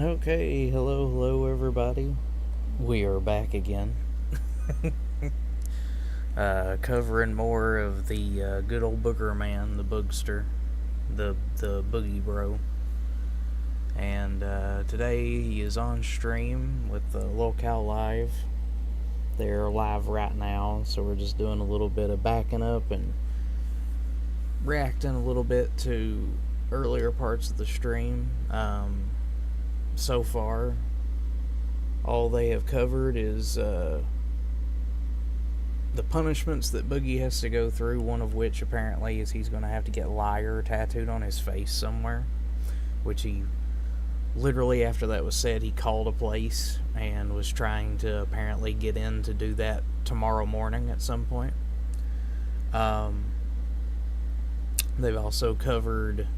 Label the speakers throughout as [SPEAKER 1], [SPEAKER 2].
[SPEAKER 1] Okay, hello everybody. We are back again, covering more of the good old Boogerman, the Boogster, the Boogie Bro. And today he is on stream with the Lolcow Live. They're live right now, so we're just doing a little bit of backing up and reacting a little bit to earlier parts of the stream. So far, all they have covered is the punishments that Boogie has to go through, one of which apparently is he's going to have to get liar tattooed on his face somewhere, which he literally, after that was said, he called a place and was trying to apparently get in to do that tomorrow morning at some point. They've also covered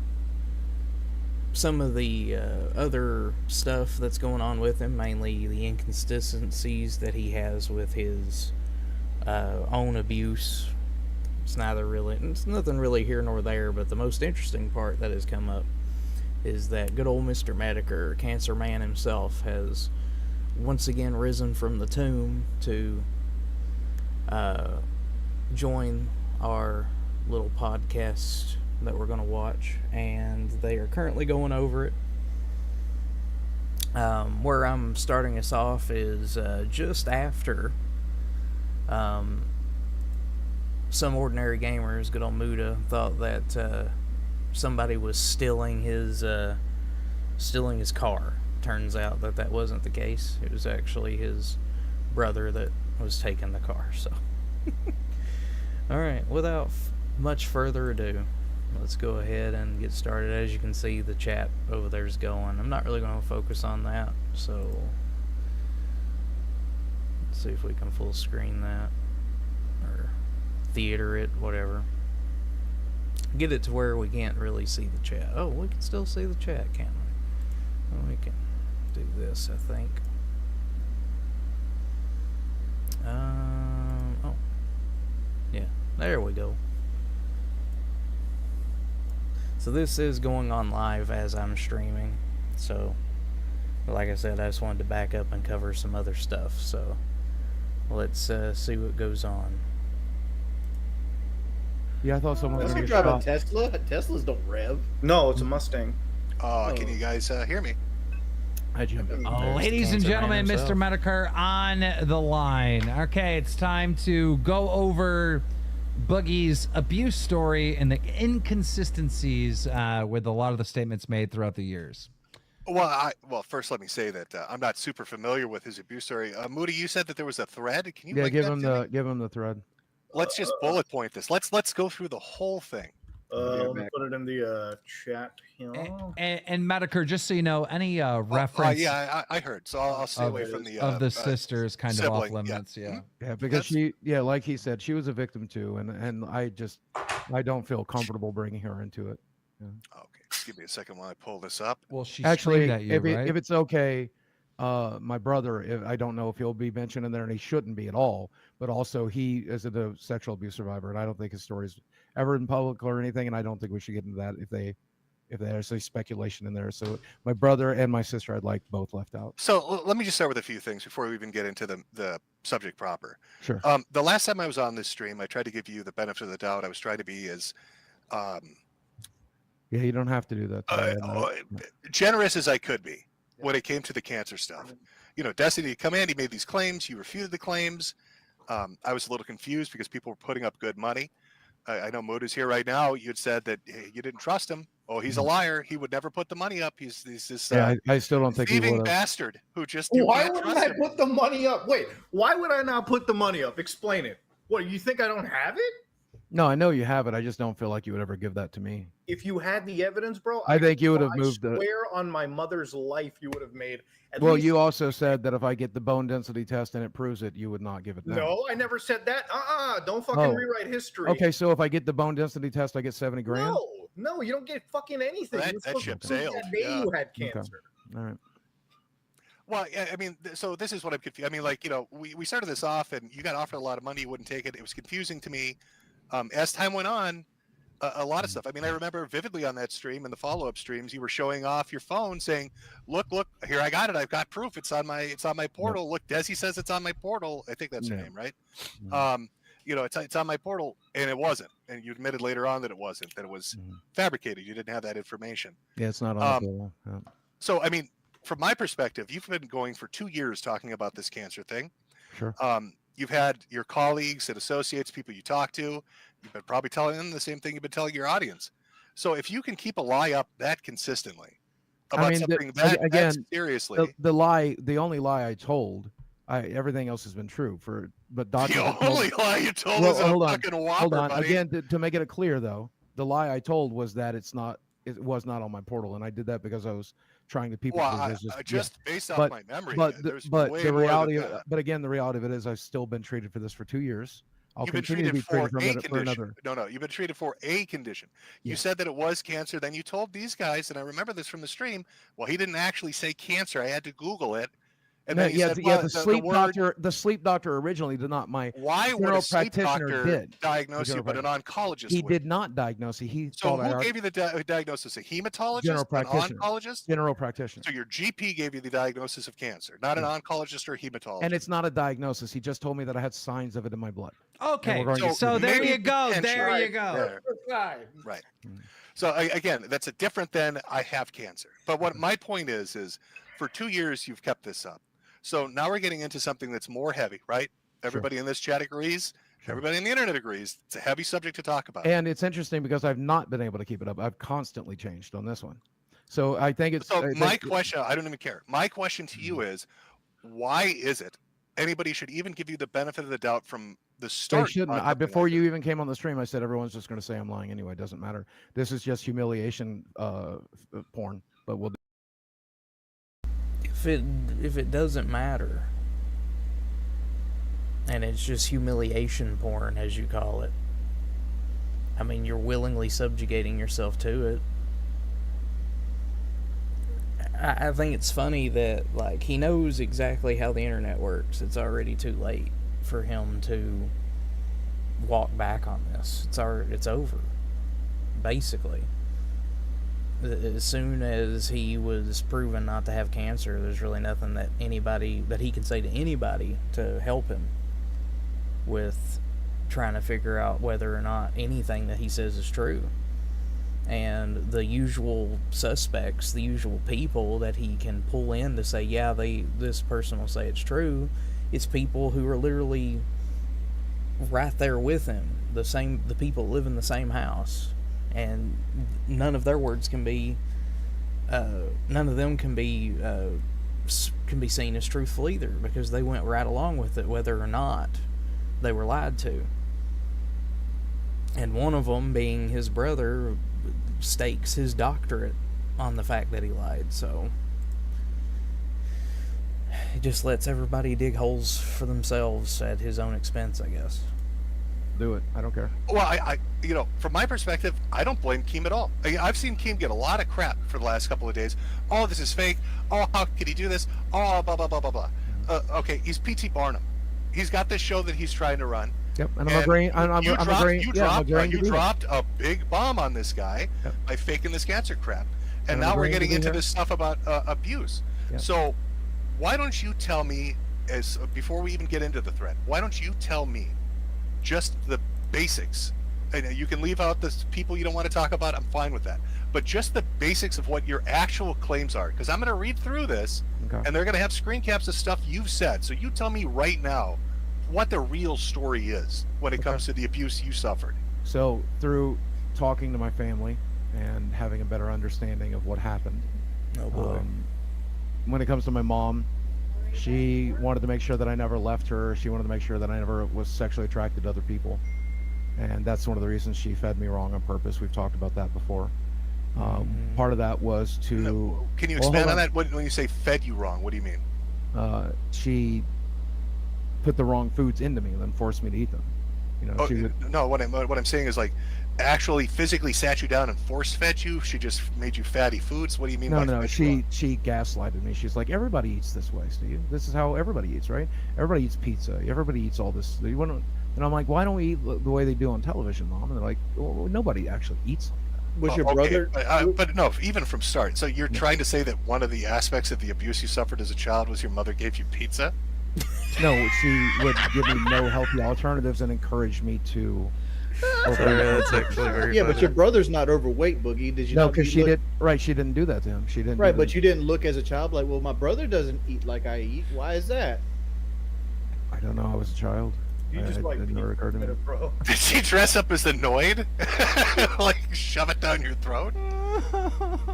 [SPEAKER 1] some of the other stuff that's going on with him, mainly the inconsistencies that he has with his own abuse. It's nothing really here nor there, but the most interesting part that has come up is that good old Mr. Metokur, Cancer Man himself, has once again risen from the tomb to join our little podcast that we're going to watch, and they are currently going over it. Where I'm starting us off is just after some ordinary gamers, good old Muda, thought that somebody was stealing his car. Turns out that wasn't the case. It was actually his brother that was taking the car. So, all right, without much further ado, let's go ahead and get started. As you can see, the chat over there is going. I'm not really going to focus on that, so let's see if we can full screen that or theater it, whatever. Get it to where we can't really see the chat. Oh, we can still see the chat, can't we? Well, we can do this, I think. Oh, yeah, there we go. So this is going on live as I'm streaming. So, like I said, I just wanted to back up and cover some other stuff. So, let's see what goes on.
[SPEAKER 2] Yeah, I thought someone was
[SPEAKER 3] Doesn't
[SPEAKER 2] going to
[SPEAKER 3] drive a Tesla. Teslas don't rev.
[SPEAKER 4] No, it's a Mustang.
[SPEAKER 5] Can you guys hear me?
[SPEAKER 2] Hi, Jim.
[SPEAKER 6] Ladies and gentlemen, Mr. Metokur on the line. Okay, it's time to go over Boogie's abuse story and the inconsistencies with a lot of the statements made throughout the years.
[SPEAKER 5] Well, first let me say that I'm not super familiar with his abuse story. Moody, you said that there was a thread. Can you
[SPEAKER 2] give him the thread.
[SPEAKER 5] Let's just bullet point this. Let's go through the whole thing.
[SPEAKER 4] Let me put it in the chat here.
[SPEAKER 6] And Metokur, just so you know, any reference
[SPEAKER 5] I heard, so I'll stay away from
[SPEAKER 6] the sisters kind of off limits.
[SPEAKER 5] Yeah.
[SPEAKER 2] Yeah, because like he said, she was a victim too, and I don't feel comfortable bringing her into it. Yeah.
[SPEAKER 5] Okay, just give me a second while I pull this up.
[SPEAKER 6] Well, she
[SPEAKER 2] actually,
[SPEAKER 6] at you, right?
[SPEAKER 2] if it's okay, my brother, I don't know if he'll be mentioned in there, and he shouldn't be at all. But also, he is a sexual abuse survivor, and I don't think his story's ever in public or anything. And I don't think we should get into that if there's any speculation in there. So my brother and my sister, I'd like both left out.
[SPEAKER 5] So let me just start with a few things before we even get into the subject proper.
[SPEAKER 2] Sure.
[SPEAKER 5] The last time I was on this stream, I tried to give you the benefit of the doubt. I was trying to be as
[SPEAKER 2] yeah, you don't have to do that.
[SPEAKER 5] Generous as I could be when it came to the cancer stuff. You know, Destiny come in, he made these claims, you refuted the claims. I was a little confused because people were putting up good money. I know Mood is here right now. You had said that you didn't trust him. Oh, he's a liar. He would never put the money up. He's this
[SPEAKER 2] I still don't think he would.
[SPEAKER 5] Bastard who just
[SPEAKER 4] why wouldn't I put the money up? Wait, why would I not put the money up? Explain it. What, you think I don't have it?
[SPEAKER 2] No, I know you have it. I just don't feel like you would ever give that to me.
[SPEAKER 4] If you had the evidence, bro,
[SPEAKER 2] I think you would have moved.
[SPEAKER 4] I swear on my mother's life, you would have made.
[SPEAKER 2] Well, you also said that if I get the bone density test and it proves it, you would not give it.
[SPEAKER 4] No, I never said that. Don't fucking rewrite history.
[SPEAKER 2] Okay, so if I get the bone density test, I get 70 grand.
[SPEAKER 4] No, you don't get fucking anything.
[SPEAKER 5] That ship sailed.
[SPEAKER 4] That day you had cancer.
[SPEAKER 2] Okay. All right.
[SPEAKER 5] Well, I mean, so this is what I'm confused. I mean, like, you know, we started this off and you got offered a lot of money. You wouldn't take it. It was confusing to me. As time went on, a lot of stuff. I mean, I remember vividly on that stream and the follow-up streams, you were showing off your phone saying, look, here, I got it. I've got proof. It's on my portal. Look, Desi says it's on my portal. I think that's her name, right? You know, it's on my portal, and it wasn't. And you admitted later on that it wasn't, that it was fabricated. You didn't have that information.
[SPEAKER 2] Yeah, it's not on the portal. Yeah.
[SPEAKER 5] So, I mean, from my perspective, you've been going for 2 years talking about this cancer thing.
[SPEAKER 2] Sure.
[SPEAKER 5] You've had your colleagues and associates, people you talk to, you've been probably telling them the same thing you've been telling your audience. So if you can keep a lie up that consistently about something that seriously,
[SPEAKER 2] the only lie I told, everything else has been true. But doctors.
[SPEAKER 5] The only lie you told is a fucking whopper,
[SPEAKER 2] hold on.
[SPEAKER 5] buddy.
[SPEAKER 2] Again, to make it clear though, the lie I told was that it was not on my portal, and I did that because I was trying to people.
[SPEAKER 5] Well, based off my memory, the
[SPEAKER 2] reality of it is I've still been treated for this for 2 years.
[SPEAKER 5] You've been treated for a condition. No, you've been treated for a condition. You said that it was cancer. Then you told these guys, and I remember this from the stream. Well, he didn't actually say cancer. I had to Google it. And then
[SPEAKER 2] the sleep doctor originally did not.
[SPEAKER 5] Why would a sleep doctor diagnose you, but an oncologist?
[SPEAKER 2] He did not diagnose you.
[SPEAKER 5] So who gave you the diagnosis? A hematologist, an oncologist,
[SPEAKER 2] general practitioner.
[SPEAKER 5] So your GP gave you the diagnosis of cancer, not an oncologist or hematologist.
[SPEAKER 2] And it's not a diagnosis. He just told me that I had signs of it in my blood.
[SPEAKER 6] Okay, so there you go. There you go.
[SPEAKER 5] Right. So again, that's a different than I have cancer. But what my point is for 2 years you've kept this up. So now we're getting into something that's more heavy, right? Everybody in this chat agrees. Sure. Everybody on the internet agrees. It's a heavy subject to talk about.
[SPEAKER 2] And it's interesting because I've not been able to keep it up. I've constantly changed on this one. So I think it's...
[SPEAKER 5] So my question, I don't even care. My question to you is, why is it anybody should even give you the benefit of the doubt from the start?
[SPEAKER 2] They shouldn't. Before you even came on the stream, I said everyone's just going to say I'm lying anyway. It doesn't matter. This is just humiliation porn, but we'll...
[SPEAKER 1] If it doesn't matter, and it's just humiliation porn, as you call it, I mean, you're willingly subjugating yourself to it. I think it's funny that, like, he knows exactly how the internet works. It's already too late for him to walk back on this. It's over, basically. As soon as he was proven not to have cancer, there's really nothing that he can say to anybody to help him with trying to figure out whether or not anything that he says is true. And the usual suspects, the usual people that he can pull in to say, yeah, this person will say it's true, it's people who are literally right there with him, the people that live in the same house. And none of their words can be, none of them can be seen as truthful either, because they went right along with it, whether or not they were lied to. And one of them, being his brother, stakes his doctorate on the fact that he lied. So he just lets everybody dig holes for themselves at his own expense, I guess.
[SPEAKER 2] Do it. I don't care.
[SPEAKER 5] Well, I from my perspective, I don't blame Keem at all. I've seen Keem get a lot of crap for the last couple of days. Oh, this is fake. Oh, how could he do this? Oh, blah, blah, blah, blah, blah. Okay, he's P.T. Barnum. He's got this show that he's trying to run.
[SPEAKER 2] Yep, and I'm agreeing.
[SPEAKER 5] You dropped a big bomb on this guy by faking this cancer crap. And now we're getting into this stuff about abuse. Yep. So why don't you tell me, before we even get into the threat, why don't you tell me just the basics? And you can leave out the people you don't want to talk about. I'm fine with that. But just the basics of what your actual claims are. Because I'm going to read through this, and they're going to have screen caps of stuff you've said. So you tell me right now what the real story is when it comes to the abuse you suffered.
[SPEAKER 2] So through talking to my family and having a better understanding of what happened.
[SPEAKER 1] Oh boy.
[SPEAKER 2] When it comes to my mom, she wanted to make sure that I never left her. She wanted to make sure that I never was sexually attracted to other people. And that's one of the reasons she fed me wrong on purpose. We've talked about that before. Part of that was to...
[SPEAKER 5] Can you expand on that? When you say fed you wrong, what do you mean?
[SPEAKER 2] She put the wrong foods into me and then forced me to eat them.
[SPEAKER 5] No, what I'm saying is, like, actually physically sat you down and force fed you. She just made you fatty foods. What do you mean?
[SPEAKER 2] No, she gaslighted me. She's like, everybody eats this way, Steve. This is how everybody eats, right? Everybody eats pizza. Everybody eats all this. And I'm like, why don't we eat the way they do on television, Mom? And they're like, well, nobody actually eats like that.
[SPEAKER 3] Was your
[SPEAKER 5] Okay,
[SPEAKER 3] brother?
[SPEAKER 5] but no, even from start. So you're trying to say that one of the aspects of the abuse you suffered as a child was your mother gave you pizza?
[SPEAKER 2] No, she would give me no healthy alternatives and encourage me to.
[SPEAKER 1] That's actually very
[SPEAKER 3] Yeah,
[SPEAKER 1] funny.
[SPEAKER 3] but your brother's not overweight, Boogie. Did you?
[SPEAKER 2] No,
[SPEAKER 3] not
[SPEAKER 2] because she
[SPEAKER 3] look-
[SPEAKER 2] did. Right, she didn't do that to him. She didn't.
[SPEAKER 3] Right,
[SPEAKER 2] do
[SPEAKER 3] but
[SPEAKER 2] the-
[SPEAKER 3] you didn't look as a child like, well, my brother doesn't eat like I eat. Why is that?
[SPEAKER 2] I don't know. I was a child.
[SPEAKER 4] You just
[SPEAKER 2] It
[SPEAKER 4] like
[SPEAKER 2] never occurred to me.
[SPEAKER 4] bro.
[SPEAKER 5] Did she dress up as annoyed? Like shove it down your throat?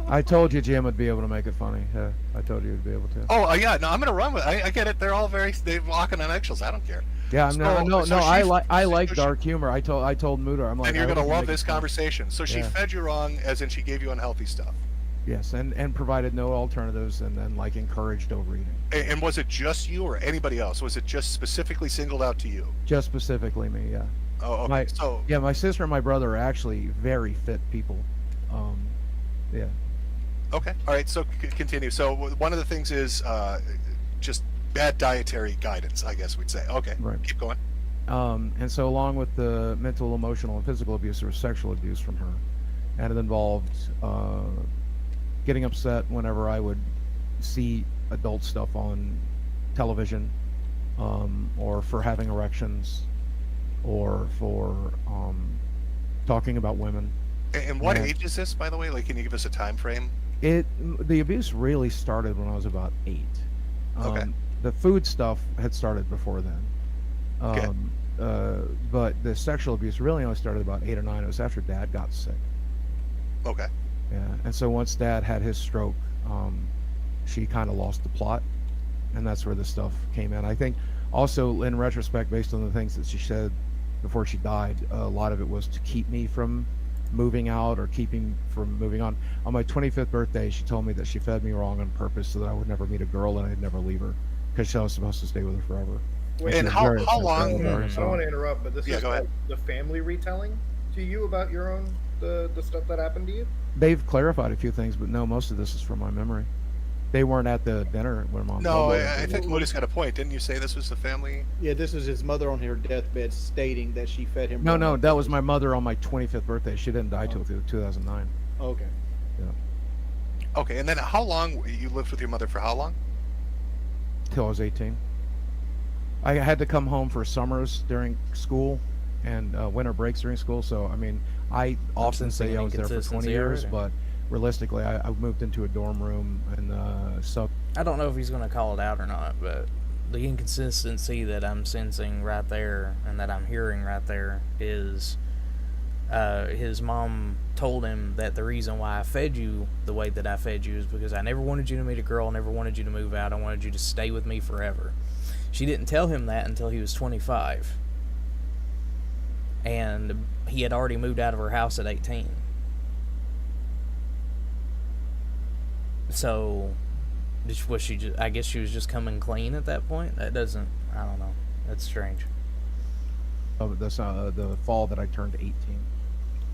[SPEAKER 2] I told you Jim would be able to make it funny. Yeah, I told you he'd be able to.
[SPEAKER 5] Oh yeah, no, I'm gonna run with it. I get it. They're all they're walking on eggshells. I don't care.
[SPEAKER 2] Yeah, no.
[SPEAKER 5] so
[SPEAKER 2] I
[SPEAKER 5] she-
[SPEAKER 2] like
[SPEAKER 5] so she-
[SPEAKER 2] dark humor. I told Muda, I'm like,
[SPEAKER 5] And you're
[SPEAKER 2] I
[SPEAKER 5] gonna
[SPEAKER 2] would
[SPEAKER 5] love
[SPEAKER 2] make it
[SPEAKER 5] this
[SPEAKER 2] funny.
[SPEAKER 5] conversation. So she
[SPEAKER 2] Yeah.
[SPEAKER 5] fed you wrong, as in she gave you unhealthy stuff.
[SPEAKER 2] Yes, and provided no alternatives, and then like encouraged overeating.
[SPEAKER 5] And was it just you or anybody else? Was it just specifically singled out to you?
[SPEAKER 2] Just specifically me. Yeah.
[SPEAKER 5] Oh, okay.
[SPEAKER 2] My-
[SPEAKER 5] So
[SPEAKER 2] Yeah, my sister and my brother are actually very fit people. Yeah.
[SPEAKER 5] okay, all right. So continue. So one of the things is just bad dietary guidance, I guess we'd say. Okay,
[SPEAKER 2] Right.
[SPEAKER 5] keep going.
[SPEAKER 2] And so along with the mental, emotional, and physical abuse, there was sexual abuse from her, and it involved getting upset whenever I would see adult stuff on television, or for having erections, or for talking about women.
[SPEAKER 5] And what
[SPEAKER 2] Yeah.
[SPEAKER 5] age is this, by the way? Like, can you give us a time frame?
[SPEAKER 2] The abuse really started when I was about 8.
[SPEAKER 5] Okay.
[SPEAKER 2] The food stuff had started before then.
[SPEAKER 5] Okay.
[SPEAKER 2] But the sexual abuse really only started about 8 or 9. It was after Dad got sick.
[SPEAKER 5] Okay.
[SPEAKER 2] Yeah, and so once Dad had his stroke, she kind of lost the plot, and that's where this stuff came in. I think also in retrospect, based on the things that she said before she died, a lot of it was to keep me from moving out or keeping from moving on. On my 25th birthday, she told me that she fed me wrong on purpose so that I would never meet a girl and I'd never leave her because I was supposed to stay with her forever.
[SPEAKER 4] Wait,
[SPEAKER 5] And
[SPEAKER 2] She was
[SPEAKER 5] how
[SPEAKER 2] very upset
[SPEAKER 5] long-
[SPEAKER 2] with her,
[SPEAKER 4] I don't
[SPEAKER 2] so-
[SPEAKER 4] want to interrupt, but this
[SPEAKER 5] Yeah,
[SPEAKER 4] is
[SPEAKER 5] go ahead.
[SPEAKER 4] like the family retelling to you about your own the stuff that happened to you.
[SPEAKER 2] They've clarified a few things, but no, most of this is from my memory. They weren't at the dinner when Mom.
[SPEAKER 5] No,
[SPEAKER 2] told me.
[SPEAKER 5] I think Moody's got a point. Didn't you say this was the family?
[SPEAKER 3] Yeah, this was his mother on her deathbed stating that she fed him.
[SPEAKER 2] No,
[SPEAKER 3] wrong
[SPEAKER 2] no,
[SPEAKER 3] on
[SPEAKER 2] that was
[SPEAKER 3] purpose.
[SPEAKER 2] my mother on my 25th birthday. She didn't die till 2009.
[SPEAKER 3] Okay.
[SPEAKER 5] Okay, and then how long you lived with your mother for? How long?
[SPEAKER 2] Till I was 18. I had to come home for summers during school and winter breaks during school. So, I mean, I often
[SPEAKER 1] sensing
[SPEAKER 2] say I
[SPEAKER 1] an
[SPEAKER 2] was there for 20
[SPEAKER 1] inconsistency
[SPEAKER 2] years,
[SPEAKER 1] already.
[SPEAKER 2] but realistically, I moved into a dorm room and so
[SPEAKER 1] I don't know if he's going to call it out or not, but the inconsistency that I'm sensing right there and that I'm hearing right there is his mom told him that the reason why I fed you the way that I fed you is because I never wanted you to meet a girl, never wanted you to move out, I wanted you to stay with me forever. She didn't tell him that until he was 25. And he had already moved out of her house at 18. So, was she just, I guess she was just coming clean at that point? That doesn't, I don't know. That's strange.
[SPEAKER 2] the fall that I turned 18.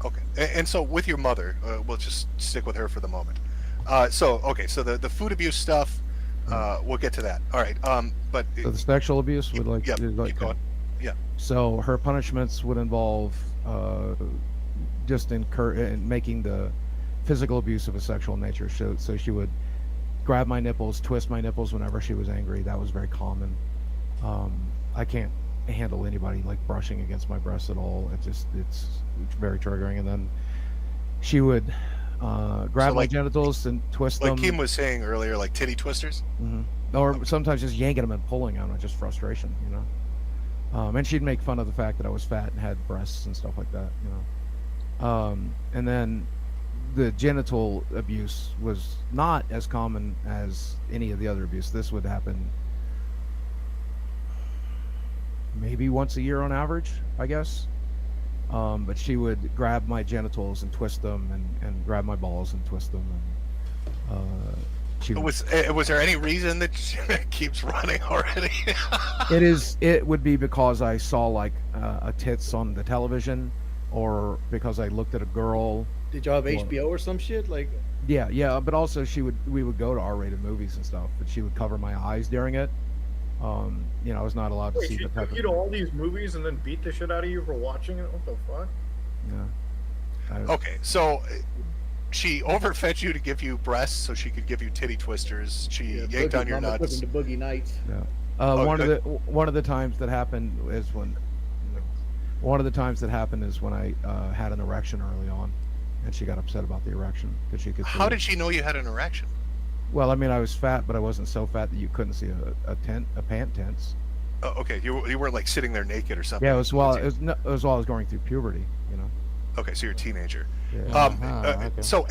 [SPEAKER 5] Okay, and so with your mother, we'll just stick with her for the moment. So the food abuse stuff, we'll get to that. All right, but
[SPEAKER 2] So the sexual abuse would like,
[SPEAKER 5] yeah,
[SPEAKER 2] like
[SPEAKER 5] keep going. Yeah.
[SPEAKER 2] So her punishments would involve just making the physical abuse of a sexual nature. So she would grab my nipples, twist my nipples whenever she was angry. That was very common. I can't handle anybody like brushing against my breasts at all. It's very triggering. And then she would grab
[SPEAKER 5] So,
[SPEAKER 2] my
[SPEAKER 5] like-
[SPEAKER 2] genitals and twist
[SPEAKER 5] Like
[SPEAKER 2] them.
[SPEAKER 5] Kim was saying earlier, like titty twisters.
[SPEAKER 2] Or sometimes just yanking them and pulling on them, just frustration, you know. And she'd make fun of the fact that I was fat and had breasts and stuff like that, you know. And then the genital abuse was not as common as any of the other abuse. This would happen maybe once a year on average, I guess. But she would grab my genitals and twist them, and grab my balls and twist them. And she would,
[SPEAKER 5] Was there any reason that she keeps running already?
[SPEAKER 2] it would be because I saw like a tits on the television, or because I looked at a girl.
[SPEAKER 3] Did y'all have
[SPEAKER 2] Well-
[SPEAKER 3] HBO or some shit? Like,
[SPEAKER 2] Yeah, but also we would go to R-rated movies and stuff, but she would cover my eyes during it, I was not allowed to
[SPEAKER 4] Wait,
[SPEAKER 2] see
[SPEAKER 4] she
[SPEAKER 2] the type
[SPEAKER 4] took
[SPEAKER 2] of
[SPEAKER 4] you to all these movies and then beat the shit out of you for watching it? What the fuck?
[SPEAKER 2] Yeah.
[SPEAKER 5] Okay, so she overfed you to give you breasts so she could give you titty twisters. She
[SPEAKER 3] Yeah,
[SPEAKER 5] yanked
[SPEAKER 3] Boogie,
[SPEAKER 5] on your
[SPEAKER 3] Mama took
[SPEAKER 5] nuts.
[SPEAKER 3] him to Boogie Nights.
[SPEAKER 2] Yeah.
[SPEAKER 5] Oh,
[SPEAKER 2] One of the times that happened is when I had an erection early on, and she got upset about the erection because she could.
[SPEAKER 5] How did she know you had an erection?
[SPEAKER 2] Well, I mean, I was fat, but I wasn't so fat that you couldn't see a pant tense.
[SPEAKER 5] Oh, okay, you weren't like sitting there naked or something.
[SPEAKER 2] Yeah, it was while I was going through puberty.
[SPEAKER 5] Okay, so you're a teenager.
[SPEAKER 2] Yeah.
[SPEAKER 1] Okay.
[SPEAKER 5] So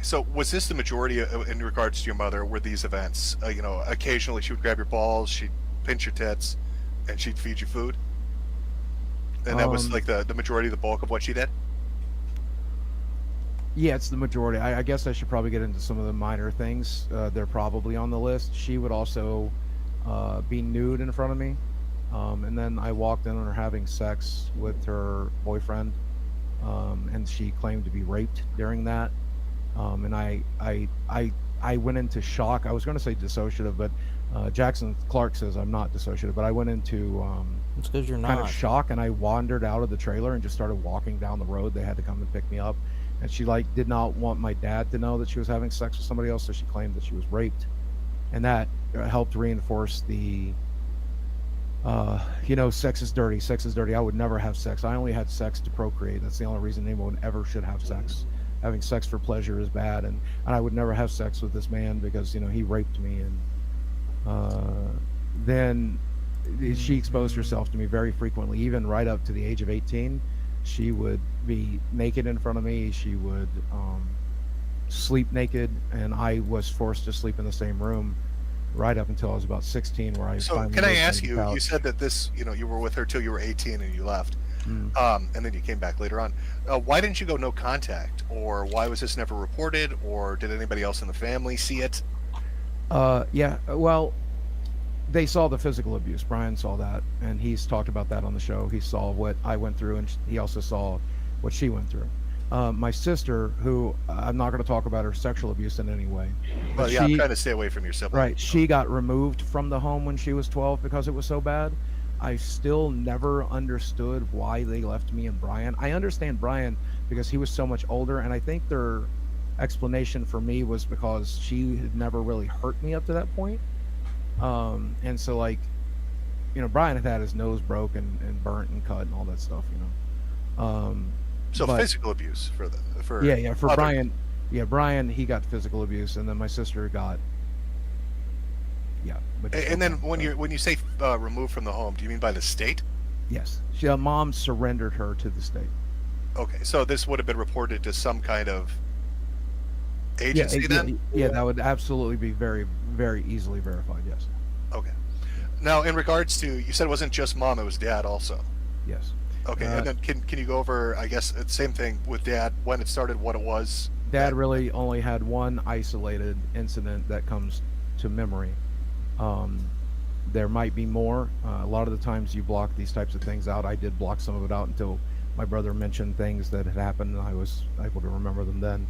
[SPEAKER 5] so was this the majority in regards to your mother? Were these events? Occasionally she would grab your balls, she'd pinch your tits, and she'd feed you food. And that was like the majority, the bulk of what she did.
[SPEAKER 2] Yeah, it's the majority. I guess I should probably get into some of the minor things. They're probably on the list. She would also be nude in front of me, and then I walked in on her having sex with her boyfriend, and she claimed to be raped during that. And I went into shock. I was going to say dissociative, but Jackson Clark says I'm not dissociative. But I went into
[SPEAKER 1] It's because you're
[SPEAKER 2] kind
[SPEAKER 1] not.
[SPEAKER 2] of shock, and I wandered out of the trailer and just started walking down the road. They had to come and pick me up. And she did not want my dad to know that she was having sex with somebody else, so she claimed that she was raped, and that helped reinforce the sex is dirty, sex is dirty. I would never have sex. I only had sex to procreate. That's the only reason anyone ever should have sex. Having sex for pleasure is bad, and I would never have sex with this man because he raped me. And then she exposed herself to me very frequently, even right up to the age of 18. She would be naked in front of me. She would sleep naked, and I was forced to sleep in the same room right up until I was about 16, where I
[SPEAKER 5] So
[SPEAKER 2] finally
[SPEAKER 5] can I
[SPEAKER 2] moved
[SPEAKER 5] ask
[SPEAKER 2] to the
[SPEAKER 5] you? You
[SPEAKER 2] couch.
[SPEAKER 5] said that this, you were with her till you were 18 and you left,
[SPEAKER 2] Mm.
[SPEAKER 5] and then you came back later on. Why didn't you go no contact, or why was this never reported, or did anybody else in the family see it?
[SPEAKER 2] Yeah, well, they saw the physical abuse. Brian saw that, and he's talked about that on the show. He saw what I went through, and he also saw what she went through. My sister, who I'm not going to talk about her sexual abuse in any way.
[SPEAKER 5] Well,
[SPEAKER 2] but
[SPEAKER 5] yeah, I'm
[SPEAKER 2] she-
[SPEAKER 5] trying to stay away from your sibling.
[SPEAKER 2] Right. She got removed from the home when she was 12 because it was so bad. I still never understood why they left me and Brian. I understand Brian because he was so much older, and I think their explanation for me was because she had never really hurt me up to that point. And so Brian had his nose broken and burnt and cut and all that stuff,
[SPEAKER 5] So
[SPEAKER 2] but-
[SPEAKER 5] physical abuse for
[SPEAKER 2] for
[SPEAKER 5] other-
[SPEAKER 2] Brian. Yeah, Brian, he got physical abuse, and then my sister got
[SPEAKER 5] And then when you say removed from the home, do you mean by the state?
[SPEAKER 2] yes, mom surrendered her to the state.
[SPEAKER 5] Okay, so this would have been reported to some kind of agency then?
[SPEAKER 2] Yeah, that would absolutely be very, very easily verified. Yes,
[SPEAKER 5] Okay. Now, in regards to, you said it wasn't just mom, it was dad also.
[SPEAKER 2] yes.
[SPEAKER 5] Okay, and then can you go over, I guess, the same thing with dad, when it started, what it was?
[SPEAKER 2] Dad really only had one isolated incident that comes to memory. There might be more. A lot of the times you block these types of things out. I did block some of it out until my brother mentioned things that had happened, and I was able to remember them then.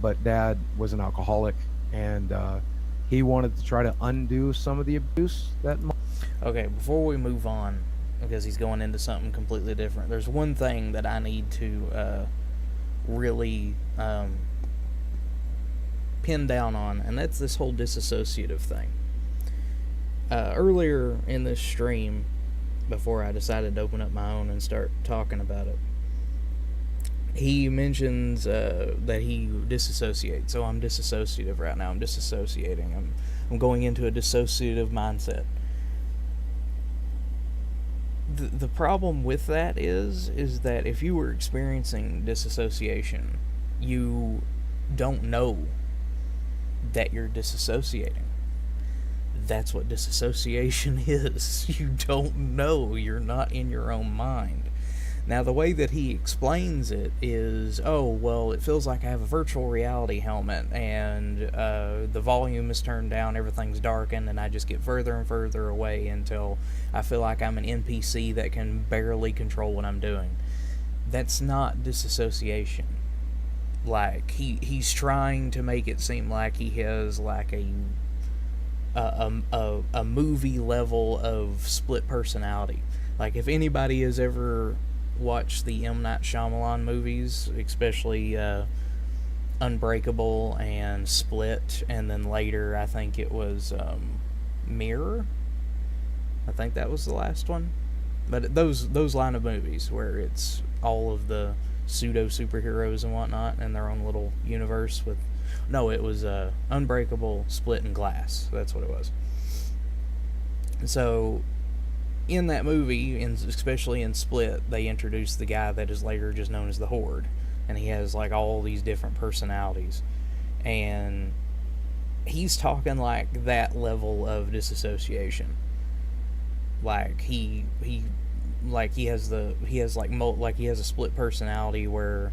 [SPEAKER 2] But Dad was an alcoholic, and he wanted to try to undo some of the abuse that.
[SPEAKER 1] Okay, before we move on, because he's going into something completely different, there's one thing that I need to really pin down on, and that's this whole disassociative thing. Earlier in this stream, before I decided to open up my own and start talking about it, he mentions that he disassociates. So I'm disassociative right now. I'm disassociating. I'm going into a dissociative mindset. The problem with that is that if you were experiencing disassociation, you don't know that you're disassociating. That's what disassociation is. You don't know. You're not in your own mind. Now, the way that he explains it is, oh, well, it feels like I have a virtual reality helmet, and the volume is turned down, everything's darkened, and I just get further and further away until I feel like I'm an NPC that can barely control what I'm doing. That's not disassociation. Like, he's trying to make it seem like he has, like, a movie level of split personality. Like, if anybody has ever watched the M. Night Shyamalan movies, especially Unbreakable and Split, and then later I think it was Mirror. I think that was the last one. But those line of movies where it's all of the pseudo superheroes and whatnot in their own little universe with... No, it was Unbreakable, Split, and Glass. That's what it was. So, in that movie, and especially in Split, they introduced the guy that is later just known as the Horde. And he has, like, all these different personalities. And he's talking, like, that level of disassociation. Like, he has a split personality where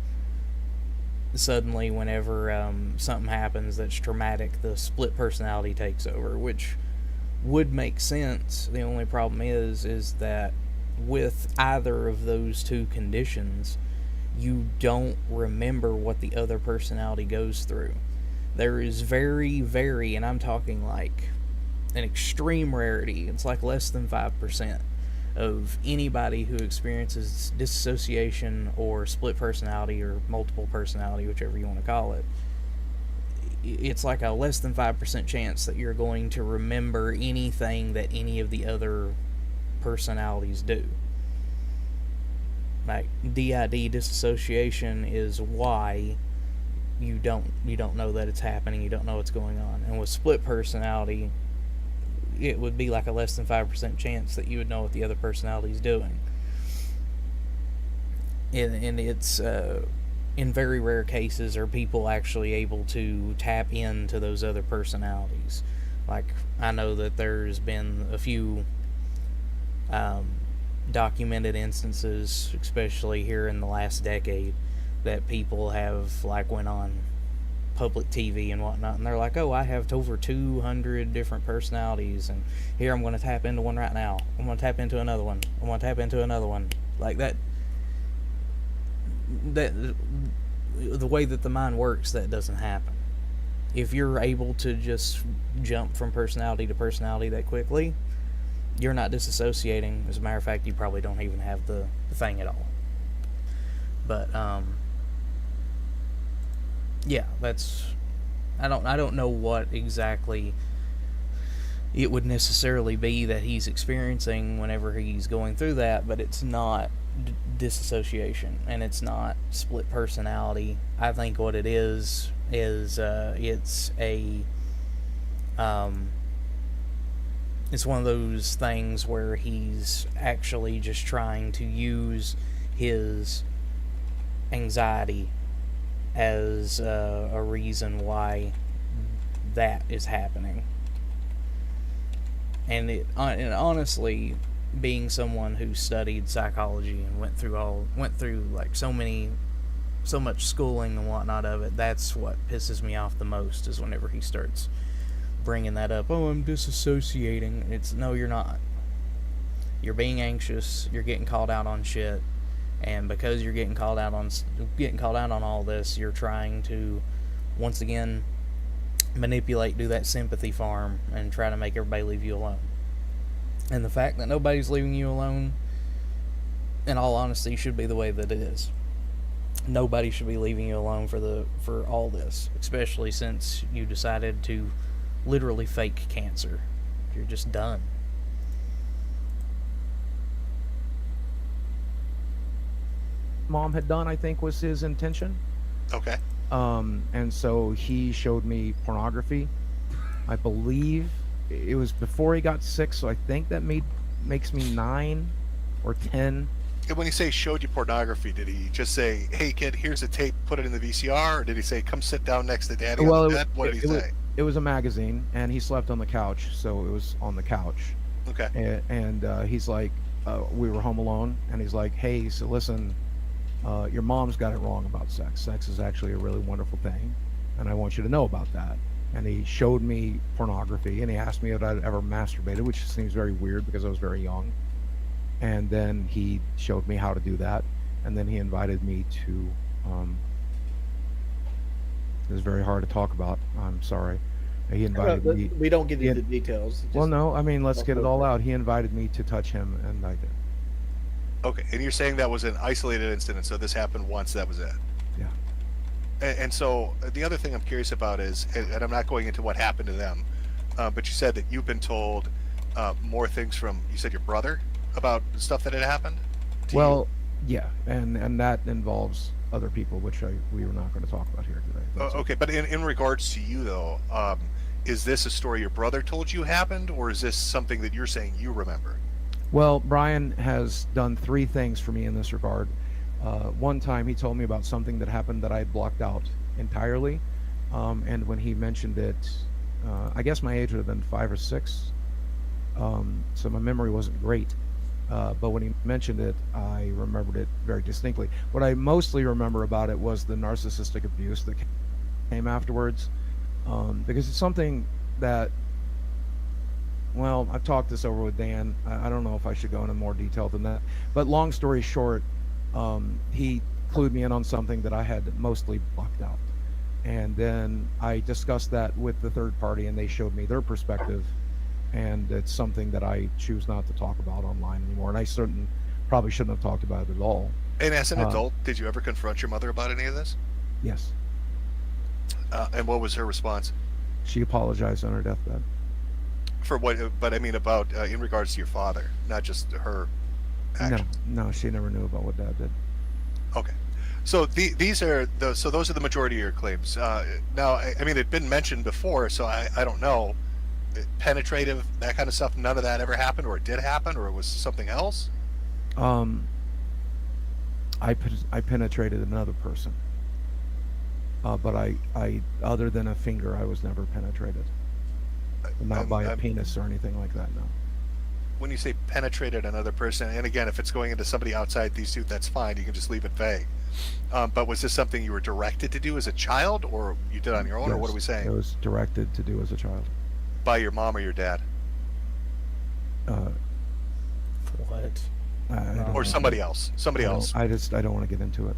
[SPEAKER 1] suddenly whenever something happens that's traumatic, the split personality takes over, which would make sense. The only problem is that with either of those two conditions, you don't remember what the other personality goes through. There is very, very, and I'm talking like an extreme rarity, it's like less than 5% of anybody who experiences dissociation or split personality or multiple personality, whichever you want to call it. It's like a less than 5% chance that you're going to remember anything that any of the other personalities do. Like, DID, dissociation, is why you don't know that it's happening, you don't know what's going on. And with split personality, it would be like a less than 5% chance that you would know what the other personality is doing. And it's in very rare cases are people actually able to tap into those other personalities. Like, I know that there's been a few documented instances, especially here in the last decade, that people have, like, went on public TV and whatnot, and they're like, oh, I have over 200 different personalities, and here I'm going to tap into one right now. I'm going to tap into another one. I'm going to tap into another one. Like that, the way that the mind works, that doesn't happen. If you're able to just jump from personality to personality that quickly, you're not disassociating. As a matter of fact, you probably don't even have the thing at all. But yeah, that's... I don't know what exactly it would necessarily be that he's experiencing whenever he's going through that, but it's not disassociation, and it's not split personality. I think what it is it's one of those things where he's actually just trying to use his anxiety as a reason why that is happening. And honestly, being someone who studied psychology and went through like so much schooling and whatnot of it, that's what pisses me off the most, is whenever he starts bringing that up. Oh, I'm disassociating. It's, no, you're not. You're being anxious. You're getting called out on shit. And because you're getting called out on all this, you're trying to, once again, manipulate, do that sympathy farm, and try to make everybody leave you alone. And the fact that nobody's leaving you alone, in all honesty, should be the way that it is. Nobody should be leaving you alone for all this, especially since you decided to literally fake cancer. You're just done.
[SPEAKER 2] Mom had done, I think, was his intention.
[SPEAKER 5] Okay.
[SPEAKER 2] And so he showed me pornography. I believe it was before he got sick, so I think that makes me 9 or 10.
[SPEAKER 5] And when you say showed you pornography, did he just say, hey kid, here's a tape, put it in the VCR, or did he say, come sit down next to daddy on the bed? What did he say?
[SPEAKER 2] It was a magazine, and he slept on the couch, so it was on the couch.
[SPEAKER 5] Okay.
[SPEAKER 2] And he's like, we were home alone, and he's like, hey, so listen, your mom's got it wrong about sex. Sex is actually a really wonderful thing, and I want you to know about that. And he showed me pornography, and he asked me if I'd ever masturbated, which seems very weird because I was very young. And then he showed me how to do that, and then he invited me to, it was very hard to talk about, I'm sorry. He invited me.
[SPEAKER 3] We don't get
[SPEAKER 2] he-
[SPEAKER 3] into details.
[SPEAKER 2] Well,
[SPEAKER 3] Just-
[SPEAKER 2] no, I mean, let's get it all out. He invited me to touch him, and I did.
[SPEAKER 5] Okay, and you're saying that was an isolated incident, so this happened once, that was it.
[SPEAKER 2] Yeah.
[SPEAKER 5] And so the other thing I'm curious about is, and I'm not going into what happened to them, but you said that you've been told more things from, you said your brother, about stuff that had happened to
[SPEAKER 2] Well, yeah, and that involves other people, which we were not going to talk about here today. That's it.
[SPEAKER 5] Okay, but in regards to you though, is this a story your brother told you happened, or is this something that you're saying you remember?
[SPEAKER 2] Well, Brian has done 3 things for me in this regard. One time he told me about something that happened that I had blocked out entirely. And when he mentioned it, I guess my age would have been 5 or 6. So my memory wasn't great. But when he mentioned it, I remembered it very distinctly. What I mostly remember about it was the narcissistic abuse that came afterwards. Because it's something that, well, I've talked this over with Dan. I don't know if I should go into more detail than that. But long story short, he clued me in on something that I had mostly blocked out. And then I discussed that with the third party, and they showed me their perspective. And it's something that I choose not to talk about online anymore. And I probably shouldn't have talked about it at all.
[SPEAKER 5] And as an adult, did you ever confront your mother about any of this?
[SPEAKER 2] Yes.
[SPEAKER 5] And what was her response?
[SPEAKER 2] She apologized on her deathbed.
[SPEAKER 5] For what? But I mean, about in regards to your father, not just her action.
[SPEAKER 2] No, she never knew about what Dad did.
[SPEAKER 5] Okay, so these are those are the majority of your claims. Now, I mean, it'd been mentioned before, so I don't know. Penetrative, that kind of stuff. None of that ever happened, or it did happen, or it was something else.
[SPEAKER 2] I penetrated another person, but I other than a finger, I was never penetrated. Not by a penis or anything like that. No.
[SPEAKER 5] When you say penetrated another person, and again, if it's going into somebody outside these two, that's fine. You can just leave it vague. But was this something you were directed to do as a child, or you did on your own, or what are we saying?
[SPEAKER 2] It was directed to do as a child.
[SPEAKER 5] By your mom or your dad?
[SPEAKER 1] What?
[SPEAKER 5] Or somebody else? Somebody else.
[SPEAKER 2] I don't want to get into it.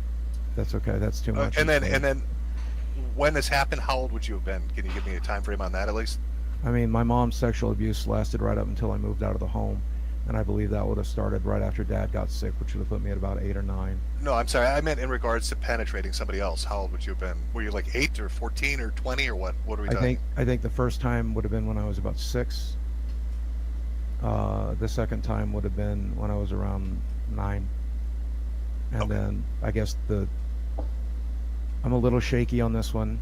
[SPEAKER 2] That's okay. That's too much.
[SPEAKER 5] And then, when this happened, how old would you have been? Can you give me a time frame on that at least?
[SPEAKER 2] I mean, my mom's sexual abuse lasted right up until I moved out of the home, and I believe that would have started right after Dad got sick, which would have put me at about 8 or 9.
[SPEAKER 5] No, I'm sorry. I meant in regards to penetrating somebody else. How old would you have been? Were you like 8 or 14 or 20 or what? What are we talking?
[SPEAKER 2] I think the first time would have been when I was about 6. The second time would have been when I was around 9. And
[SPEAKER 5] Okay.
[SPEAKER 2] then I guess I'm a little shaky on this one.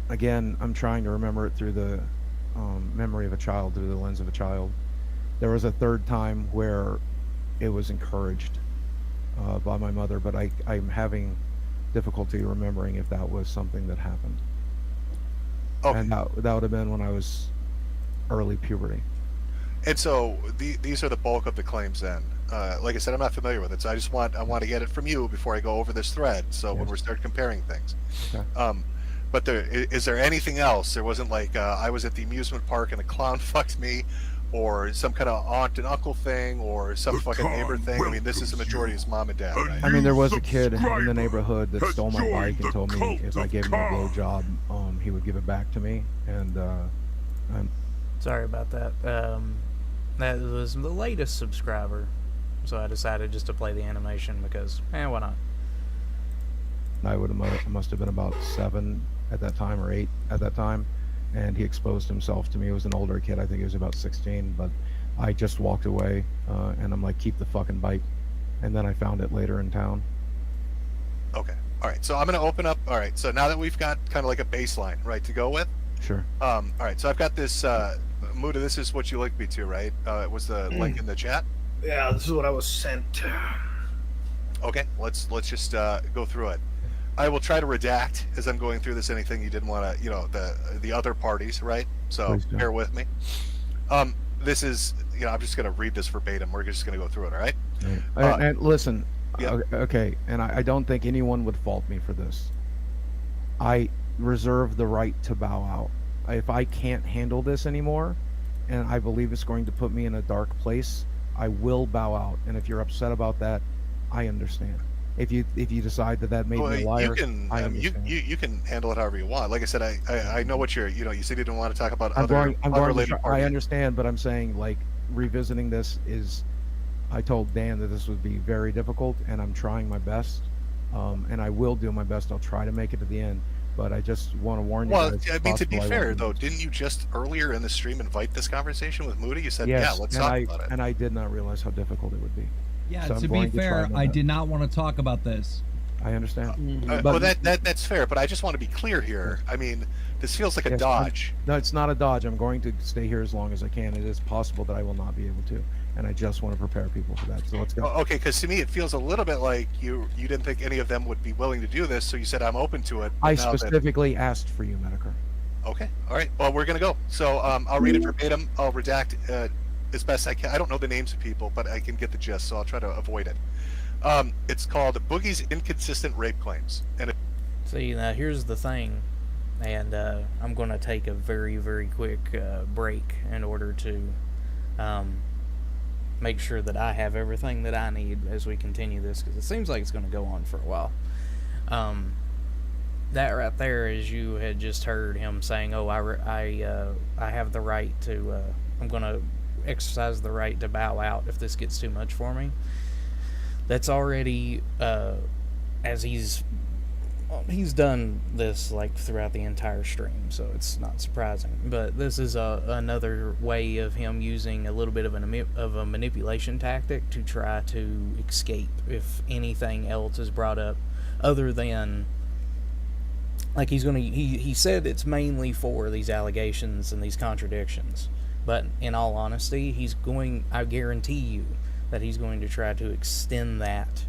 [SPEAKER 2] Again, I'm trying to remember it through the memory of a child, through the lens of a child. There was a third time where it was encouraged by my mother, but I'm having difficulty remembering if that was something that happened.
[SPEAKER 5] Okay.
[SPEAKER 2] And that would have been when I was early puberty.
[SPEAKER 5] And so these are the bulk of the claims then. Like I said, I'm not familiar with it, so I want to get it from you before I go over this thread. So when
[SPEAKER 2] Yes.
[SPEAKER 5] we start comparing things.
[SPEAKER 2] Okay.
[SPEAKER 5] But is there anything else? There wasn't like I was at the amusement park and a clown fucked me, or some kind of aunt and uncle thing, or some fucking neighbor thing. I mean, this is the majority is mom and dad, right?
[SPEAKER 2] I mean, there was a kid in the neighborhood that stole my bike and told me if I gave him a blowjob, he would give it back to me. And
[SPEAKER 1] Sorry about that. That was the latest subscriber, so I decided just to play the animation because, why not?
[SPEAKER 2] I must have been about 7 at that time, or 8 at that time, and he exposed himself to me. He was an older kid. I think he was about 16, but I just walked away, and I'm like, keep the fucking bike. And then I found it later in town.
[SPEAKER 5] Okay. All right. So I'm going to open up. All right. So now that we've got kind of like a baseline, right, to go with.
[SPEAKER 2] Sure.
[SPEAKER 5] All right. So I've got this. Muda, this is what you linked me to, right? It was the link in the chat.
[SPEAKER 4] Yeah, this is what I was sent.
[SPEAKER 5] Okay. Let's just go through it. I will try to redact as I'm going through this anything you didn't want to, the other parties, right? So
[SPEAKER 2] Please do.
[SPEAKER 5] bear with me. This is, I'm just going to read this verbatim. We're just going to go through it, all right?
[SPEAKER 2] And listen,
[SPEAKER 5] yeah.
[SPEAKER 2] Okay, and I don't think anyone would fault me for this. I reserve the right to bow out. If I can't handle this anymore, and I believe it's going to put me in a dark place, I will bow out. And if you're upset about that, I understand. if you decide that made
[SPEAKER 5] Well,
[SPEAKER 2] me a liar,
[SPEAKER 5] you can
[SPEAKER 2] I
[SPEAKER 5] you
[SPEAKER 2] understand.
[SPEAKER 5] you can handle it however you want. Like I said, I know what you said you didn't want to talk about
[SPEAKER 2] I'm
[SPEAKER 5] other
[SPEAKER 2] going to
[SPEAKER 5] unrelated
[SPEAKER 2] try, I
[SPEAKER 5] parties.
[SPEAKER 2] understand, but I'm saying like revisiting this is. I told Dan that this would be very difficult, and I'm trying my best, and I will do my best. I'll try to make it to the end, but I just want to warn you
[SPEAKER 5] Well,
[SPEAKER 2] guys.
[SPEAKER 5] I
[SPEAKER 2] it's
[SPEAKER 5] mean, to be
[SPEAKER 2] possible I
[SPEAKER 5] fair
[SPEAKER 2] won't
[SPEAKER 5] though,
[SPEAKER 2] lose.
[SPEAKER 5] didn't you just earlier in the stream invite this conversation with Moody? You said, "Yeah,
[SPEAKER 2] Yes,
[SPEAKER 5] let's
[SPEAKER 2] and
[SPEAKER 5] talk
[SPEAKER 2] I
[SPEAKER 5] about it."
[SPEAKER 2] and I did not realize how difficult it would be.
[SPEAKER 7] Yeah,
[SPEAKER 2] So I'm
[SPEAKER 7] to be
[SPEAKER 2] going to try
[SPEAKER 7] fair,
[SPEAKER 2] my
[SPEAKER 7] I
[SPEAKER 2] best.
[SPEAKER 7] did not want to talk about this.
[SPEAKER 2] I understand.
[SPEAKER 3] Mhm.
[SPEAKER 5] Well, that's fair, but I just want to be clear here. I mean, this feels like a
[SPEAKER 2] Yes,
[SPEAKER 5] dodge.
[SPEAKER 2] No, it's not a dodge. I'm going to stay here as long as I can. It is possible that I will not be able to, and I just want to prepare people for that. So let's go.
[SPEAKER 5] Okay, because to me it feels a little bit like you didn't think any of them would be willing to do this, so you said I'm open to it. but
[SPEAKER 2] I
[SPEAKER 5] now that-
[SPEAKER 2] specifically asked for you, Metokur.
[SPEAKER 5] Okay, all right. Well, we're gonna go. So I'll read it verbatim. I'll redact as best I can. I don't know the names of people, but I can get the gist, so I'll try to avoid it. It's called Boogie's Inconsistent Rape Claims, and
[SPEAKER 1] See, now here's the thing, and I'm going to take a very, very quick break in order to make sure that I have everything that I need as we continue this, because it seems like it's going to go on for a while. That right there, as you had just heard him saying, "Oh, I have the right to. I'm going to exercise the right to bow out if this gets too much for me." That's already as he's done this like throughout the entire stream, so it's not surprising. But this is another way of him using a little bit of a manipulation tactic to try to escape if anything else is brought up, other than like he said it's mainly for these allegations and these contradictions. But in all honesty, I guarantee you that he's going to try to extend that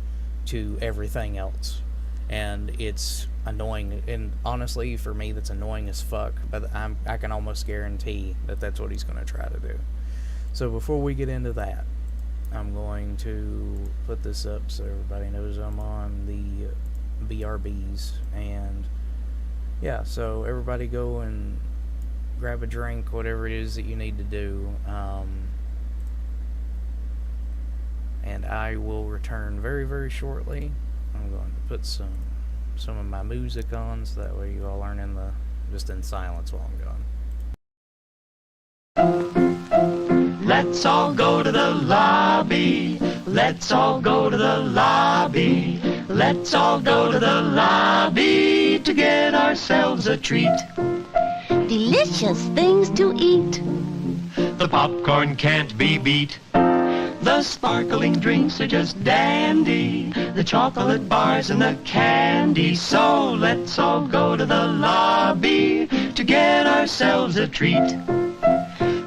[SPEAKER 1] to everything else. And it's annoying, and honestly, for me, that's annoying as fuck. But I can almost guarantee that that's what he's going to try to do. So before we get into that, I'm going to put this up so everybody knows I'm on the BRBs. And yeah, so everybody go and grab a drink, whatever it is that you need to do. And I will return very, very shortly. I'm going to put some of my music on, so that way you all aren't just in silence while I'm gone.
[SPEAKER 8] Let's all go to the lobby. Let's all go to the lobby. Let's all go to the lobby to get ourselves a treat.
[SPEAKER 9] Delicious things to eat.
[SPEAKER 8] The popcorn can't be beat. The sparkling drinks are just dandy. The chocolate bars and the candy. So let's all go to the lobby to get ourselves a treat.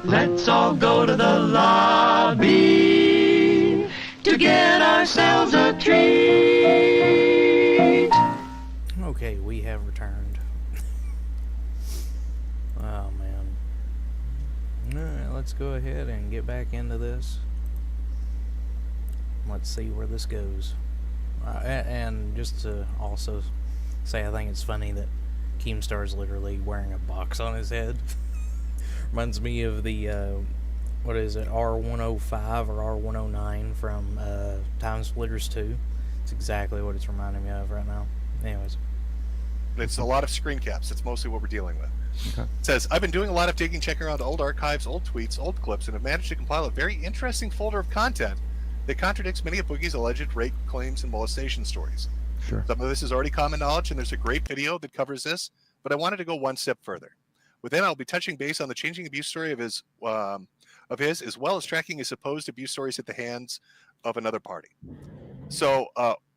[SPEAKER 8] Let's all go to the lobby to get ourselves a treat.
[SPEAKER 1] Okay, we have returned. Oh, man. Alright, let's go ahead and get back into this. Let's see where this goes. And just to also say, I think it's funny that Keemstar's literally wearing a box on his head. Reminds me of the, what is it, R105 or R109 from Time Splitters 2. It's exactly what it's reminding me of right now. Anyways.
[SPEAKER 5] it's a lot of screen caps. That's mostly what we're dealing with.
[SPEAKER 2] Okay.
[SPEAKER 5] It says, I've been doing a lot of digging, checking around old archives, old tweets, old clips, and have managed to compile a very interesting folder of content that contradicts many of Boogie's alleged rape claims and molestation stories.
[SPEAKER 2] Sure.
[SPEAKER 5] Some of this is already common knowledge, and there's a great video that covers this, but I wanted to go one step further. Within, I'll be touching base on the changing abuse story of his, as well as tracking his supposed abuse stories at the hands of another party. So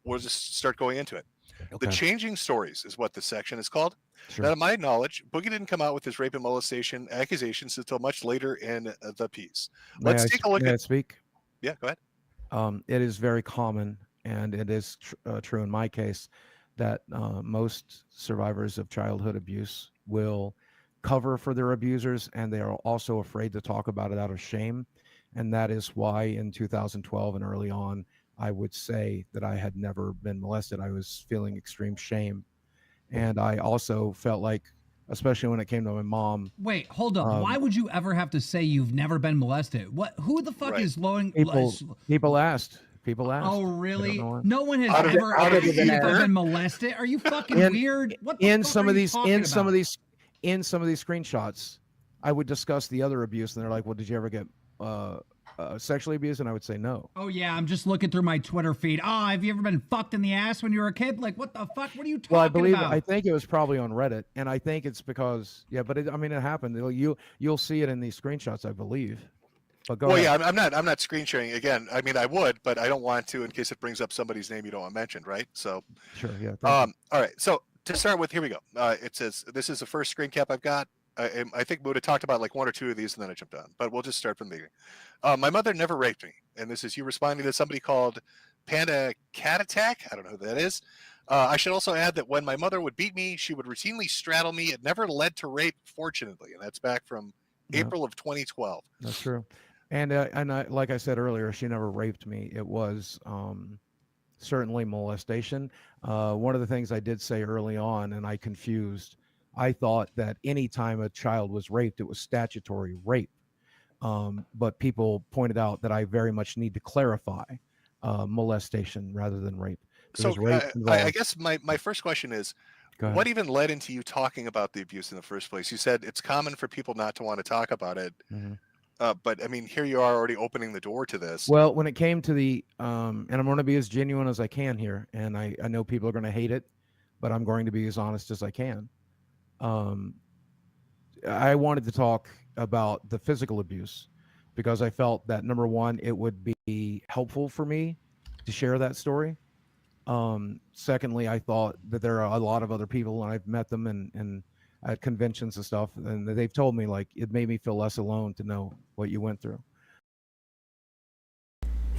[SPEAKER 5] we'll just start going into it.
[SPEAKER 2] Okay.
[SPEAKER 5] The changing stories is what this section is called.
[SPEAKER 2] Sure.
[SPEAKER 5] Now, to my knowledge, Boogie didn't come out with his rape and molestation accusations until much later in the piece. Let's take a look
[SPEAKER 2] May I
[SPEAKER 5] at.
[SPEAKER 2] speak?
[SPEAKER 5] Yeah, go ahead.
[SPEAKER 2] It is very common, and it is true in my case, that most survivors of childhood abuse will cover for their abusers, and they are also afraid to talk about it out of shame. And that is why in 2012 and early on, I would say that I had never been molested. I was feeling extreme shame. And I also felt like, especially when it came to my mom.
[SPEAKER 7] Wait, hold up. Why would you ever have to say you've never been molested? What? Who the fuck
[SPEAKER 5] Right.
[SPEAKER 7] is blowing?
[SPEAKER 2] People asked. People ask.
[SPEAKER 7] Oh, really?
[SPEAKER 2] know why.
[SPEAKER 7] No one has
[SPEAKER 5] Out of-
[SPEAKER 7] ever
[SPEAKER 5] out of
[SPEAKER 7] asked
[SPEAKER 5] the
[SPEAKER 7] you if
[SPEAKER 5] ether?
[SPEAKER 7] I've been molested. Are you fucking
[SPEAKER 2] In-
[SPEAKER 7] weird? What the
[SPEAKER 2] In
[SPEAKER 7] fuck
[SPEAKER 2] some
[SPEAKER 7] are
[SPEAKER 2] of
[SPEAKER 7] you
[SPEAKER 2] these,
[SPEAKER 7] talking
[SPEAKER 2] in some of
[SPEAKER 7] about?
[SPEAKER 2] these, in some of these screenshots, I would discuss the other abuse, and they're like, "Well, did you ever get sexually abused?" And I would say no.
[SPEAKER 7] Oh yeah, I'm just looking through my Twitter feed. Oh, have you ever been fucked in the ass when you were a kid? Like, what the fuck? What are you talking
[SPEAKER 2] Well, I believe
[SPEAKER 7] about?
[SPEAKER 2] I think it was probably on Reddit, and I think it's because but I mean it happened. You'll see it in these screenshots, I believe. But go
[SPEAKER 5] Well,
[SPEAKER 2] ahead.
[SPEAKER 5] yeah, I'm not screen sharing again. I mean, I would, but I don't want to in case it brings up somebody's name you don't want mentioned, right? So,
[SPEAKER 2] Sure, yeah. Thank you.
[SPEAKER 5] all right. So to start with, here we go. It says this is the first screen cap I've got. I think we would have talked about like one or two of these, and then I jumped on. But we'll just start from the beginning. My mother never raped me, and this is you responding to somebody called Panda Cat Attack. I don't know who that is. I should also add that when my mother would beat me, she would routinely straddle me. It never led to rape, fortunately, and that's back from
[SPEAKER 2] Yeah.
[SPEAKER 5] April of 2012.
[SPEAKER 2] That's true. And like I said earlier, she never raped me. It was certainly molestation. One of the things I did say early on, and I confused, I thought that any time a child was raped, it was statutory rape. But people pointed out that I very much need to clarify molestation rather than rape.
[SPEAKER 5] So
[SPEAKER 2] Because rape
[SPEAKER 5] I
[SPEAKER 2] involves-
[SPEAKER 5] guess my first question is,
[SPEAKER 2] Go ahead.
[SPEAKER 5] what even led into you talking about the abuse in the first place? You said it's common for people not to want to talk about it.
[SPEAKER 2] Mhm.
[SPEAKER 5] But I mean, here you are already opening the door to this.
[SPEAKER 2] Well, when it came to the, and I'm going to be as genuine as I can here, and I know people are going to hate it, but I'm going to be as honest as I can. I wanted to talk about the physical abuse because I felt that, number one, it would be helpful for me to share that story. Secondly, I thought that there are a lot of other people, and I've met them and at conventions and stuff, and they've told me like it made me feel less alone to know what you went through.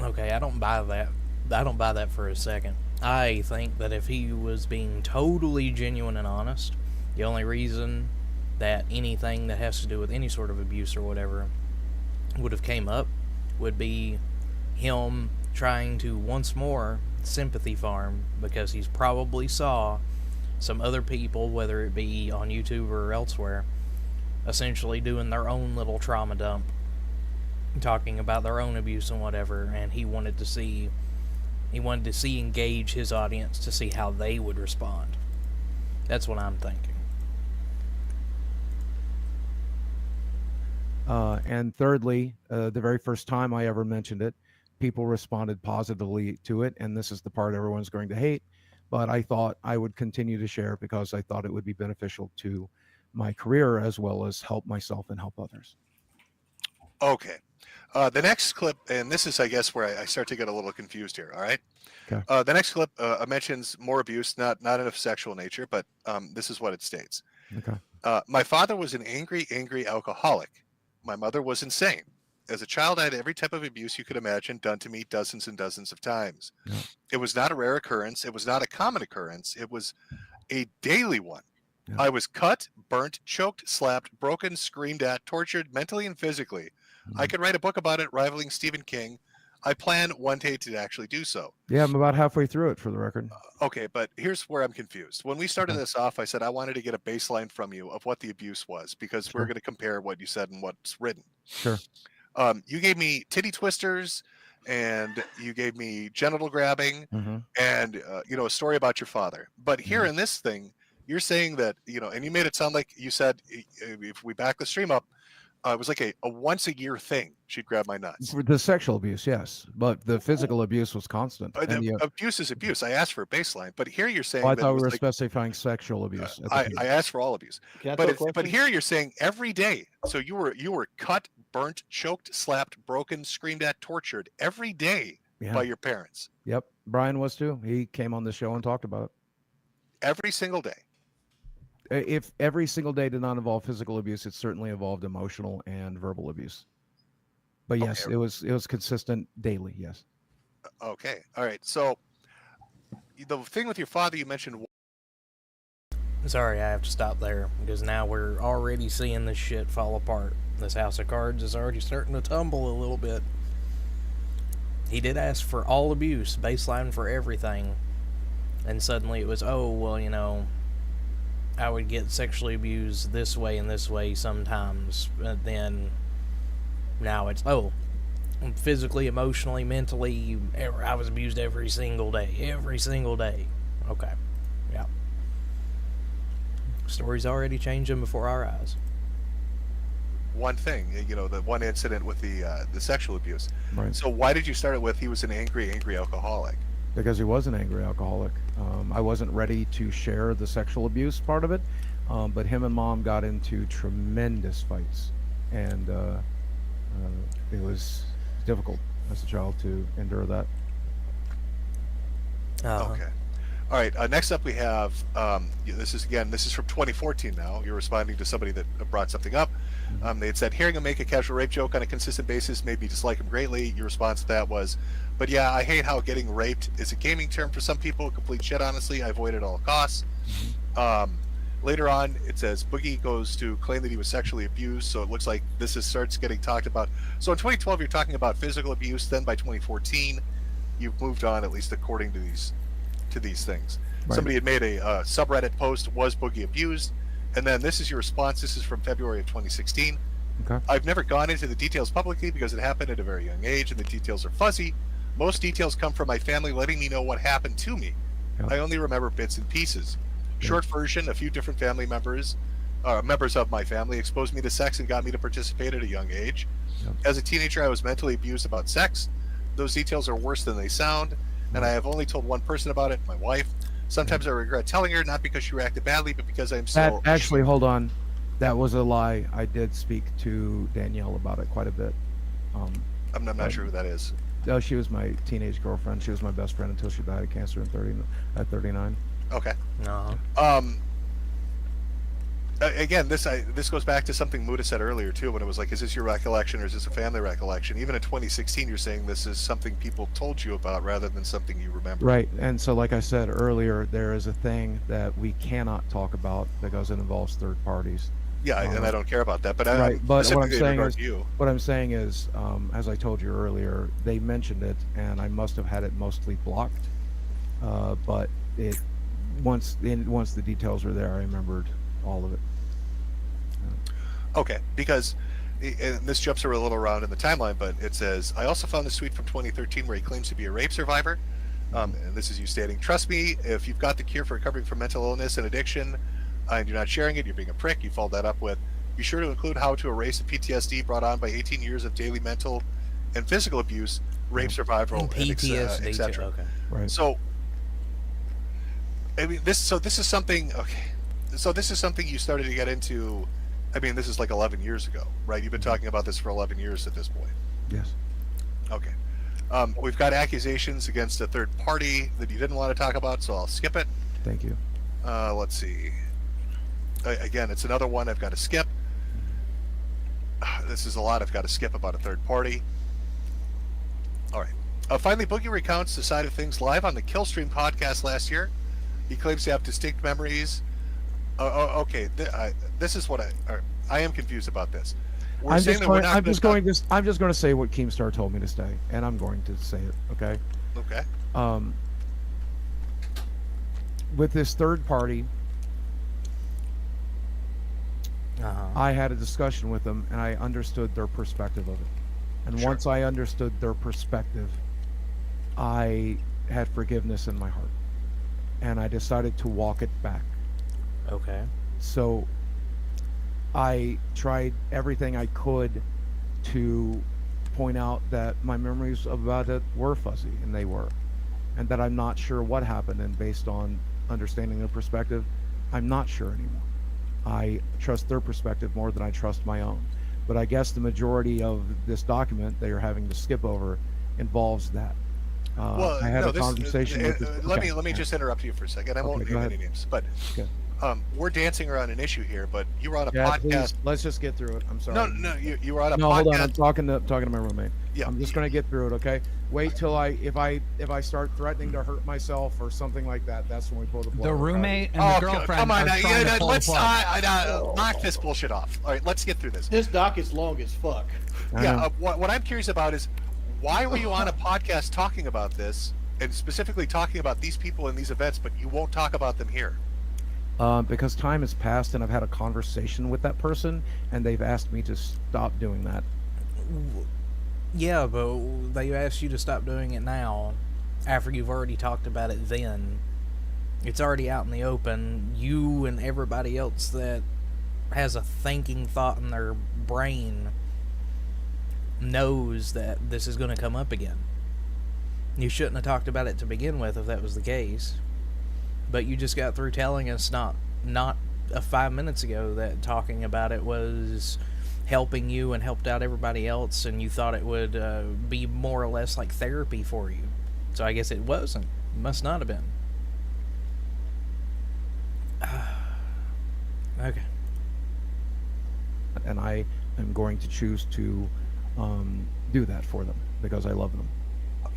[SPEAKER 1] Okay, I don't buy that. I don't buy that for a second. I think that if he was being totally genuine and honest, the only reason that anything that has to do with any sort of abuse or whatever would have came up would be him trying to once more sympathy farm because he's probably saw some other people, whether it be on YouTube or elsewhere, essentially doing their own little trauma dump, talking about their own abuse and whatever, and he wanted to engage his audience to see how they would respond. That's what I'm thinking.
[SPEAKER 2] And thirdly, the very first time I ever mentioned it, people responded positively to it, and this is the part everyone's going to hate, but I thought I would continue to share because I thought it would be beneficial to my career as well as help myself and help others.
[SPEAKER 5] Okay. The next clip, and this is, I guess, where I start to get a little confused here. All right.
[SPEAKER 2] Okay.
[SPEAKER 5] The next clip mentions more abuse, not of sexual nature, but this is what it states.
[SPEAKER 2] Okay.
[SPEAKER 5] My father was an angry alcoholic. My mother was insane. As a child, I had every type of abuse you could imagine done to me dozens and dozens of times.
[SPEAKER 2] Yeah.
[SPEAKER 5] It was not a rare occurrence. It was not a common occurrence. It was a daily one.
[SPEAKER 2] Yeah.
[SPEAKER 5] I was cut, burnt, choked, slapped, broken, screamed at, tortured mentally and physically. I could write a book about it, rivaling Stephen King. I plan one day to actually do so.
[SPEAKER 2] Yeah, I'm about halfway through it for the record.
[SPEAKER 5] Okay, but here's where I'm confused. When we started this off, I said I wanted to get a baseline from you of what the abuse was because we're
[SPEAKER 2] Sure.
[SPEAKER 5] going to compare what you said and what's written.
[SPEAKER 2] Sure.
[SPEAKER 5] You gave me titty twisters, and you gave me genital grabbing,
[SPEAKER 2] Mm-hmm.
[SPEAKER 5] and a story about your father. But here in this thing, you're saying that and you made it sound like you said if we back the stream up, it was like a once a year thing. She'd grab my nuts.
[SPEAKER 2] For the sexual abuse, yes, but the physical abuse was constant. And
[SPEAKER 5] The abuse is abuse. I asked for a baseline, but here you're saying
[SPEAKER 2] I
[SPEAKER 5] that
[SPEAKER 2] thought
[SPEAKER 5] it
[SPEAKER 2] we
[SPEAKER 5] was
[SPEAKER 2] were
[SPEAKER 5] like,
[SPEAKER 2] specifying sexual abuse.
[SPEAKER 5] I asked for all abuse,
[SPEAKER 3] Can I
[SPEAKER 5] but
[SPEAKER 3] throw a
[SPEAKER 5] but
[SPEAKER 3] question?
[SPEAKER 5] here you're saying every day. So you were cut, burnt, choked, slapped, broken, screamed at, tortured every day
[SPEAKER 2] Yeah.
[SPEAKER 5] by your parents.
[SPEAKER 2] Yep, Brian was too. He came on the show and talked about it.
[SPEAKER 5] Every single day.
[SPEAKER 2] If every single day did not involve physical abuse, it certainly involved emotional and verbal abuse. But yes,
[SPEAKER 5] Okay.
[SPEAKER 2] it was consistent daily. Yes.
[SPEAKER 5] Okay. All right. So the thing with your father, you mentioned.
[SPEAKER 1] Sorry, I have to stop there because now we're already seeing this shit fall apart. This house of cards is already starting to tumble a little bit. He did ask for all abuse, baseline for everything, and suddenly it was, oh, well, I would get sexually abused this way and this way sometimes, but then now it's, oh, physically, emotionally, mentally. I was abused every single day. Every single day. Okay. Yeah. Story's already changing before our eyes.
[SPEAKER 5] One thing, you know, the one incident with the sexual abuse.
[SPEAKER 2] Right.
[SPEAKER 5] So why did you start it with he was an angry alcoholic?
[SPEAKER 2] Because he was an angry alcoholic. I wasn't ready to share the sexual abuse part of it, but him and Mom got into tremendous fights, and it was difficult as a child to endure that.
[SPEAKER 5] Okay. All right. Next up, we have this is from 2014. Now you're responding to somebody that brought something up. They had said, hearing him make a casual rape joke on a consistent basis made me dislike him greatly. Your response to that was, but yeah, I hate how getting raped is a gaming term for some people. Complete shit, honestly. I avoid it at all costs. Later on, it says Boogie goes to claim that he was sexually abused, so it looks like this starts getting talked about. So in 2012, you're talking about physical abuse. Then by 2014, you've moved on, at least according to these things.
[SPEAKER 2] Right.
[SPEAKER 5] Somebody had made a subreddit post, was Boogie abused? And then this is your response. This is from February of 2016.
[SPEAKER 2] Okay.
[SPEAKER 5] I've never gone into the details publicly because it happened at a very young age and the details are fuzzy. Most details come from my family letting me know what happened to me.
[SPEAKER 2] Yep.
[SPEAKER 5] I only remember bits and pieces. Short version, a few different family members, members of my family exposed me to sex and got me to participate at a young age.
[SPEAKER 2] Yep.
[SPEAKER 5] As a teenager, I was mentally abused about sex. Those details are worse than they sound, and I have only told one person about it, my wife. Sometimes I regret telling her, not because she reacted badly, but because I'm still...
[SPEAKER 2] Actually, hold on. That was a lie. I did speak to Danielle about it quite a bit.
[SPEAKER 5] I'm not sure who that is.
[SPEAKER 2] No, she was my teenage girlfriend. She was my best friend until she died of cancer at 39.
[SPEAKER 5] Okay.
[SPEAKER 1] No.
[SPEAKER 5] Again, this goes back to something Muda said earlier too, when it was like, is this your recollection or is this a family recollection? Even in 2016, you're saying this is something people told you about rather than something you remember.
[SPEAKER 2] Right, and so like I said earlier, there is a thing that we cannot talk about because it involves third parties.
[SPEAKER 5] Yeah, and I don't care about that. But
[SPEAKER 2] right, but what I'm saying is, as I told you earlier, they mentioned it, and I must have had it mostly blocked. But once the details were there, I remembered all of it.
[SPEAKER 5] Okay, because and this jumps a little around in the timeline, but it says, I also found this tweet from 2013 where he claims to be a rape survivor. And this is you stating, trust me, if you've got the cure for recovering from mental illness and addiction, and you're not sharing it, you're being a prick. You followed that up with, be sure to include how to erase the PTSD brought on by 18 years of daily mental and physical abuse, rape survival, and
[SPEAKER 1] PTSD,
[SPEAKER 5] etc.
[SPEAKER 1] okay.
[SPEAKER 2] Right.
[SPEAKER 5] So, I mean, this is something. Okay, so this is something you started to get into. I mean, this is like 11 years ago, right? You've been talking about this for 11 years at this point.
[SPEAKER 2] Yes.
[SPEAKER 5] Okay. We've got accusations against a third party that you didn't want to talk about, so I'll skip it.
[SPEAKER 2] Thank you.
[SPEAKER 5] Let's see. Again, it's another one I've got to skip. This is a lot I've got to skip about a third party. All right. Finally, Boogie recounts the side of things live on the Killstream podcast last year. He claims to have distinct memories. Okay, this is what I am confused about this.
[SPEAKER 2] I'm just going to say what Keemstar told me to say, and I'm going to say it. Okay.
[SPEAKER 5] Okay.
[SPEAKER 2] With this third party, I had a discussion with them, and I understood their perspective of it. And once I understood their perspective, I had forgiveness in my heart, and I decided to walk it back.
[SPEAKER 1] Okay.
[SPEAKER 2] So I tried everything I could to point out that my memories about it were fuzzy, and they were, and that I'm not sure what happened, and based on understanding their perspective, I'm not sure anymore. I trust their perspective more than I trust my own. But I guess the majority of this document they are having to skip over involves that. I had a conversation with this,
[SPEAKER 5] let me just interrupt you for a second. I won't name any names, but we're dancing around an issue here. But you were on a podcast.
[SPEAKER 2] Please, let's just get through it. I'm sorry.
[SPEAKER 5] No, you were on a podcast.
[SPEAKER 2] No, hold on. I'm talking to my roommate.
[SPEAKER 5] Yeah.
[SPEAKER 2] I'm just going to get through it, okay? Wait till if I start threatening to hurt myself or something like that, that's when we pull the plug.
[SPEAKER 6] The roommate and the girlfriend.
[SPEAKER 5] Come on,
[SPEAKER 6] let's
[SPEAKER 5] knock this bullshit off. All right, let's get through this.
[SPEAKER 3] This doc is long as fuck.
[SPEAKER 5] Yeah. What I'm curious about is, why were you on a podcast talking about this, and specifically talking about these people and these events, but you won't talk about them here?
[SPEAKER 2] Because time has passed, and I've had a conversation with that person, and they've asked me to stop doing that.
[SPEAKER 1] Yeah, but they asked you to stop doing it now after you've already talked about it then. It's already out in the open. You and everybody else that has a thinking thought in their brain knows that this is going to come up again. You shouldn't have talked about it to begin with if that was the case. But you just got through telling us not 5 minutes ago that talking about it was helping you and helped out everybody else, and you thought it would be more or less like therapy for you. So I guess it wasn't. It must not have been. Okay.
[SPEAKER 2] And I am going to choose to do that for them because I love them.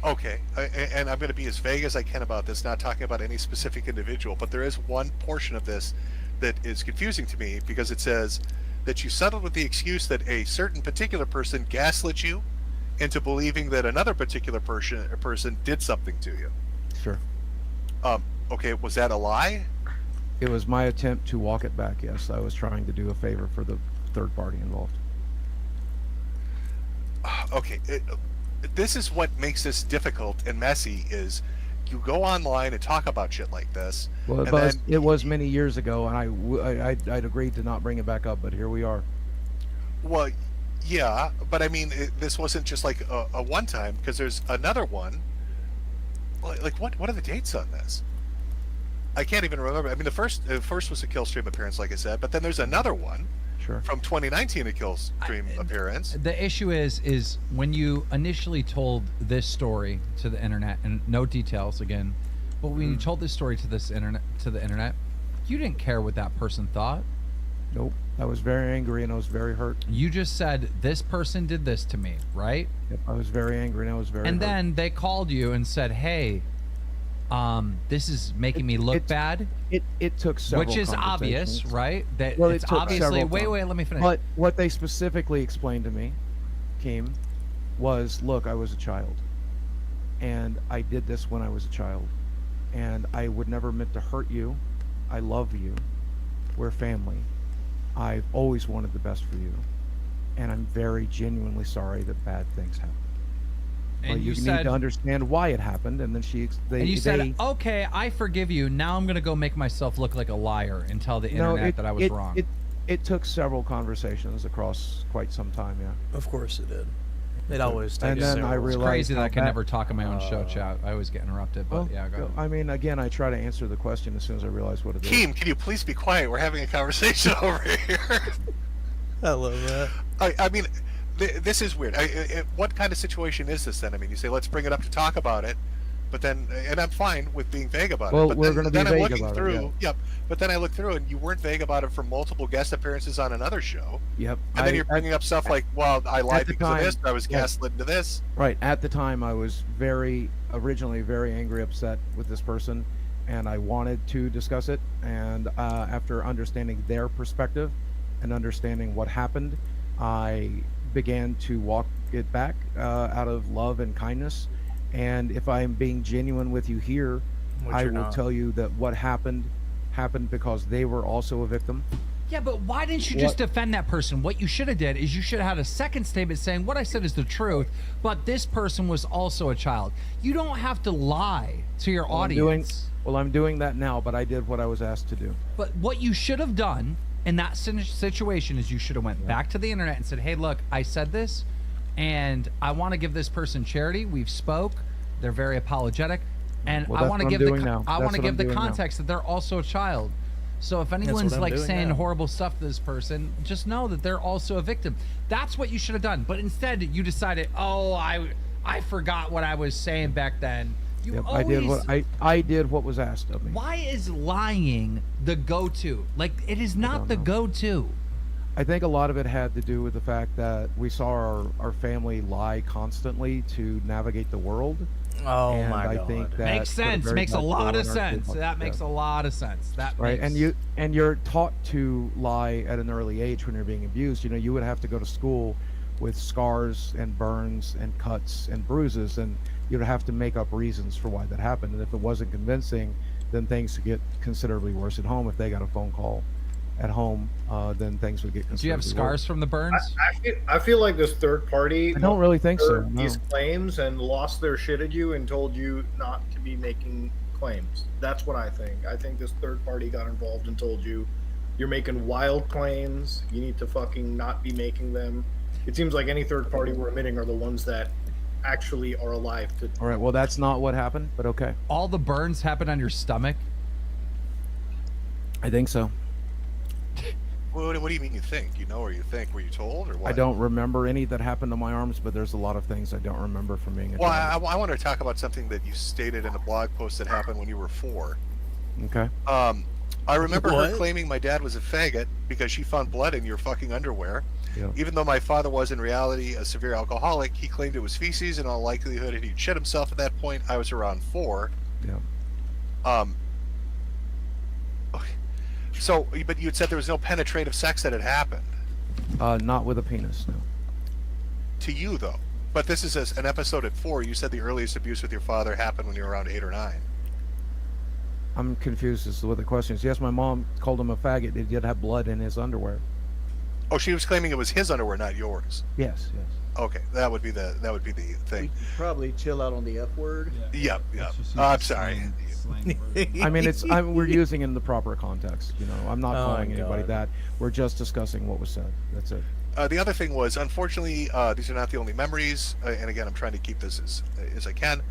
[SPEAKER 5] Okay, and I'm going to be as vague as I can about this, not talking about any specific individual, but there is one portion of this that is confusing to me because it says that you settled with the excuse that a certain particular person gaslit you into believing that another particular person did something to you.
[SPEAKER 2] Sure.
[SPEAKER 5] Okay, was that a lie?
[SPEAKER 2] It was my attempt to walk it back, yes. I was trying to do a favor for the third party involved.
[SPEAKER 5] Okay, this is what makes this difficult and messy is you go online and talk about shit like this.
[SPEAKER 2] Well,
[SPEAKER 5] and
[SPEAKER 2] it was many years ago, and I'd agreed to not bring it back up, but here we are.
[SPEAKER 5] Well, yeah, but I mean, this wasn't just like a one time because there's another one. Like what are the dates on this? I can't even remember. I mean, the first was a Killstream appearance, like I said, but then there's another one.
[SPEAKER 2] Sure.
[SPEAKER 5] From 2019, a Killstream appearance.
[SPEAKER 6] The issue is when you initially told this story to the internet, and no details again, but when you told this story to the internet, you didn't care what that person thought.
[SPEAKER 2] Nope. I was very angry and I was very hurt.
[SPEAKER 6] You just said this person did this to me, right?
[SPEAKER 2] Yep. I was very angry and I was very
[SPEAKER 6] And
[SPEAKER 2] hurt.
[SPEAKER 6] then they called you and said, "Hey, this is making me look bad."
[SPEAKER 2] It took several
[SPEAKER 6] Which is obvious,
[SPEAKER 2] conversations.
[SPEAKER 6] right? That
[SPEAKER 2] Well,
[SPEAKER 6] it's
[SPEAKER 2] it took
[SPEAKER 6] obviously.
[SPEAKER 2] several
[SPEAKER 6] Wait, let me finish.
[SPEAKER 2] But what they specifically explained to me, Keem, was, look, I was a child, and I did this when I was a child, and I would never meant to hurt you. I love you. We're family. I've always wanted the best for you, and I'm very genuinely sorry that bad things happen.
[SPEAKER 6] And
[SPEAKER 2] But you
[SPEAKER 6] said,
[SPEAKER 2] need to understand why it happened, and then
[SPEAKER 6] you said, "Okay, I forgive you. Now I'm gonna go make myself look like a liar and tell the internet that I was wrong."
[SPEAKER 2] It took several conversations across quite some time, yeah.
[SPEAKER 1] Of course it did. It always takes
[SPEAKER 2] And then
[SPEAKER 1] several.
[SPEAKER 2] I
[SPEAKER 6] It's
[SPEAKER 2] realized
[SPEAKER 6] crazy that I
[SPEAKER 2] how
[SPEAKER 6] can
[SPEAKER 2] bad-
[SPEAKER 6] never talk on my own show, chat. I always get interrupted, but
[SPEAKER 2] Well,
[SPEAKER 6] yeah, go ahead.
[SPEAKER 2] I mean, again, I try to answer the question as soon as I realize what it is.
[SPEAKER 5] Keem, can you please be quiet? We're having a conversation over here.
[SPEAKER 1] I love that.
[SPEAKER 5] I mean, this is weird. What kind of situation is this then? I mean, you say, let's bring it up to talk about it, but then, and I'm fine with being vague about
[SPEAKER 2] Well,
[SPEAKER 5] it. But
[SPEAKER 2] we're gonna be
[SPEAKER 5] then I'm
[SPEAKER 2] vague
[SPEAKER 5] looking
[SPEAKER 2] about it,
[SPEAKER 5] through, Yep. But then I look through and you weren't vague about it for multiple guest appearances on another show.
[SPEAKER 2] Yep.
[SPEAKER 5] And then you're bringing up stuff like, well, I lied
[SPEAKER 2] the
[SPEAKER 5] because of this,
[SPEAKER 2] time,
[SPEAKER 5] I was gaslit into this.
[SPEAKER 2] Right. At the time, I was originally very angry, upset with this person, and I wanted to discuss it. And after understanding their perspective and understanding what happened, I began to walk it back out of love and kindness. And if I'm being genuine with you here,
[SPEAKER 1] Which
[SPEAKER 2] I
[SPEAKER 1] you're
[SPEAKER 2] will
[SPEAKER 1] not.
[SPEAKER 2] tell you that what happened because they were also a victim.
[SPEAKER 6] Yeah, but why didn't you just defend that person? What you should have did is you should have had a second statement saying what I said is the truth, but this person was also a child. You don't have to lie to your audience.
[SPEAKER 2] I'm doing that now, but I did what I was asked to do.
[SPEAKER 6] But what you should have done in that situation is you should have went back to the internet and said, "Hey, look, I said this, and I want to give this person charity. We've spoke. They're very apologetic, and I want to give the context that they're also a child. So if anyone's like saying horrible stuff to this person, just know that they're also a victim." That's what you should have done. But instead, you decided, "Oh, I forgot what I was saying back then."
[SPEAKER 2] I did what was asked of me.
[SPEAKER 6] Why is lying the go-to? Like, it is not the go-to.
[SPEAKER 2] I think a lot of it had to do with the fact that we saw our family lie constantly to navigate the world.
[SPEAKER 1] Oh
[SPEAKER 2] and
[SPEAKER 1] my
[SPEAKER 2] I
[SPEAKER 1] God.
[SPEAKER 2] think that
[SPEAKER 6] Makes sense. Makes a lot of sense. That makes a lot of sense. That
[SPEAKER 2] right.
[SPEAKER 6] makes...
[SPEAKER 2] And you're taught to lie at an early age when you're being abused. You know, you would have to go to school with scars and burns and cuts and bruises, and you'd have to make up reasons for why that happened. And if it wasn't convincing, then things could get considerably worse at home if they got a phone call at home, then things would get.
[SPEAKER 6] Do you have scars from the burns?
[SPEAKER 4] I feel like this third party.
[SPEAKER 2] I don't really think so.
[SPEAKER 4] heard
[SPEAKER 2] No.
[SPEAKER 4] These claims and lost their shit at you and told you not to be making claims. That's what I think. I think this third party got involved and told you you're making wild claims. You need to fucking not be making them. It seems like any third party we're admitting are the ones that actually are alive.
[SPEAKER 2] All right. Well, that's not what happened, but okay.
[SPEAKER 6] All the burns happened on your stomach?
[SPEAKER 2] I think so.
[SPEAKER 5] What do you mean you think? You know or you think? Were you told or what?
[SPEAKER 2] I don't remember any that happened to my arms, but there's a lot of things I don't remember from being a
[SPEAKER 5] Well,
[SPEAKER 2] child.
[SPEAKER 5] I want to talk about something that you stated in a blog post that happened when you were 4.
[SPEAKER 2] Okay.
[SPEAKER 5] I remember
[SPEAKER 1] What?
[SPEAKER 5] her claiming my dad was a faggot because she found blood in your fucking underwear.
[SPEAKER 2] Yeah.
[SPEAKER 5] Even though my father was in reality a severe alcoholic, he claimed it was feces, and in all likelihood he'd shit himself at that point. I was around 4.
[SPEAKER 2] Yeah.
[SPEAKER 5] So, but you had said there was no penetrative sex that had happened.
[SPEAKER 2] Not with a penis, no.
[SPEAKER 5] To you, though. But this is an episode at 4. You said the earliest abuse with your father happened when you were around 8 or 9.
[SPEAKER 2] I'm confused as to what the question is. Yes, my mom called him a faggot. He did have blood in his underwear.
[SPEAKER 5] Oh, she was claiming it was his underwear, not yours.
[SPEAKER 2] Yes, yes.
[SPEAKER 5] Okay, that would be the
[SPEAKER 3] We
[SPEAKER 5] thing.
[SPEAKER 3] could probably chill out on the F word.
[SPEAKER 5] Yep. I'm sorry.
[SPEAKER 2] I mean, we're using it in the proper context. You know, I'm not
[SPEAKER 1] Oh,
[SPEAKER 2] calling anybody
[SPEAKER 1] God.
[SPEAKER 2] that. We're just discussing what was said. That's it.
[SPEAKER 5] The other thing was, unfortunately, these are not the only memories. And again, I'm trying to keep this as I can.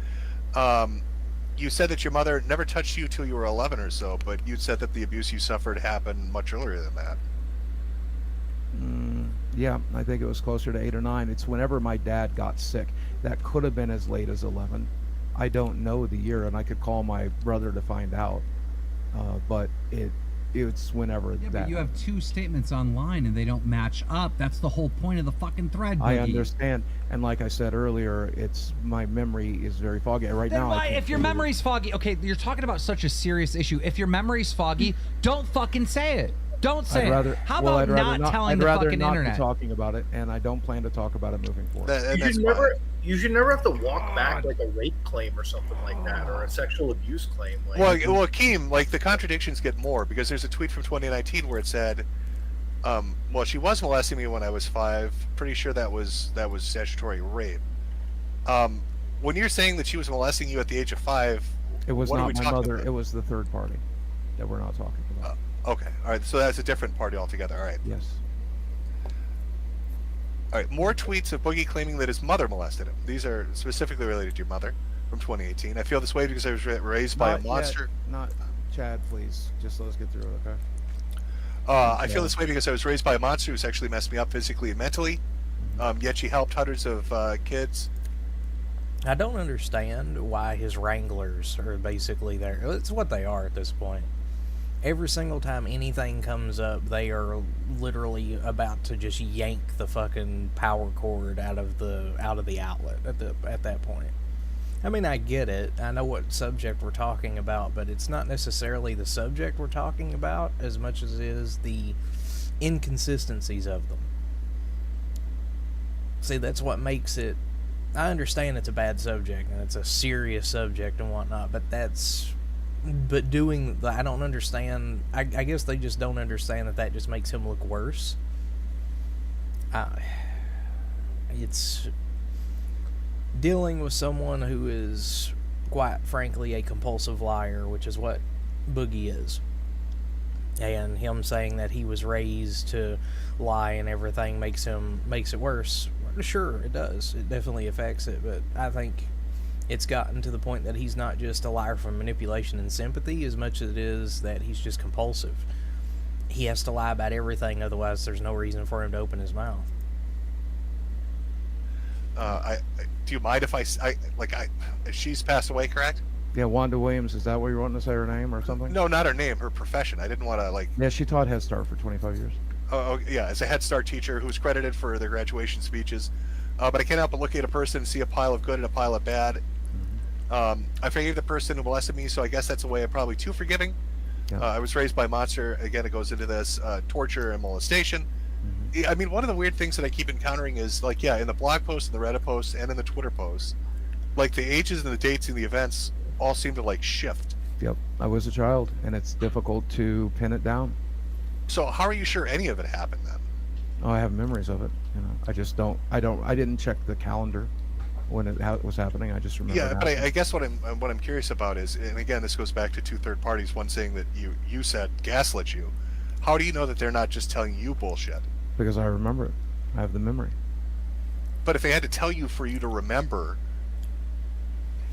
[SPEAKER 5] You said that your mother never touched you till you were 11 or so, but you said that the abuse you suffered happened much earlier than that.
[SPEAKER 2] Yeah, I think it was closer to 8 or 9. It's whenever my dad got sick. That could have been as late as 11. I don't know the year, and I could call my brother to find out. But it's whenever
[SPEAKER 7] Yeah,
[SPEAKER 2] that.
[SPEAKER 7] but you have 2 statements online and they don't match up. That's the whole point of the fucking thread,
[SPEAKER 2] I
[SPEAKER 7] Boogie.
[SPEAKER 2] understand, and like I said earlier, my memory is very foggy right
[SPEAKER 6] Then
[SPEAKER 2] now.
[SPEAKER 6] why, if your memory's foggy, okay, you're talking about such a serious issue. If your memory's foggy, don't fucking say it. Don't say it. How about not telling the fucking internet?
[SPEAKER 2] I'd rather not be talking about it, and I don't plan to talk about it moving forward.
[SPEAKER 4] You should never have to walk back like a rape claim or something like that, or a sexual abuse claim. Like,
[SPEAKER 5] Well, Akeem, like the contradictions get more because there's a tweet from 2019 where it said, "Well, she was molesting me when I was 5. Pretty sure that was statutory rape." When you're saying that she was molesting you at the age of 5,
[SPEAKER 2] It was
[SPEAKER 5] what are we
[SPEAKER 2] not my
[SPEAKER 5] talking
[SPEAKER 2] mother.
[SPEAKER 5] about?
[SPEAKER 2] It was the third party that we're not talking about.
[SPEAKER 5] Okay, all right. So that's a different party altogether. All right.
[SPEAKER 2] Yes.
[SPEAKER 5] All right. More tweets of Boogie claiming that his mother molested him. These are specifically related to your mother from 2018. I feel this way because I was raised by a monster.
[SPEAKER 2] Not Chad, please. Just let us get through it, okay?
[SPEAKER 5] I feel this way because I was raised by a monster who sexually messed me up physically and mentally. Yet she helped hundreds of kids.
[SPEAKER 1] I don't understand why his wranglers are basically there. It's what they are at this point. Every single time anything comes up, they are literally about to just yank the fucking power cord out of the outlet at that point. I mean, I get it. I know what subject we're talking about, but it's not necessarily the subject we're talking about as much as it is the inconsistencies of them. See, that's what makes it. I understand it's a bad subject and it's a serious subject and whatnot, but I don't understand. I guess they just don't understand that just makes him look worse. It's dealing with someone who is, quite frankly, a compulsive liar, which is what Boogie is. And him saying that he was raised to lie and everything makes it worse. Sure, it does. It definitely affects it, but I think it's gotten to the point that he's not just a liar for manipulation and sympathy as much as it is that he's just compulsive. He has to lie about everything, otherwise there's no reason for him to open his mouth.
[SPEAKER 5] Do you mind if she's passed away, correct?
[SPEAKER 2] Yeah, Wanda Williams. Is that what you're wanting to say her name or something?
[SPEAKER 5] No, not her name, her profession. I didn't want to
[SPEAKER 2] Yeah, she taught Head Start for 25 years.
[SPEAKER 5] Oh, yeah, as a Head Start teacher who's credited for their graduation speeches. But I can't help but look at a person and see a pile of good and a pile of bad. I forgave the person who molested me, so I guess that's a way I'm probably too forgiving.
[SPEAKER 2] Yeah.
[SPEAKER 5] I was raised by a monster. Again, it goes into this torture and molestation. I mean, one of the weird things that I keep encountering is, like, yeah, in the blog posts, and the Reddit posts, and in the Twitter posts, like, the ages and the dates and the events all seem to, like, shift.
[SPEAKER 2] Yep, I was a child, and it's difficult to pin it down.
[SPEAKER 5] So how are you sure any of it happened then?
[SPEAKER 2] Oh, I have memories of it. I just don't. I didn't check the calendar when how it was happening. I just remember.
[SPEAKER 5] Yeah, but I guess what I'm curious about is, and again, this goes back to two third parties. One saying that you said gaslit you. How do you know that they're not just telling you bullshit?
[SPEAKER 2] Because I remember it. I have the memory.
[SPEAKER 5] But if they had to tell you for you to remember,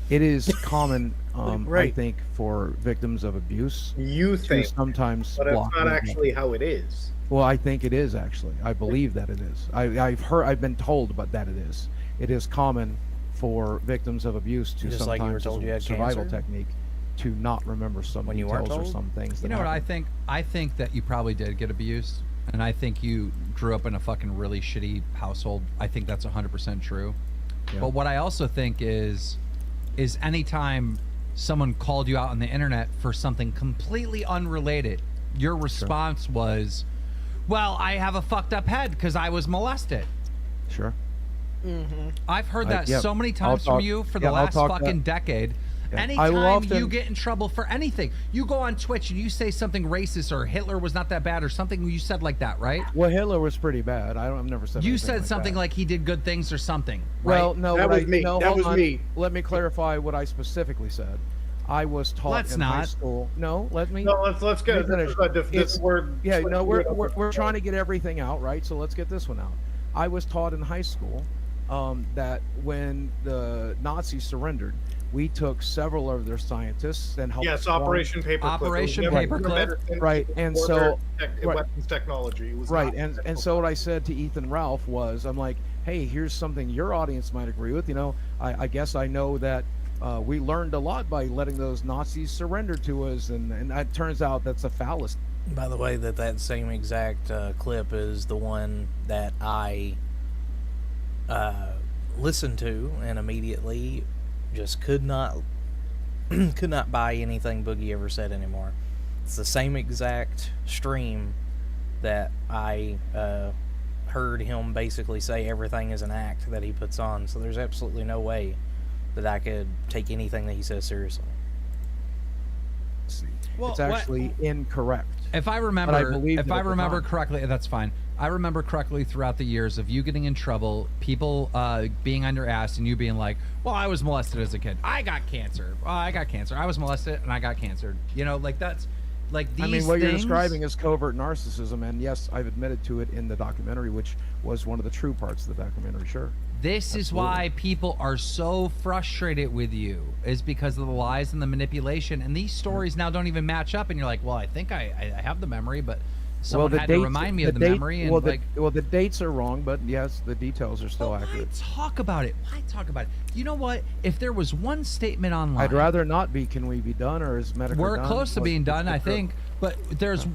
[SPEAKER 2] it is common,
[SPEAKER 3] Right.
[SPEAKER 2] I think, for victims of abuse.
[SPEAKER 4] You think,
[SPEAKER 2] sometimes
[SPEAKER 4] but it's
[SPEAKER 2] block
[SPEAKER 4] not
[SPEAKER 2] movement.
[SPEAKER 4] actually how it is.
[SPEAKER 2] Well, I think it is actually. I believe that it is. I've been told, but that it is. It is common for victims of abuse to
[SPEAKER 1] Just like you were
[SPEAKER 2] sometimes
[SPEAKER 1] told
[SPEAKER 2] as
[SPEAKER 1] you
[SPEAKER 2] a
[SPEAKER 1] had
[SPEAKER 2] survival
[SPEAKER 1] cancer?
[SPEAKER 2] technique to not remember some
[SPEAKER 1] When you weren't
[SPEAKER 2] details or
[SPEAKER 1] told?
[SPEAKER 2] some things.
[SPEAKER 6] You know what I think? I think that you probably did get abused, and I think you grew up in a fucking really shitty household. I think that's 100% true.
[SPEAKER 2] Yeah.
[SPEAKER 6] But what I also think is anytime someone called you out on the internet for something completely unrelated, your response was, well, I have a fucked up head because I was molested.
[SPEAKER 2] Sure.
[SPEAKER 6] I've heard that
[SPEAKER 2] yeah,
[SPEAKER 6] so many
[SPEAKER 2] I'll
[SPEAKER 6] times from
[SPEAKER 2] talk-
[SPEAKER 6] you for
[SPEAKER 2] yeah,
[SPEAKER 6] the
[SPEAKER 2] I'll
[SPEAKER 6] last
[SPEAKER 2] talk
[SPEAKER 6] fucking
[SPEAKER 2] that-
[SPEAKER 6] decade.
[SPEAKER 2] Yeah. I will
[SPEAKER 6] Anytime
[SPEAKER 2] often-
[SPEAKER 6] you get in trouble for anything, you go on Twitch and you say something racist or Hitler was not that bad or something you said like that, right?
[SPEAKER 2] Well, Hitler was pretty bad. I've never said.
[SPEAKER 6] You
[SPEAKER 2] anything
[SPEAKER 6] said
[SPEAKER 2] like
[SPEAKER 6] something
[SPEAKER 2] that.
[SPEAKER 6] like he did good things or something, right?
[SPEAKER 2] Well, no,
[SPEAKER 3] That
[SPEAKER 2] what
[SPEAKER 3] was
[SPEAKER 2] I,
[SPEAKER 3] me.
[SPEAKER 2] No,
[SPEAKER 3] That
[SPEAKER 2] hold
[SPEAKER 3] was
[SPEAKER 2] on.
[SPEAKER 3] me.
[SPEAKER 2] Let me clarify what I specifically said. I was taught
[SPEAKER 6] Let's
[SPEAKER 2] in high
[SPEAKER 6] not.
[SPEAKER 2] school. No, let me.
[SPEAKER 4] No, let's get
[SPEAKER 2] Let me
[SPEAKER 4] this.
[SPEAKER 2] finish.
[SPEAKER 4] This word.
[SPEAKER 2] Yeah, no, we're trying to get everything out, right? So let's get this one out. I was taught in high school that when the Nazis surrendered, we took several of their scientists and helped.
[SPEAKER 4] Yes,
[SPEAKER 2] form-
[SPEAKER 4] Operation Paperclip.
[SPEAKER 6] Operation
[SPEAKER 4] It was never
[SPEAKER 6] Paperclip.
[SPEAKER 4] medicine
[SPEAKER 2] Right, and
[SPEAKER 4] or
[SPEAKER 2] so-
[SPEAKER 4] their
[SPEAKER 2] right.
[SPEAKER 4] weapons technology. It was
[SPEAKER 2] Right,
[SPEAKER 4] not
[SPEAKER 2] and so what I said to Ethan Ralph was, I'm like, hey, here's something your audience might agree with. I guess I know that we learned a lot by letting those Nazis surrender to us, and it turns out that's a fallacy.
[SPEAKER 1] By the way, that same exact clip is the one that I listened to and immediately just could not buy anything Boogie ever said anymore. It's the same exact stream that I heard him basically say everything is an act that he puts on. So there's absolutely no way that I could take anything that he says seriously.
[SPEAKER 6] Well,
[SPEAKER 2] It's actually incorrect.
[SPEAKER 6] If I
[SPEAKER 2] But I
[SPEAKER 6] remember,
[SPEAKER 2] believed it at the time.
[SPEAKER 6] correctly, that's fine. I remember correctly throughout the years of you getting in trouble, people being on your ass, and you being like, "Well, I was molested as a kid. I got cancer. Well, I got cancer. I was molested and I got cancer." Like that's like these.
[SPEAKER 2] I mean, what you're
[SPEAKER 6] things-
[SPEAKER 2] describing is covert narcissism, and yes, I've admitted to it in the documentary, which was one of the true parts of the documentary. Sure.
[SPEAKER 6] This is why people are so frustrated with you, is because of the lies and the manipulation. And these stories now don't even match up. And you're like, well, I think I have the memory, but someone had to remind me of the memory. And
[SPEAKER 2] the dates are wrong, but yes, the details are still
[SPEAKER 6] why
[SPEAKER 2] accurate.
[SPEAKER 6] talk about it? Why talk about it? You know what? If there was one statement online,
[SPEAKER 2] I'd rather not be. Can we be done, or is Metokur
[SPEAKER 6] we're
[SPEAKER 2] done?
[SPEAKER 6] close to
[SPEAKER 2] Let's
[SPEAKER 6] being
[SPEAKER 2] get
[SPEAKER 6] done,
[SPEAKER 2] the
[SPEAKER 6] I
[SPEAKER 2] trip.
[SPEAKER 6] think. But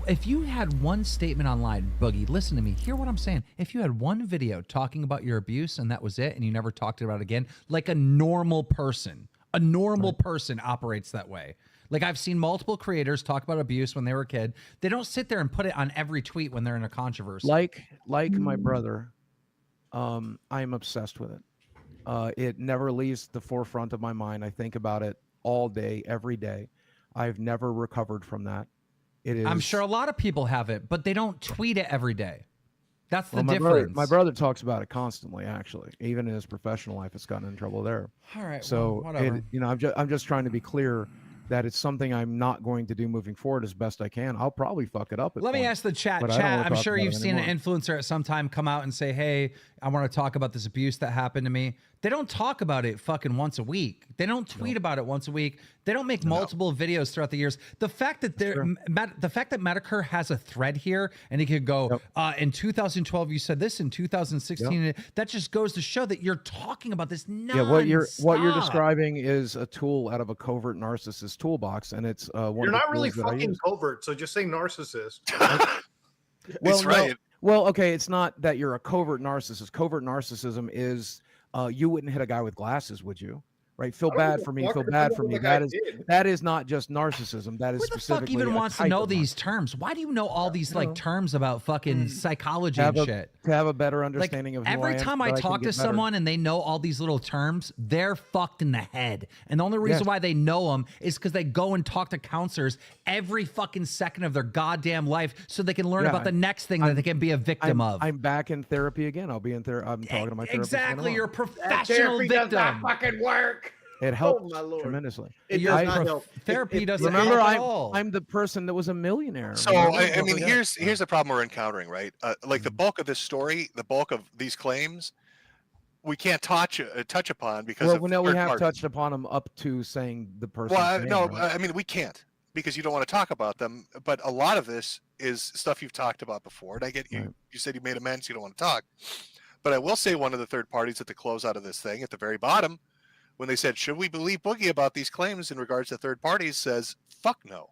[SPEAKER 6] if you had one statement online, Boogie, listen to me. Hear what I'm saying. If you had one video talking about your abuse and that was it, and you never talked about it again, like a normal person operates that way. Like I've seen multiple creators talk about abuse when they were a kid. They don't sit there and put it on every tweet when they're in a controversy.
[SPEAKER 2] Like my brother, I'm obsessed with it. It never leaves the forefront of my mind. I think about it all day, every day. I've never recovered from that. It is.
[SPEAKER 6] I'm sure a lot of people have it, but they don't tweet it every day. That's the
[SPEAKER 2] Well,
[SPEAKER 6] difference.
[SPEAKER 2] My brother talks about it constantly. Actually, even in his professional life, it's gotten in trouble there.
[SPEAKER 6] All right.
[SPEAKER 2] So
[SPEAKER 6] well, whatever.
[SPEAKER 2] I'm just trying to be clear that it's something I'm not going to do moving forward as best I can. I'll probably fuck it up.
[SPEAKER 6] Let me ask the chat.
[SPEAKER 2] but I don't wanna
[SPEAKER 6] Chat, I'm
[SPEAKER 2] talk
[SPEAKER 6] sure
[SPEAKER 2] about
[SPEAKER 6] you've
[SPEAKER 2] it
[SPEAKER 6] seen
[SPEAKER 2] anymore.
[SPEAKER 6] an influencer at some time come out and say, hey, I want to talk about this abuse that happened to me. They don't talk about it fucking once a week. They don't tweet about it once a week. They don't make multiple videos throughout the years. The fact that the fact that Metokur has a thread here and he could go, in 2012 you said this, in 2016 that just goes to show that you're talking about this nonstop.
[SPEAKER 2] Yeah, what you're describing is a tool out of a covert narcissist toolbox, and it's one.
[SPEAKER 4] You're
[SPEAKER 2] of the
[SPEAKER 4] not really
[SPEAKER 2] tools that I
[SPEAKER 4] fucking
[SPEAKER 2] use.
[SPEAKER 4] covert, so just say narcissist.
[SPEAKER 2] Well,
[SPEAKER 5] That's right.
[SPEAKER 2] Well, okay, it's not that you're a covert narcissist. Covert narcissism is you wouldn't hit a guy with glasses, would you? right? Feel
[SPEAKER 4] I don't
[SPEAKER 2] bad
[SPEAKER 4] give
[SPEAKER 2] for
[SPEAKER 4] a
[SPEAKER 2] me.
[SPEAKER 4] fuck.
[SPEAKER 2] Feel
[SPEAKER 4] It
[SPEAKER 2] bad
[SPEAKER 4] depends
[SPEAKER 2] for
[SPEAKER 4] on
[SPEAKER 2] me.
[SPEAKER 4] what the guy
[SPEAKER 2] That is
[SPEAKER 4] did.
[SPEAKER 2] that is not just narcissism. That is
[SPEAKER 6] Who the fuck
[SPEAKER 2] specifically
[SPEAKER 6] even
[SPEAKER 2] a
[SPEAKER 6] wants to
[SPEAKER 2] type
[SPEAKER 6] know
[SPEAKER 2] of
[SPEAKER 6] these terms? Why do you know all these like
[SPEAKER 2] know.
[SPEAKER 6] terms about fucking psychology
[SPEAKER 2] to
[SPEAKER 6] and
[SPEAKER 2] have a
[SPEAKER 6] shit?
[SPEAKER 2] to have a better
[SPEAKER 6] Like
[SPEAKER 2] understanding of who I
[SPEAKER 6] every
[SPEAKER 2] am.
[SPEAKER 6] time
[SPEAKER 2] so
[SPEAKER 6] I
[SPEAKER 2] that can
[SPEAKER 6] talk to
[SPEAKER 2] get better.
[SPEAKER 6] someone and they know all these little terms, they're fucked in the head. And the only reason
[SPEAKER 2] Yes.
[SPEAKER 6] why they know them is because they go and talk to counselors every fucking second of their goddamn life so they can learn
[SPEAKER 2] Yeah,
[SPEAKER 6] about the next thing that they can be a victim of.
[SPEAKER 2] I'm back in therapy again. I'll be in therapy. I'm talking to my therapist.
[SPEAKER 6] Exactly, you're a
[SPEAKER 3] That
[SPEAKER 6] professional
[SPEAKER 3] therapy does not
[SPEAKER 6] victim.
[SPEAKER 3] fucking work.
[SPEAKER 2] It helped
[SPEAKER 3] Oh my lord.
[SPEAKER 2] tremendously.
[SPEAKER 3] It
[SPEAKER 6] Your
[SPEAKER 3] does not help.
[SPEAKER 6] therapy
[SPEAKER 3] It-
[SPEAKER 6] doesn't
[SPEAKER 2] Remember,
[SPEAKER 6] help at all.
[SPEAKER 2] I'm the person that was a millionaire.
[SPEAKER 5] So
[SPEAKER 2] remember?
[SPEAKER 5] I
[SPEAKER 2] Don't
[SPEAKER 5] mean,
[SPEAKER 2] forget.
[SPEAKER 5] here's the problem we're encountering, right? Like the bulk of this story, the bulk of these claims, we can't touch upon because
[SPEAKER 2] Well,
[SPEAKER 5] of
[SPEAKER 2] no, we
[SPEAKER 5] third
[SPEAKER 2] have
[SPEAKER 5] party.
[SPEAKER 2] touched upon them up to saying the person's
[SPEAKER 5] Well,
[SPEAKER 2] name,
[SPEAKER 5] no,
[SPEAKER 2] right?
[SPEAKER 5] I mean we can't because you don't want to talk about them. But a lot of this is stuff you've talked about before, and I get you.
[SPEAKER 2] Right.
[SPEAKER 5] You said you made amends. You don't want to talk, but I will say one of the third parties at the close out of this thing, at the very bottom, when they said, "Should we believe Boogie about these claims in regards to third parties?" says, "Fuck no."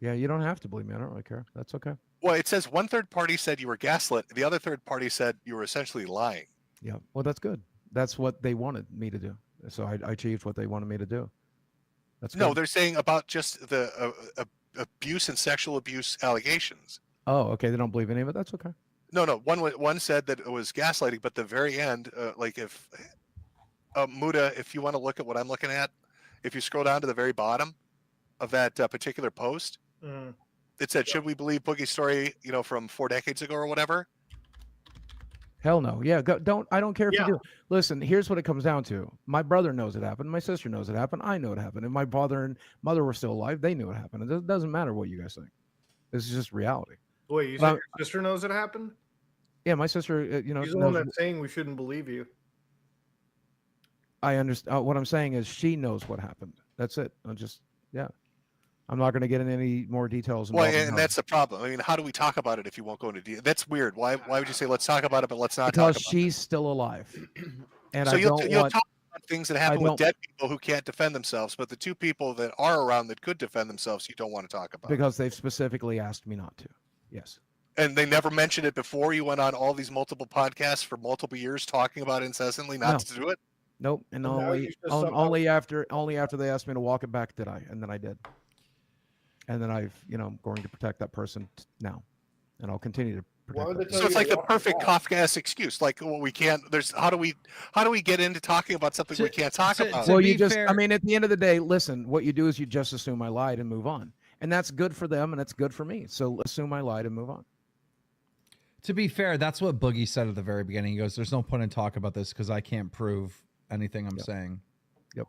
[SPEAKER 2] Yeah, you don't have to believe me. I don't really care. That's okay.
[SPEAKER 5] Well, it says one third party said you were gaslit. The other third party said you were essentially lying.
[SPEAKER 2] Yeah. Well, that's good. That's what they wanted me to do. So I achieved what they wanted me to do. That's
[SPEAKER 5] No,
[SPEAKER 2] good.
[SPEAKER 5] they're saying about just the abuse and sexual abuse allegations.
[SPEAKER 2] Oh, okay. They don't believe any of it. That's okay.
[SPEAKER 5] No. One said that it was gaslighting, but the very end, like if Muda, if you want to look at what I'm looking at, if you scroll down to the very bottom of that particular post, it said, "Should we believe Boogie's story? You know, from 4 decades ago or whatever."
[SPEAKER 2] Hell no. Yeah. I don't care if
[SPEAKER 4] Yeah.
[SPEAKER 2] you do. Listen, here's what it comes down to. My brother knows it happened. My sister knows it happened. I know it happened. If my father and mother were still alive, they knew it happened. It doesn't matter what you guys think. This is just reality.
[SPEAKER 4] Wait, you
[SPEAKER 2] Well,
[SPEAKER 4] said your sister knows it happened?
[SPEAKER 2] Yeah, my sister,
[SPEAKER 4] She's the one that's saying we shouldn't believe you.
[SPEAKER 2] I understand. What I'm saying is she knows what happened. That's it. I'm not going to get into any more details.
[SPEAKER 5] Well,
[SPEAKER 2] involving
[SPEAKER 5] and
[SPEAKER 2] her.
[SPEAKER 5] that's the problem. I mean, how do we talk about it if you won't go into detail? That's weird. Why would you say let's talk about it, but let's not
[SPEAKER 2] because
[SPEAKER 5] talk about
[SPEAKER 2] she's still alive. And
[SPEAKER 5] it? So
[SPEAKER 2] I
[SPEAKER 5] you'll
[SPEAKER 2] don't want.
[SPEAKER 5] talk about things that happen with
[SPEAKER 2] don't-
[SPEAKER 5] dead people who can't defend themselves, but the two people that are around that could defend themselves, you don't want to talk about.
[SPEAKER 2] Because they've specifically asked me not to. Yes.
[SPEAKER 5] And they never mentioned it before. You went on all these multiple podcasts for multiple years talking about it incessantly, not to do it.
[SPEAKER 2] Nope. And
[SPEAKER 4] Well, now you just
[SPEAKER 2] only after they asked me to walk it back did I, and then I did. And then I'm going to protect that person now, and I'll continue to protect. That
[SPEAKER 5] So it's like the perfect Kafkaesque excuse. Like, well, we can't. There's how do we get into talking about something we can't talk about?
[SPEAKER 2] Well, you just. I mean, at the end of the day, listen. What you do is you just assume I lied and move on, and that's good for them, and it's good for me. So assume I lied and move on.
[SPEAKER 6] To be fair, that's what Boogie said at the very beginning. He goes, "There's no point in talking about this because I can't prove anything I'm saying."
[SPEAKER 2] Yep.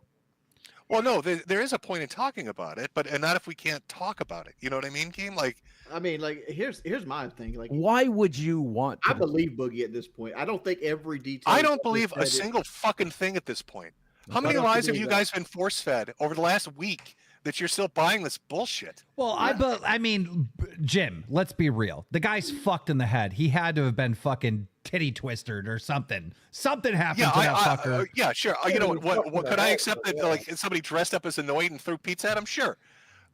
[SPEAKER 5] Well, no, there is a point in talking about it, but not if we can't talk about it. You know what I mean, Game? Like,
[SPEAKER 3] I mean, like here's my thing. Like,
[SPEAKER 2] why would you want?
[SPEAKER 3] I believe Boogie at this point. I don't think every detail.
[SPEAKER 5] I don't believe a single fucking thing at this point. How many lies have you guys been force fed over the last week that you're still buying this bullshit?
[SPEAKER 6] Well, I mean, Jim, let's be real. The guy's fucked in the head. He had to have been fucking titty twisted or something. Something happened to that fucker.
[SPEAKER 5] Yeah, sure. You know what could I accept that like somebody dressed up as Annoyed and threw pizza at him? Sure.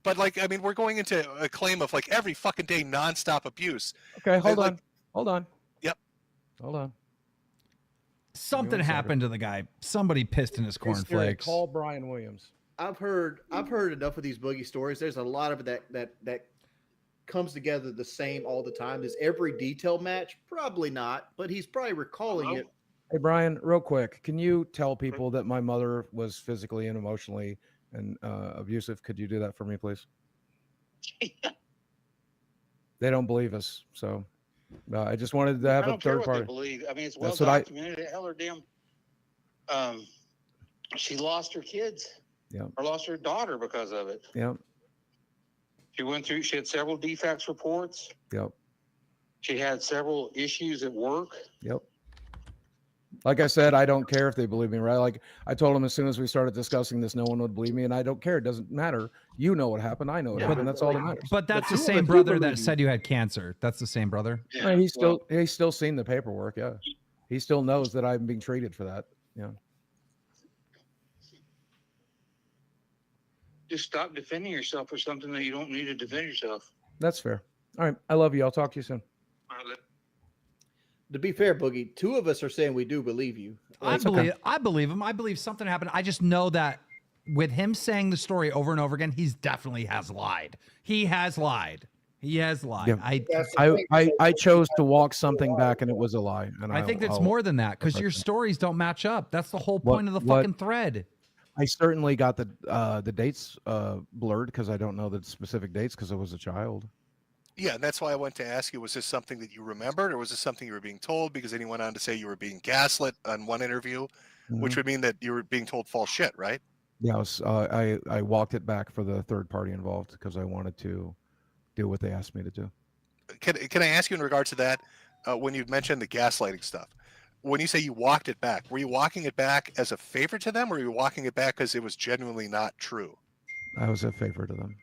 [SPEAKER 5] But like, I mean, we're going into a claim of like every fucking day nonstop abuse.
[SPEAKER 2] Okay, hold
[SPEAKER 5] Like,
[SPEAKER 2] on. Hold on.
[SPEAKER 5] Yep.
[SPEAKER 2] Hold on.
[SPEAKER 6] Something happened to the guy. Somebody pissed in his cornflakes.
[SPEAKER 2] Call Brian Williams.
[SPEAKER 3] I've heard enough of these Boogie stories. There's a lot of it that comes together the same all the time. Does every detail match? Probably not, but he's probably recalling it.
[SPEAKER 2] Hey Brian, real quick, can you tell people that my mother was physically and emotionally and abusive? Could you do that for me, please? They don't believe us, so I just wanted to have
[SPEAKER 10] I
[SPEAKER 2] a
[SPEAKER 10] don't care
[SPEAKER 2] third
[SPEAKER 10] what
[SPEAKER 2] party.
[SPEAKER 10] they believe. I mean, it's well
[SPEAKER 2] That's what I.
[SPEAKER 10] documented. Hell, her damn. She lost her kids.
[SPEAKER 2] Yeah.
[SPEAKER 10] Or lost her daughter because of it.
[SPEAKER 2] Yep.
[SPEAKER 10] She had several defects reports.
[SPEAKER 2] Yep.
[SPEAKER 10] She had several issues at work.
[SPEAKER 2] Yep. Like I said, I don't care if they believe me, right? Like I told them as soon as we started discussing this, no one would believe me, and I don't care. It doesn't matter. You know what happened. I know what happened. That's all that matters.
[SPEAKER 6] But that's the
[SPEAKER 3] two of
[SPEAKER 6] same
[SPEAKER 3] us do
[SPEAKER 6] brother that
[SPEAKER 3] believe
[SPEAKER 6] said you had cancer. That's the same brother.
[SPEAKER 2] Yeah, he's still seen the paperwork. Yeah. He still knows that I'm being treated for that. Yeah.
[SPEAKER 10] Just stop defending yourself for something that you don't need to defend yourself.
[SPEAKER 2] That's fair. All right. I love you. I'll talk to you soon.
[SPEAKER 3] To be fair, Boogie, 2 of us are saying we do believe you.
[SPEAKER 6] I believe him. I believe something happened. I just know that with him saying the story over and over again, he's definitely has lied. He has lied. He has lied.
[SPEAKER 2] Yeah. I chose to walk something back, and it was a lie. And
[SPEAKER 6] I think that's more than that because your stories don't match up. That's the whole point of the fucking thread.
[SPEAKER 2] I certainly got the dates blurred because I don't know the specific dates because I was a child.
[SPEAKER 5] Yeah, and that's why I went to ask you, was this something that you remembered, or was this something you were being told? Because then he went on to say you were being gaslit on one interview, which would mean that you were being told false shit, right?
[SPEAKER 2] Yeah, I walked it back for the third party involved because I wanted to do what they asked me to do.
[SPEAKER 5] Can I ask you in regards to that, when you mentioned the gaslighting stuff, when you say you walked it back, were you walking it back as a favor to them, or were you walking it back because it was genuinely not true?
[SPEAKER 2] I was a favor to them.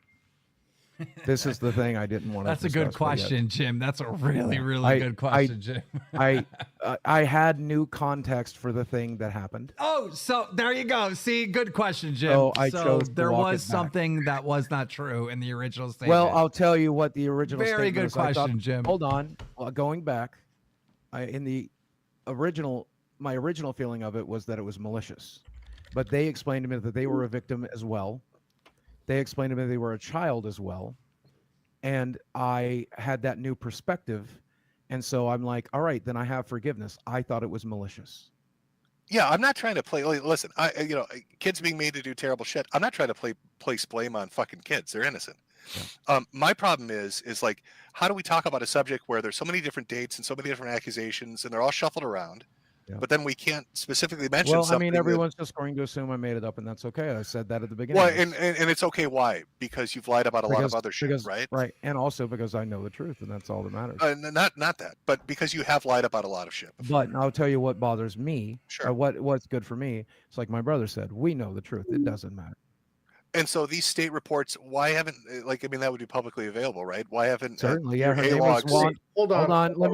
[SPEAKER 2] This is the thing I didn't want to
[SPEAKER 6] That's a good question, Jim. That's a really, really good question, Jim.
[SPEAKER 2] I had new context for the thing that happened.
[SPEAKER 6] Oh, so there you go. See, good question, Jim.
[SPEAKER 2] So I chose to
[SPEAKER 6] there
[SPEAKER 2] walk
[SPEAKER 6] was
[SPEAKER 2] it back.
[SPEAKER 6] something that was not true in the original statement.
[SPEAKER 2] Well, I'll tell you what the original
[SPEAKER 6] Very
[SPEAKER 2] statement
[SPEAKER 6] good
[SPEAKER 2] was. I
[SPEAKER 6] question,
[SPEAKER 2] thought,
[SPEAKER 6] Jim.
[SPEAKER 2] Hold on. Going back, in the original, my original feeling of it was that it was malicious. But they explained to me that they were a victim as well. They explained to me they were a child as well. And I had that new perspective. And so I'm like, all right, then I have forgiveness. I thought it was malicious.
[SPEAKER 5] Yeah, I'm not trying to play. Listen, kids being made to do terrible shit. I'm not trying to place blame on fucking kids. They're innocent. Yeah. My problem is like, how do we talk about a subject where there's so many different dates and so many different accusations and they're all shuffled around, but then we can't specifically mention something?
[SPEAKER 2] Well, I mean, everyone's just going to assume I made it up, and that's okay. I said that at the beginning.
[SPEAKER 5] Well, and it's okay. Why? Because you've lied about a lot of other shit, right?
[SPEAKER 2] Right, and also because I know the truth, and that's all that matters.
[SPEAKER 5] Not that, but because you have lied about a lot of shit before.
[SPEAKER 2] But I'll tell you what bothers me.
[SPEAKER 5] Sure.
[SPEAKER 2] What's good for me. It's like my brother said. We know the truth. It doesn't matter.
[SPEAKER 5] And so these state reports, why haven't, that would be publicly available, right? Why haven't
[SPEAKER 2] certainly her name was Juan. Hold on. Let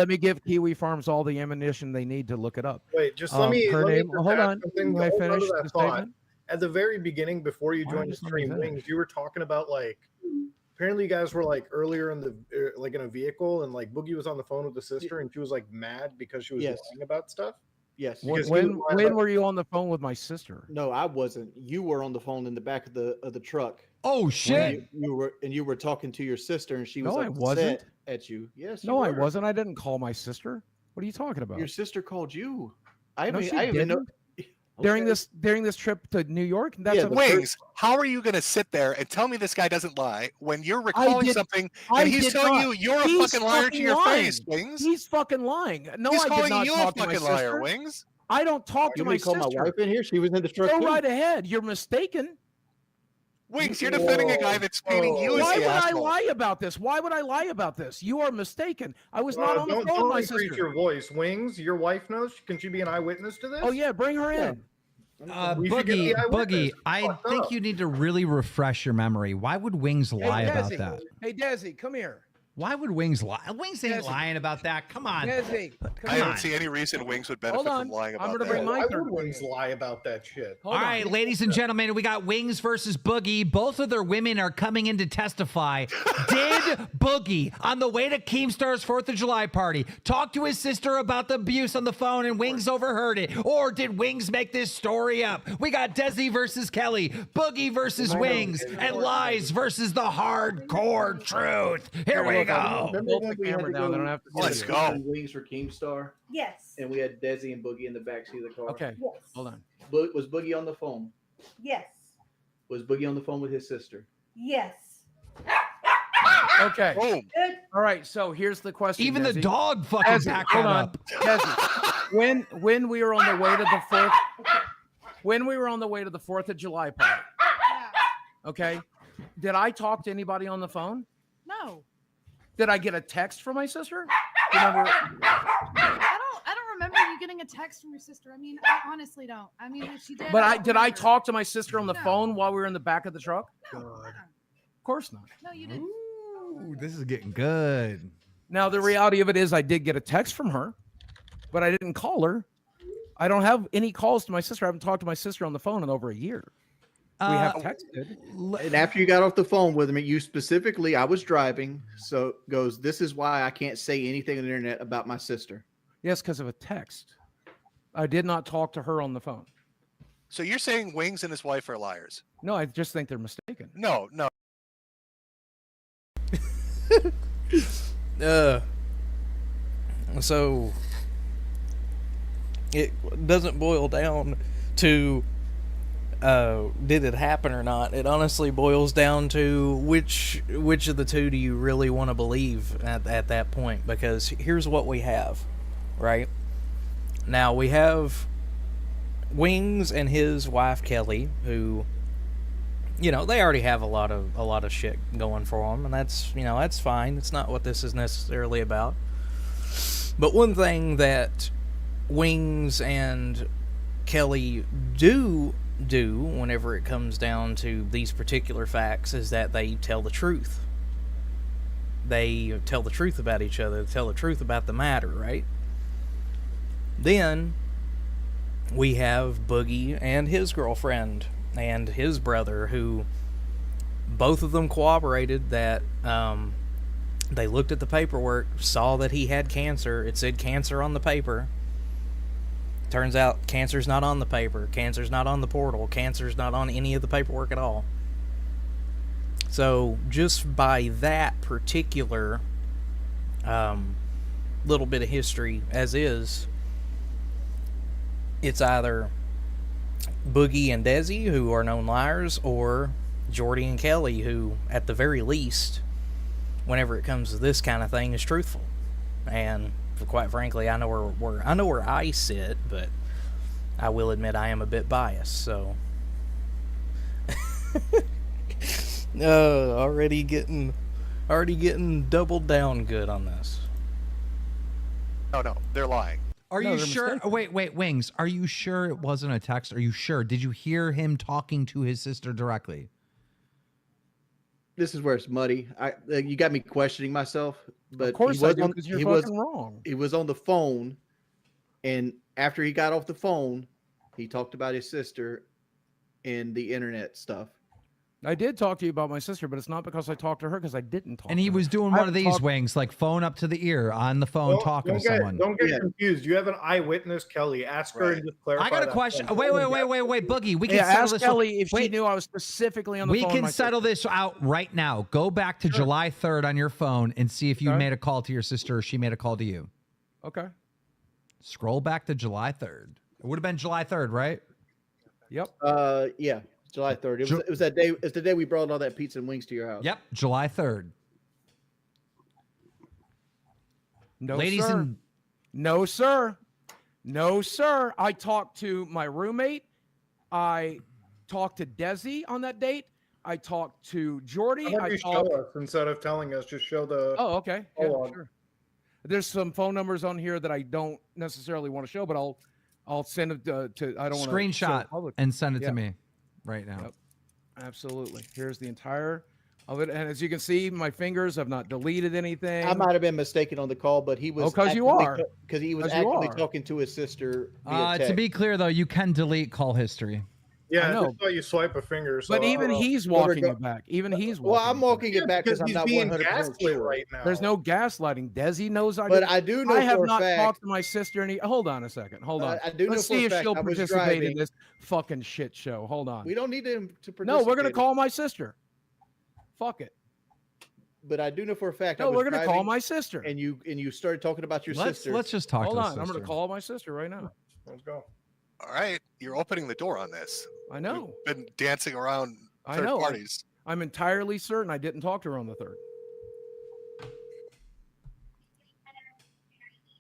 [SPEAKER 2] me give Kiwi Farms all the ammunition they need to look it up.
[SPEAKER 4] Wait, just let me hold on.
[SPEAKER 2] Can I finish the statement?
[SPEAKER 4] At the very beginning, before you joined the stream, Wings, you were talking about apparently you guys were earlier in the in a vehicle, and Boogie was on the phone with the sister, and she was mad because she was lying about stuff.
[SPEAKER 3] Yes.
[SPEAKER 2] When were you on the phone with my sister?
[SPEAKER 3] No, I wasn't. You were on the phone in the back of the truck.
[SPEAKER 6] Oh shit!
[SPEAKER 3] You were talking to your sister, and she was
[SPEAKER 2] I wasn't.
[SPEAKER 3] upset at you. Yes.
[SPEAKER 2] No, I wasn't. I didn't call my sister. What are you talking about?
[SPEAKER 3] Your sister called you.
[SPEAKER 2] I even know. During this trip to New York, that's
[SPEAKER 5] Wings. How are you going to sit there and tell me this guy doesn't lie when you're recalling something and he's telling you you're a fucking liar to your face, Wings?
[SPEAKER 2] He's fucking lying. No,
[SPEAKER 5] he's
[SPEAKER 2] I did not
[SPEAKER 5] you
[SPEAKER 2] talk
[SPEAKER 5] a fucking
[SPEAKER 2] to my
[SPEAKER 5] liar,
[SPEAKER 2] sister.
[SPEAKER 5] Wings.
[SPEAKER 2] I don't talk to my sister.
[SPEAKER 3] You call my wife in here? She was in the truck.
[SPEAKER 2] Go right ahead. You're mistaken.
[SPEAKER 5] Wings, you're defending a guy that's painting you as
[SPEAKER 2] the asshole. Why would I lie about this? Why would I lie about this? You are mistaken. I was not on the phone with my sister.
[SPEAKER 4] Don't increase your voice, Wings. Your wife knows. Can she be an eyewitness to this?
[SPEAKER 2] Oh yeah, bring her in.
[SPEAKER 6] Boogie, I think you need to really refresh your memory. Why would Wings lie about that?
[SPEAKER 2] Hey, Desi, come here.
[SPEAKER 6] Why would Wings lie? Wings ain't lying about that. Come on.
[SPEAKER 2] Desi,
[SPEAKER 5] I don't see any reason Wings would benefit from lying about that.
[SPEAKER 2] I'm going to bring my third.
[SPEAKER 4] Wings lie about that shit.
[SPEAKER 6] All right, ladies and gentlemen, we got Wings versus Boogie. Both of their women are coming in to testify. Did Boogie, on the way to Keemstar's 4th of July party, talk to his sister about the abuse on the phone and Wings overheard it? Or did Wings make this story up? We got Desi versus Kelly, Boogie versus Wings, and lies versus the hardcore truth. Here we go.
[SPEAKER 5] Let's go.
[SPEAKER 3] Wings for Keemstar.
[SPEAKER 11] Yes.
[SPEAKER 3] And we had Desi and Boogie in the backseat of the car.
[SPEAKER 2] Okay.
[SPEAKER 11] Yes.
[SPEAKER 2] Hold on.
[SPEAKER 3] Was Boogie on the phone?
[SPEAKER 11] Yes.
[SPEAKER 3] Was Boogie on the phone with his sister?
[SPEAKER 11] Yes.
[SPEAKER 2] Okay.
[SPEAKER 5] Boom.
[SPEAKER 2] All right. So here's the question.
[SPEAKER 6] Even
[SPEAKER 2] Desi.
[SPEAKER 6] the dog fucking backed that up.
[SPEAKER 2] Desi, when we were on the way to the 4th, when we were on the way to the 4th of July party, okay, did I talk to anybody on the phone?
[SPEAKER 11] No.
[SPEAKER 2] Did I get a text from my sister?
[SPEAKER 11] I don't remember you getting a text from your sister. I mean, I honestly don't. I mean, if she did.
[SPEAKER 2] But did I talk to my sister on the phone while we were in the back of the truck?
[SPEAKER 11] No.
[SPEAKER 2] Of course not.
[SPEAKER 11] No, you didn't.
[SPEAKER 6] Ooh, this is getting good.
[SPEAKER 2] Now the reality of it is I did get a text from her, but I didn't call her. I don't have any calls to my sister. I haven't talked to my sister on the phone in over a year. We have texted.
[SPEAKER 3] And after you got off the phone with me, you specifically, I was driving, so goes, this is why I can't say anything on the internet about my sister.
[SPEAKER 2] Yes, because of a text. I did not talk to her on the phone.
[SPEAKER 5] So you're saying Wings and his wife are liars?
[SPEAKER 2] No, I just think they're mistaken.
[SPEAKER 5] No.
[SPEAKER 1] So it doesn't boil down to did it happen or not. It honestly boils down to which of the two do you really want to believe at that point, because here's what we have, right? Now we have Wings and his wife Kelly, who, you know, they already have a lot of shit going for them, and that's fine. It's not what this is necessarily about. But one thing that Wings and Kelly do whenever it comes down to these particular facts is that they tell the truth. They tell the truth about each other, tell the truth about the matter, right? Then we have Boogie and his girlfriend and his brother, who both of them corroborated that they looked at the paperwork, saw that he had cancer. It said cancer on the paper. Turns out cancer's not on the paper. Cancer's not on the portal. Cancer's not on any of the paperwork at all. So just by that particular little bit of history as is, it's either Boogie and Desi, who are known liars, or Jordy and Kelly, who at the very least, whenever it comes to this kind of thing, is truthful. And quite frankly, I know where I sit, but I will admit I am a bit biased. So, already getting doubled down good on this.
[SPEAKER 5] No, they're lying.
[SPEAKER 6] Are you sure? Oh, wait, Wings. Are you sure it wasn't a text? Are you sure? Did you hear him talking to his sister directly?
[SPEAKER 3] This is where it's muddy. You got me questioning myself, but
[SPEAKER 2] of course I do, because you're fucking wrong.
[SPEAKER 3] He was on the phone, and after he got off the phone, he talked about his sister and the internet stuff.
[SPEAKER 2] I did talk to you about my sister, but it's not because I talked to her, because I didn't talk.
[SPEAKER 6] And he was doing one of these, Wings, like phone up to the ear on the phone, talking to someone.
[SPEAKER 4] Don't get confused. You have an eyewitness, Kelly. Ask her and just clarify.
[SPEAKER 6] I got a question. Wait, Boogie. We can settle
[SPEAKER 2] ask
[SPEAKER 6] this.
[SPEAKER 2] Kelly if she knew I was specifically on the phone.
[SPEAKER 6] We can settle this out right now. Go back to July 3rd on your phone and see if you made a call to your sister or she made a call to you.
[SPEAKER 2] Okay.
[SPEAKER 6] Scroll back to July 3rd. It would have been July 3rd, right?
[SPEAKER 2] Yep.
[SPEAKER 3] Yeah. July 3rd. It was that day. It's the day we brought all that pizza and wings to your house.
[SPEAKER 6] Yep, July 3rd.
[SPEAKER 2] No,
[SPEAKER 6] ladies
[SPEAKER 2] sir.
[SPEAKER 6] and
[SPEAKER 2] no, sir. No, sir. I talked to my roommate. I talked to Desi on that date. I talked to Jordy.
[SPEAKER 4] How about you show us instead of telling us? Just show the.
[SPEAKER 2] Oh, okay. Yeah, sure. There's some phone numbers on here that I don't necessarily want to show, but I'll send it to. I don't want to
[SPEAKER 6] screenshot and send it to me. Right now.
[SPEAKER 2] Yep. Absolutely. Here's the entire of it. And as you can see, my fingers have not deleted anything.
[SPEAKER 3] I might have been mistaken on the call, but he was.
[SPEAKER 2] Because you are.
[SPEAKER 3] Because he was actively talking to his sister.
[SPEAKER 6] To be clear, though, you can delete call history.
[SPEAKER 4] Yeah, that's why you swipe a finger. So
[SPEAKER 2] but even he's walking it back. Even he's walking.
[SPEAKER 3] Well, I'm walking it back because I'm not 100% sure
[SPEAKER 4] right now.
[SPEAKER 2] There's no gaslighting. Desi knows I.
[SPEAKER 3] But I do know.
[SPEAKER 2] I have
[SPEAKER 3] for
[SPEAKER 2] not
[SPEAKER 3] a fact,
[SPEAKER 2] talked to my sister any. Hold on a second. Hold on.
[SPEAKER 3] I do
[SPEAKER 2] Let's
[SPEAKER 3] know
[SPEAKER 2] see
[SPEAKER 3] for a
[SPEAKER 2] if
[SPEAKER 3] fact
[SPEAKER 2] she'll
[SPEAKER 3] I was
[SPEAKER 2] participate in
[SPEAKER 3] driving.
[SPEAKER 2] this fucking shit show. Hold on.
[SPEAKER 3] We don't need him to participate.
[SPEAKER 2] No, we're gonna call my sister. Fuck it.
[SPEAKER 3] But I do know for a fact.
[SPEAKER 2] No, we're gonna call my sister.
[SPEAKER 3] And you started talking about your sister.
[SPEAKER 6] Let's just talk.
[SPEAKER 2] Hold
[SPEAKER 6] to
[SPEAKER 2] on.
[SPEAKER 6] the
[SPEAKER 2] I'm
[SPEAKER 6] sister.
[SPEAKER 2] gonna call my sister right now.
[SPEAKER 4] Let's go.
[SPEAKER 5] All right, you're opening the door on this.
[SPEAKER 2] I know.
[SPEAKER 5] We've been dancing around third parties.
[SPEAKER 2] I'm entirely certain I didn't talk to her on the 3rd.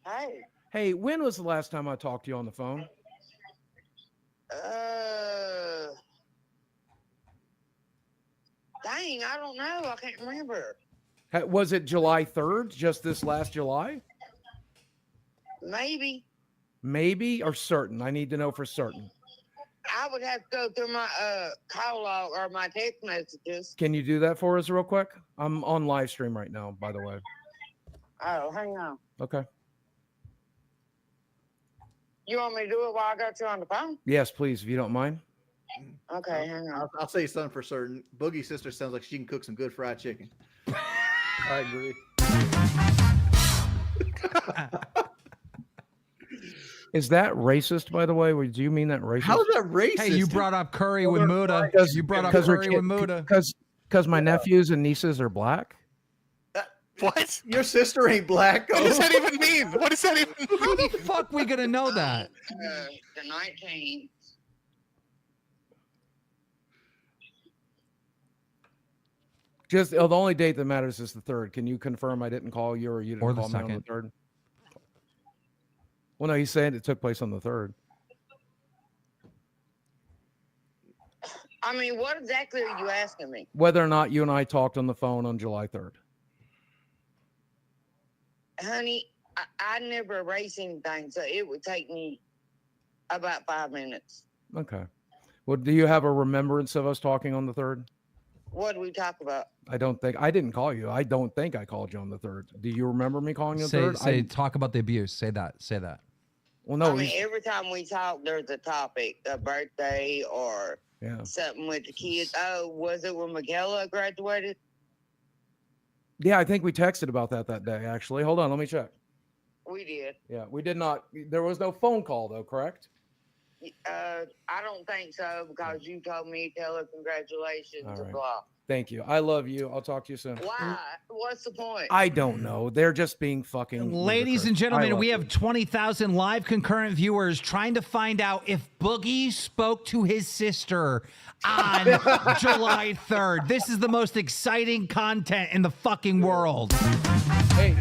[SPEAKER 12] Hi.
[SPEAKER 2] Hey, when was the last time I talked to you on the phone?
[SPEAKER 12] Dang, I don't know. I can't remember.
[SPEAKER 2] Was it July 3rd, just this last July?
[SPEAKER 12] Maybe.
[SPEAKER 2] Maybe or certain? I need to know for certain.
[SPEAKER 12] I would have to go through my call log or my text messages.
[SPEAKER 2] Can you do that for us real quick? I'm on live stream right now, by the way.
[SPEAKER 12] Oh, hang on.
[SPEAKER 2] Okay.
[SPEAKER 12] You want me to do it while I got you on the phone?
[SPEAKER 2] Yes, please, if you don't mind.
[SPEAKER 12] Okay, hang on.
[SPEAKER 3] I'll say something for certain. Boogie's sister sounds like she can cook some good fried chicken. I agree.
[SPEAKER 2] Is that racist, by the way? Do you mean that racist?
[SPEAKER 3] How is that racist?
[SPEAKER 6] Hey, you brought up curry with Muda. You brought up curry with Muda.
[SPEAKER 2] Because my nephews and nieces are black?
[SPEAKER 5] What?
[SPEAKER 3] Your sister ain't black.
[SPEAKER 5] What does that even mean? What does that even mean?
[SPEAKER 6] How the fuck we gonna know that?
[SPEAKER 12] The 19th.
[SPEAKER 2] Just the only date that matters is the 3rd. Can you confirm I didn't call you or you didn't
[SPEAKER 6] Or the
[SPEAKER 2] call me on the
[SPEAKER 6] 2nd.
[SPEAKER 2] 3rd? Well, no, he's saying it took place on the 3rd.
[SPEAKER 12] I mean, what exactly are you asking me?
[SPEAKER 2] Whether or not you and I talked on the phone on July 3rd.
[SPEAKER 12] Honey, I never erase anything, so it would take me about 5 minutes.
[SPEAKER 2] Okay. Well, do you have a remembrance of us talking on the 3rd?
[SPEAKER 12] What do we talk about?
[SPEAKER 2] I didn't call you. I don't think I called you on the 3rd. Do you remember me calling you on the 3rd?
[SPEAKER 6] Say talk about the abuse. Say that.
[SPEAKER 2] Well, no.
[SPEAKER 12] I mean, every time we talk, there's a topic, a birthday or something with the kids. Oh, was it when Michaela graduated?
[SPEAKER 2] Yeah, I think we texted about that day, actually. Hold on, let me check.
[SPEAKER 12] We did.
[SPEAKER 2] Yeah, we did not. There was no phone call, though, correct?
[SPEAKER 12] I don't think so because you told me to tell her congratulations and blah.
[SPEAKER 2] Thank you. I love you. I'll talk to you soon.
[SPEAKER 12] Why? What's the point?
[SPEAKER 2] I don't know. They're just being fucking
[SPEAKER 6] Ladies and gentlemen, we have 20,000 live concurrent viewers trying to find out if Boogie spoke to his sister on July 3rd. This is the most exciting content in the fucking world.
[SPEAKER 2] Hey,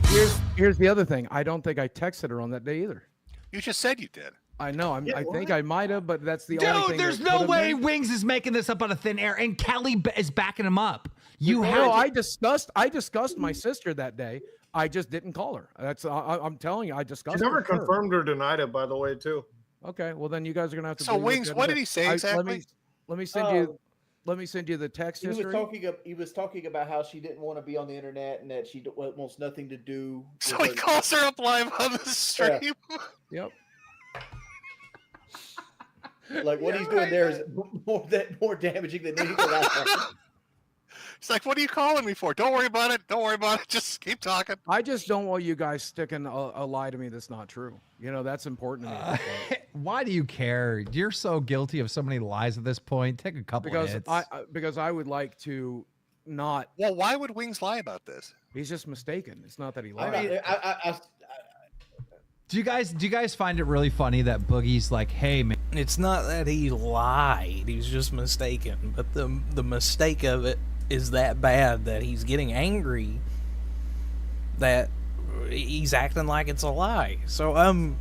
[SPEAKER 2] here's the other thing. I don't think I texted her on that day either.
[SPEAKER 5] You just said you did.
[SPEAKER 2] I know. I think I might have, but that's the only thing.
[SPEAKER 6] Dude, there's no way Wings is making this up out of thin air, and Kelly is backing him up.
[SPEAKER 2] I discussed my sister that day. I just didn't call her. I'm telling you, I discussed.
[SPEAKER 4] She never
[SPEAKER 2] it with her.
[SPEAKER 4] confirmed or denied it, by the way, too.
[SPEAKER 2] Okay, well then you guys are gonna have to.
[SPEAKER 5] So Wings, what did he say exactly?
[SPEAKER 2] Let me send you. Let me send you the text history.
[SPEAKER 3] He was talking about how she didn't want to be on the internet and that she wants nothing to do.
[SPEAKER 5] So he calls her up live on the stream.
[SPEAKER 2] Yep.
[SPEAKER 3] Like what he's doing there is more damaging than anything else.
[SPEAKER 5] It's like, what are you calling me for? Don't worry about it. Don't worry about it. Just keep talking.
[SPEAKER 2] I just don't want you guys sticking a lie to me that's not true. You know, that's important to me.
[SPEAKER 6] Why do you care? You're so guilty of so many lies at this point. Take a couple of hits.
[SPEAKER 2] Because I would like to not.
[SPEAKER 5] Well, why would Wings lie about this?
[SPEAKER 2] He's just mistaken. It's not that he lied.
[SPEAKER 6] Do you guys find it really funny that Boogie's like, hey man,
[SPEAKER 1] it's not that he lied, he's just mistaken, but the mistake of it is that bad that he's getting angry that he's acting like it's a lie. So I'm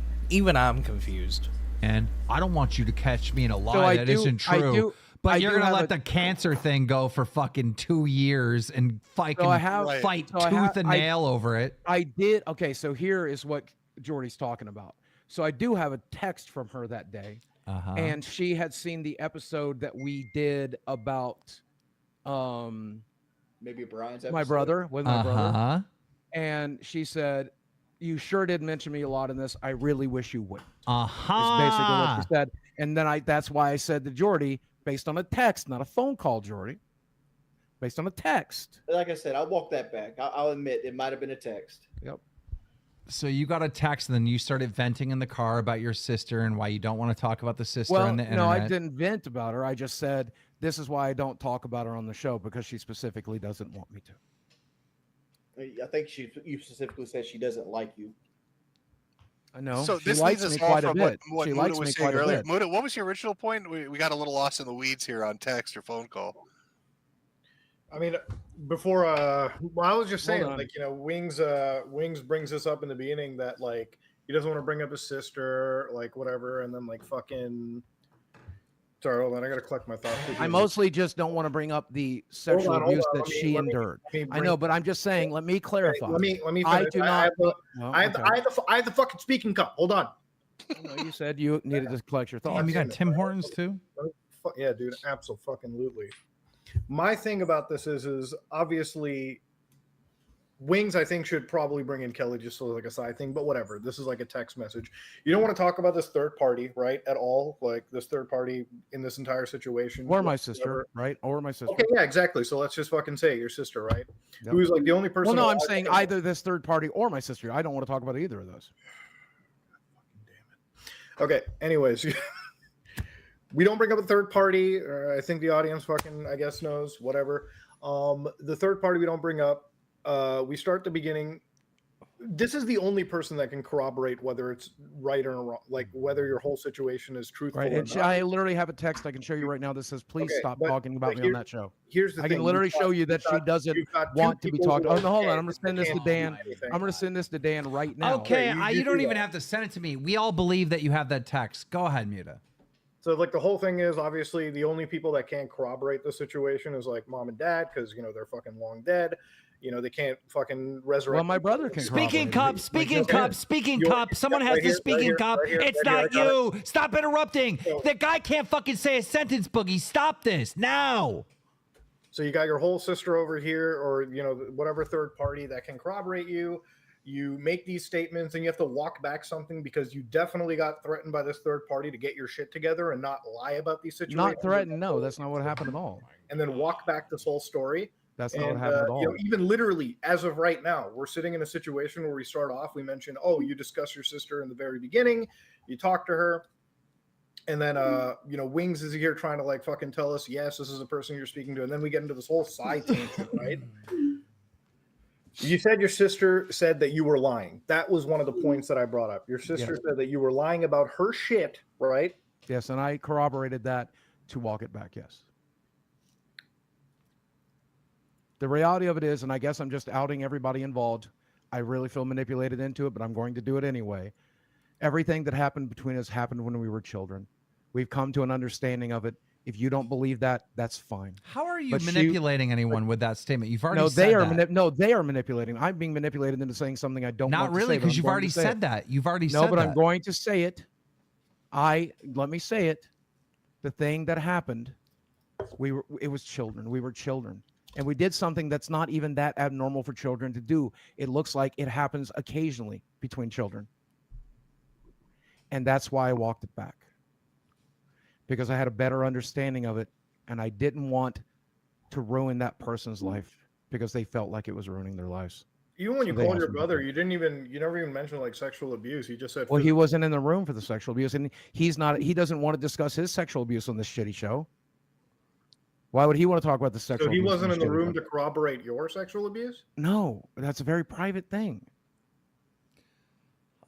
[SPEAKER 1] confused.
[SPEAKER 6] And I don't want you to catch me in a lie that isn't true. But you're gonna let the cancer thing go for fucking 2 years and fight tooth and nail over it.
[SPEAKER 2] I did. Okay, so here is what Jordy's talking about. So I do have a text from her that day, and she had seen the episode that we did about
[SPEAKER 3] maybe Brian's episode?
[SPEAKER 2] my brother with my brother, and she said, "You sure did mention me a lot in this. I really wish you would." Is basically what she said, and then that's why I said to Jordy, based on a text, not a phone call, Jordy. Based on a text.
[SPEAKER 3] Like I said, I'll walk that back. I'll admit it might have been a text.
[SPEAKER 2] Yep.
[SPEAKER 6] So you got a text, and then you started venting in the car about your sister and why you don't want to talk about the sister on the internet.
[SPEAKER 2] No, I didn't vent about her. I just said, this is why I don't talk about her on the show, because she specifically doesn't want me to.
[SPEAKER 3] I think you specifically said she doesn't like you.
[SPEAKER 2] I know.
[SPEAKER 5] So
[SPEAKER 2] she
[SPEAKER 5] this
[SPEAKER 2] likes
[SPEAKER 5] leads
[SPEAKER 2] me
[SPEAKER 5] us
[SPEAKER 2] quite
[SPEAKER 5] off
[SPEAKER 2] a
[SPEAKER 5] from
[SPEAKER 2] bit.
[SPEAKER 5] what
[SPEAKER 2] She
[SPEAKER 5] Muda
[SPEAKER 2] likes
[SPEAKER 5] was
[SPEAKER 2] me
[SPEAKER 5] saying
[SPEAKER 2] quite a
[SPEAKER 5] earlier.
[SPEAKER 2] bit.
[SPEAKER 5] Muda, what was your original point? We got a little lost in the weeds here on text or phone call.
[SPEAKER 4] I mean, before I was just saying, like, you know, Wings brings this up in the beginning that like he doesn't want to bring up his sister, like whatever, and then like fucking. Sorry, hold on, I gotta collect my thoughts.
[SPEAKER 2] I mostly just don't want to bring up the sexual abuse that she endured. I know, but I'm just saying. Let me clarify.
[SPEAKER 4] Let me. Finish.
[SPEAKER 2] I do not.
[SPEAKER 4] I have the fucking speaking cup. Hold on.
[SPEAKER 2] No, you said you needed to collect your thoughts.
[SPEAKER 6] Damn, you got Tim Hortons too?
[SPEAKER 4] Yeah, dude, absolutely. My thing about this is obviously Wings, I think, should probably bring in Kelly just so like a side thing, but whatever. This is like a text message. You don't want to talk about this third party, right? At all, like this third party in this entire situation.
[SPEAKER 2] Or my sister, right? Or my sister.
[SPEAKER 4] Okay, yeah, exactly. So let's just fucking say your sister, right?
[SPEAKER 2] Yep.
[SPEAKER 4] Who's like the only person.
[SPEAKER 2] Well, no, I'm saying either this third party or my sister. I don't want to talk about either of those.
[SPEAKER 4] Okay. Anyways, we don't bring up a third party. I think the audience fucking, I guess, knows. Whatever. The third party we don't bring up. We start at the beginning. This is the only person that can corroborate whether it's right or wrong, like whether your whole situation is truthful.
[SPEAKER 2] Right.
[SPEAKER 4] Or
[SPEAKER 2] And
[SPEAKER 4] not.
[SPEAKER 2] I literally have a text I can show you right now that says, "Please
[SPEAKER 4] Okay,
[SPEAKER 2] stop
[SPEAKER 4] but-
[SPEAKER 2] talking about
[SPEAKER 4] but
[SPEAKER 2] me on that show."
[SPEAKER 4] Here's the
[SPEAKER 2] I
[SPEAKER 4] thing.
[SPEAKER 2] can literally show you that she doesn't want to be talked. Oh no, hold on. I'm gonna send this to Dan. I'm gonna send this to Dan right now.
[SPEAKER 6] Okay, you don't even have to send it to me. We all believe that you have that text. Go ahead, Muta.
[SPEAKER 4] So like the whole thing is obviously the only people that can't corroborate the situation is like mom and dad because they're fucking long dead. They can't fucking resurrect.
[SPEAKER 2] Well, my brother can.
[SPEAKER 6] Speaking cup. Someone has the speaking cup. It's not you. Stop interrupting. The guy can't fucking say a sentence, Boogie. Stop this now.
[SPEAKER 4] So you got your whole sister over here, or whatever third party that can corroborate you. You make these statements, and you have to walk back something because you definitely got threatened by this third party to get your shit together and not lie about these situations.
[SPEAKER 2] Not threatened. No, that's not what happened at all.
[SPEAKER 4] And then walk back this whole story.
[SPEAKER 2] That's not what happened at all.
[SPEAKER 4] Even literally, as of right now, we're sitting in a situation where we start off. We mention, you discuss your sister in the very beginning. You talk to her. And then, Wings is here trying to like fucking tell us, yes, this is a person you're speaking to. And then we get into this whole side tangent, right? You said your sister said that you were lying. That was one of the points that I brought up. Your sister said that you were lying about her shit, right?
[SPEAKER 2] Yes, and I corroborated that to walk it back, yes. The reality of it is, and I guess I'm just outing everybody involved, I really feel manipulated into it, but I'm going to do it anyway. Everything that happened between us happened when we were children. We've come to an understanding of it. If you don't believe that, that's fine.
[SPEAKER 6] How are you manipulating anyone with that statement? You've already said that.
[SPEAKER 2] They are manipulating. I'm being manipulated into saying something I don't want to say.
[SPEAKER 6] Not really, because you've already said that. You've already said that.
[SPEAKER 2] No, but I'm going to say it. Let me say it. The thing that happened, it was children. We were children. And we did something that's not even that abnormal for children to do. It looks like it happens occasionally between children. And that's why I walked it back. Because I had a better understanding of it. And I didn't want to ruin that person's life because they felt like it was ruining their lives.
[SPEAKER 4] Even when you called your brother, you never even mentioned like sexual abuse. You just said,
[SPEAKER 2] well, he wasn't in the room for the sexual abuse. And he doesn't want to discuss his sexual abuse on this shitty show. Why would he want to talk about the sexual abuse?
[SPEAKER 4] So he wasn't in the room to corroborate your sexual abuse?
[SPEAKER 2] No, that's a very private thing.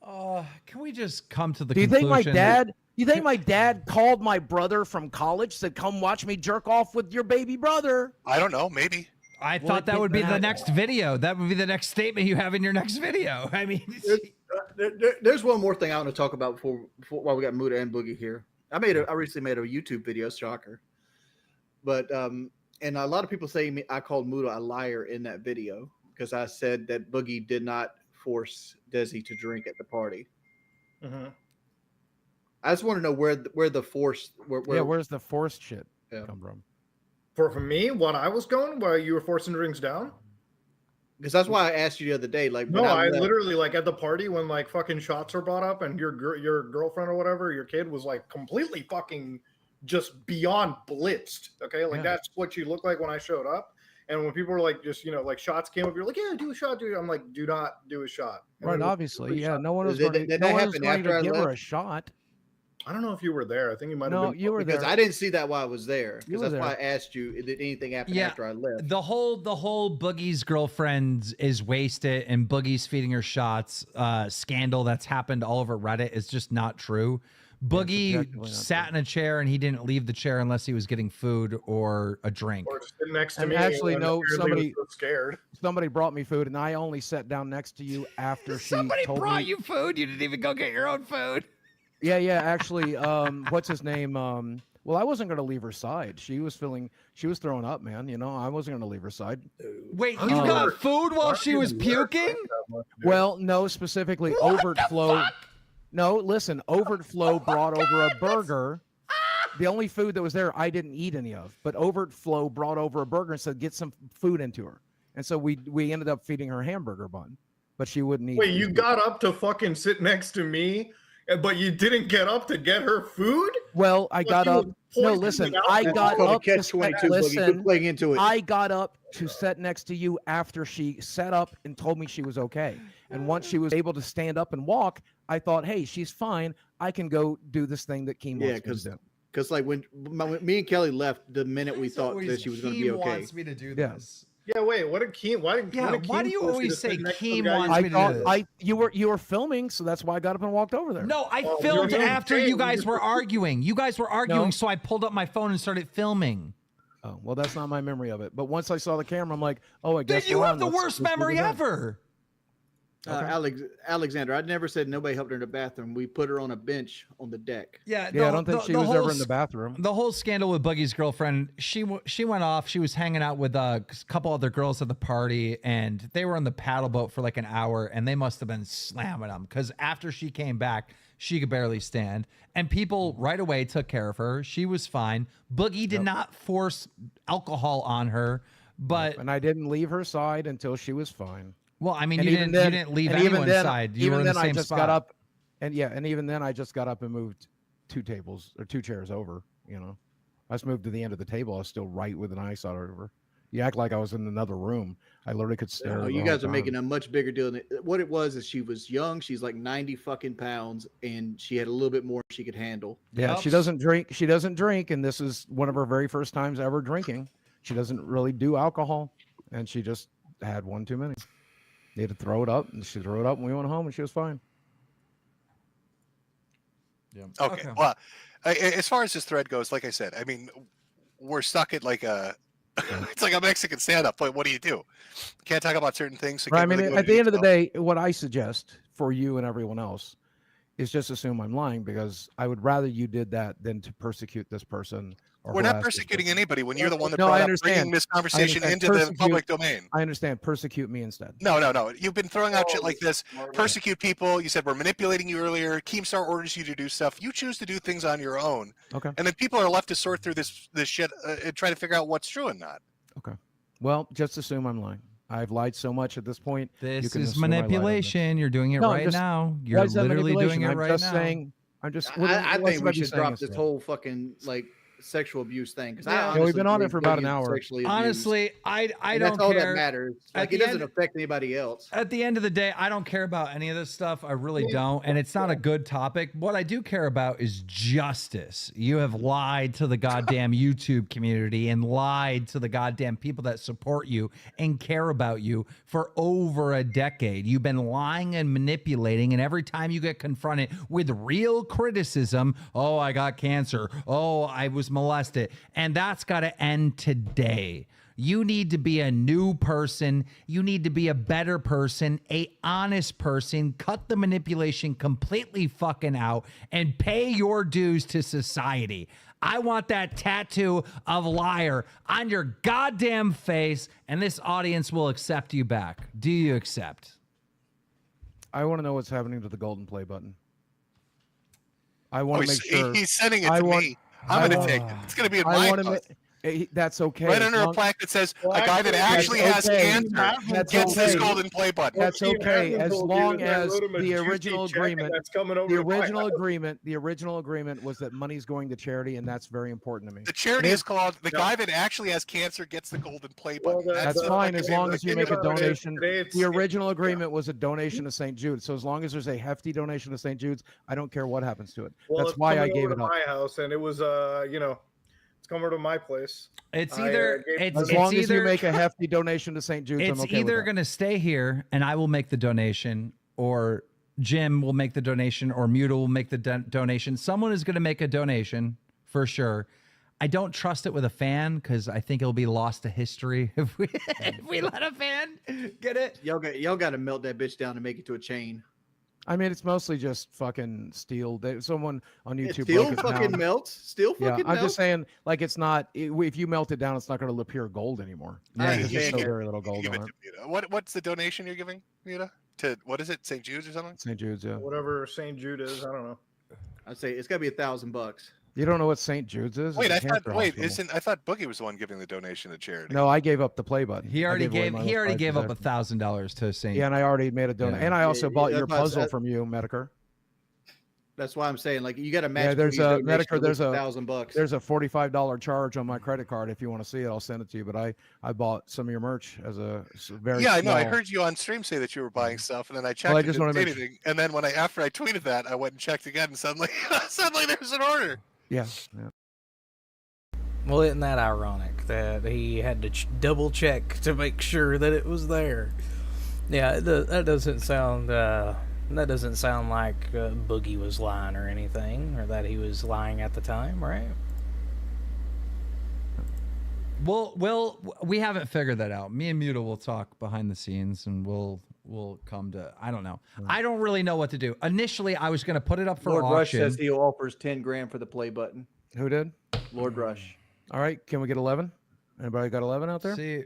[SPEAKER 6] Can we just come to the
[SPEAKER 2] conclusion? You think my dad called my brother from college, said, "Come watch me jerk off with your baby brother"?
[SPEAKER 5] I don't know, maybe.
[SPEAKER 6] I thought that would be the next video. That would be the next statement you have in your next video. I mean,
[SPEAKER 3] there's one more thing I want to talk about before while we got Muta and Boogie here. I recently made a YouTube video, shocker. But and a lot of people say I called Muta a liar in that video because I said that Boogie did not force Desi to drink at the party.
[SPEAKER 4] Mm-hmm.
[SPEAKER 3] I just want to know where the force
[SPEAKER 2] where's the forced shit come from?
[SPEAKER 4] For me, what I was going while you were forcing drinks down.
[SPEAKER 3] Because that's why I asked you the other day. Like,
[SPEAKER 4] no, I literally like at the party when like fucking shots are brought up and your girlfriend or whatever, your kid was like completely fucking just beyond blitzed. Okay, like that's what you look like when I showed up. And when people were like, just like shots came up, you're like, yeah, do a shot, dude. I'm like, do not do a shot. And
[SPEAKER 2] right, obviously, no one was going to give her a shot.
[SPEAKER 4] I don't know if you were there. I think you might have been.
[SPEAKER 2] No, you were there.
[SPEAKER 3] Because I didn't see that while I was there. Because that's why I asked you, did anything happen after I left?
[SPEAKER 6] The whole Boogie's girlfriend is wasted and Boogie's feeding her shots. Scandal that's happened all over Reddit is just not true. Boogie sat in a chair and he didn't leave the chair unless he was getting food or a drink.
[SPEAKER 4] Or sitting next to me.
[SPEAKER 2] Actually, no,
[SPEAKER 4] scared.
[SPEAKER 2] Somebody brought me food and I only sat down next to you after
[SPEAKER 6] somebody brought you food. You didn't even go get your own food.
[SPEAKER 2] Yeah, actually, what's his name? Well, I wasn't going to leave her side. She was throwing up, man. I wasn't going to leave her side.
[SPEAKER 6] Wait, you got food while she was puking?
[SPEAKER 2] Well, no, specifically overt flow. No, listen, overt flow brought over a burger. The only food that was there, I didn't eat any of. But overt flow brought over a burger and said, get some food into her. And so we ended up feeding her a hamburger bun, but she wouldn't eat.
[SPEAKER 4] Wait, you got up to fucking sit next to me? But you didn't get up to get her food?
[SPEAKER 2] Well, I got up. No, listen, I got up to listen. I got up to sit next to you after she sat up and told me she was okay. And once she was able to stand up and walk, I thought, hey, she's fine. I can go do this thing that Keem wants me to do.
[SPEAKER 3] Because like when me and Kelly left, the minute we thought that she was going to be okay.
[SPEAKER 6] Wants me to do
[SPEAKER 2] Yeah.
[SPEAKER 6] this.
[SPEAKER 4] Yeah, wait. What did Keem? Why do you
[SPEAKER 6] always say Keem wants me to do this?
[SPEAKER 2] You were filming, so that's why I got up and walked over there.
[SPEAKER 6] No, I filmed after you guys were arguing. You guys were arguing, so I pulled up my phone and started filming.
[SPEAKER 2] Oh, well, that's not my memory of it. But once I saw the camera, I'm like, oh, I guess
[SPEAKER 6] Dude, you have the worst memory ever.
[SPEAKER 3] Alexander, I never said nobody helped her in the bathroom. We put her on a bench on the deck.
[SPEAKER 6] Yeah,
[SPEAKER 2] I don't think she was ever in the bathroom.
[SPEAKER 6] The whole scandal with Boogie's girlfriend, she went off. She was hanging out with a couple other girls at the party, and they were on the paddle boat for like an hour, and they must have been slamming them because after she came back, she could barely stand, and people right away took care of her. She was fine. Boogie did not force alcohol on her, but
[SPEAKER 2] and I didn't leave her side until she was fine.
[SPEAKER 6] Well, I mean, you didn't leave anyone's side. You were in the same spot.
[SPEAKER 2] Got up, and even then I just got up and moved 2 chairs over. You know, I just moved to the end of the table. I was still right with an eye shot over. You act like I was in another room. I literally could stare.
[SPEAKER 3] No, you guys are making a much bigger deal than it. What it was is she was young. She's like 90 fucking pounds, and she had a little bit more she could handle.
[SPEAKER 2] Yeah, she doesn't drink. She doesn't drink, and this is one of her very first times ever drinking. She doesn't really do alcohol, and she just had one too many. Need to throw it up, and she threw it up, and we went home, and she was fine.
[SPEAKER 5] Yeah. Okay. Well, as far as this thread goes, like I said, I mean, we're stuck at like a, it's like a Mexican stand-up. But what do you do? Can't talk about certain things. So
[SPEAKER 2] right, I mean, at the end of the day, what I suggest for you and everyone else is just assume I'm lying, because I would rather you did that than to persecute this person.
[SPEAKER 5] We're not persecuting anybody when you're the one that brought up bringing this conversation into the public domain.
[SPEAKER 2] I understand. Persecute me instead.
[SPEAKER 5] No. You've been throwing out shit like this. Persecute people. You said we're manipulating you earlier. Keemstar orders you to do stuff. You choose to do things on your own.
[SPEAKER 2] Okay.
[SPEAKER 5] And then people are left to sort through this shit and try to figure out what's true and not.
[SPEAKER 2] Okay. Well, just assume I'm lying. I've lied so much at this point.
[SPEAKER 6] This is manipulation. You're doing it right now. You're literally doing it right now.
[SPEAKER 3] I think we should drop this whole fucking like sexual abuse thing, because
[SPEAKER 2] we've been on it for about an hour.
[SPEAKER 6] Honestly, I don't
[SPEAKER 3] that's
[SPEAKER 6] care.
[SPEAKER 3] All that matters. Like, it doesn't affect anybody else.
[SPEAKER 6] At the end of the day, I don't care about any of this stuff. I really don't, and it's not a good topic. What I do care about is justice. You have lied to the goddamn YouTube community and lied to the goddamn people that support you and care about you for over a decade. You've been lying and manipulating, and every time you get confronted with real criticism, oh, I got cancer, oh, I was molested, and that's got to end today. You need to be a new person. You need to be a better person, a honest person. Cut the manipulation completely fucking out and pay your dues to society. I want that tattoo of liar on your goddamn face, and this audience will accept you back. Do you accept?
[SPEAKER 2] I want to know what's happening to the golden play button. I want to make sure.
[SPEAKER 5] He's sending it to me. I'm going to take it. It's going to be in my post.
[SPEAKER 2] That's okay.
[SPEAKER 5] Right under a plaque that says a guy that actually has cancer gets this golden play button.
[SPEAKER 2] That's okay, as long as the original agreement, the original agreement was that money's going to charity, and that's very important to me.
[SPEAKER 5] The charity is called the guy that actually has cancer gets the golden play button.
[SPEAKER 2] That's fine, as long as you make a donation. The original agreement was a donation to St. Jude, so as long as there's a hefty donation to St. Jude's, I don't care what happens to it. That's why I gave it up.
[SPEAKER 4] My house, and it was it's coming to my place.
[SPEAKER 6] It's either
[SPEAKER 2] as long as you make a hefty donation to St. Jude's,
[SPEAKER 6] it's
[SPEAKER 2] I'm okay
[SPEAKER 6] either going to stay here and I will make the donation, or Jim will make the donation, or Muta will make the donation. Someone is going to make a donation for sure. I don't trust it with a fan because I think it'll be lost to history if we let a fan get it.
[SPEAKER 3] Y'all got to melt that bitch down and make it to a chain.
[SPEAKER 2] I mean, it's mostly just fucking steel. Someone on YouTube
[SPEAKER 3] steel fucking melts. Steel fucking melts.
[SPEAKER 2] I'm just saying, like, it's not. If you melt it down, it's not going to appear gold anymore.
[SPEAKER 5] Yeah,
[SPEAKER 2] there's just so very little gold on it.
[SPEAKER 5] What's the donation you're giving, Muta? To what is it? St. Jude's or something?
[SPEAKER 2] St. Jude's, yeah.
[SPEAKER 4] Whatever St. Jude is, I don't know.
[SPEAKER 3] I'd say it's got to be $1,000.
[SPEAKER 2] You don't know what St. Jude's is?
[SPEAKER 5] Wait, I thought Boogie was the one giving the donation to charity.
[SPEAKER 2] No, I gave up the play button.
[SPEAKER 6] He already gave up $1,000 to St.
[SPEAKER 2] Yeah, and I already made a donation, and I also bought your puzzle from you, Metokur.
[SPEAKER 3] That's why I'm saying, like, you got to match.
[SPEAKER 2] Yeah, there's a Metokur. There's a
[SPEAKER 3] $1,000.
[SPEAKER 2] There's a $45 charge on my credit card. If you want to see it, I'll send it to you. But I bought some of your merch as a very
[SPEAKER 5] Yeah, I know. I
[SPEAKER 2] small-
[SPEAKER 5] heard you on stream say that you were buying stuff, and then I checked.
[SPEAKER 2] Well, I
[SPEAKER 5] and
[SPEAKER 2] just
[SPEAKER 5] didn't
[SPEAKER 2] wanna
[SPEAKER 5] see
[SPEAKER 2] make
[SPEAKER 5] anything. And then after I tweeted that, I went and checked again, and suddenly there's an order.
[SPEAKER 2] Yeah.
[SPEAKER 1] Well, isn't that ironic that he had to double check to make sure that it was there? Yeah, that doesn't sound like Boogie was lying or anything, or that he was lying at the time, right?
[SPEAKER 6] Well, we haven't figured that out. Me and Muta will talk behind the scenes, and we'll come to. I don't know. I don't really know what to do. Initially, I was going to put it up for
[SPEAKER 3] Lord
[SPEAKER 6] auction.
[SPEAKER 3] Rush says he offers 10 grand for the play button.
[SPEAKER 2] Who did?
[SPEAKER 3] Lord Rush.
[SPEAKER 2] All right, can we get 11? Anybody got 11 out there?
[SPEAKER 6] See,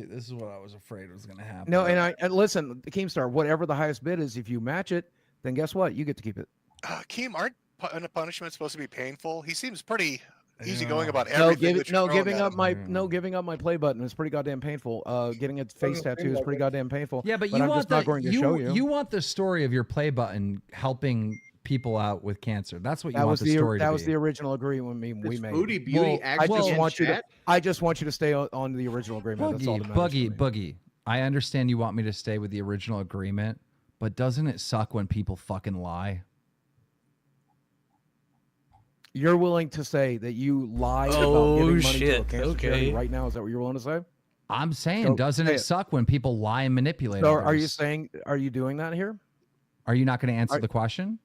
[SPEAKER 6] this is what I was afraid was going to happen.
[SPEAKER 2] No, and listen, Keemstar, whatever the highest bid is, if you match it, then guess what? You get to keep it.
[SPEAKER 5] Keem, aren't punishments supposed to be painful? He seems pretty easygoing about everything.
[SPEAKER 2] Giving up my play button is pretty goddamn painful. Getting a face tattoo is pretty goddamn painful.
[SPEAKER 6] Yeah, but
[SPEAKER 2] I'm just not going to show you.
[SPEAKER 6] You want the story of your play button helping people out with cancer. That's what you want the story to be.
[SPEAKER 2] That was the original agreement we made.
[SPEAKER 3] Booty Beauty
[SPEAKER 2] I just want you to stay on the original agreement. That's all that matters to me.
[SPEAKER 6] Boogie. I understand you want me to stay with the original agreement, but doesn't it suck when people fucking lie?
[SPEAKER 2] You're willing to say that you lied about giving money to a cancer charity right now? Is that what you're willing to say?
[SPEAKER 6] I'm saying, doesn't it suck when people lie and manipulate
[SPEAKER 2] So
[SPEAKER 6] others?
[SPEAKER 2] are you doing that here?
[SPEAKER 6] Are you not going to answer the question?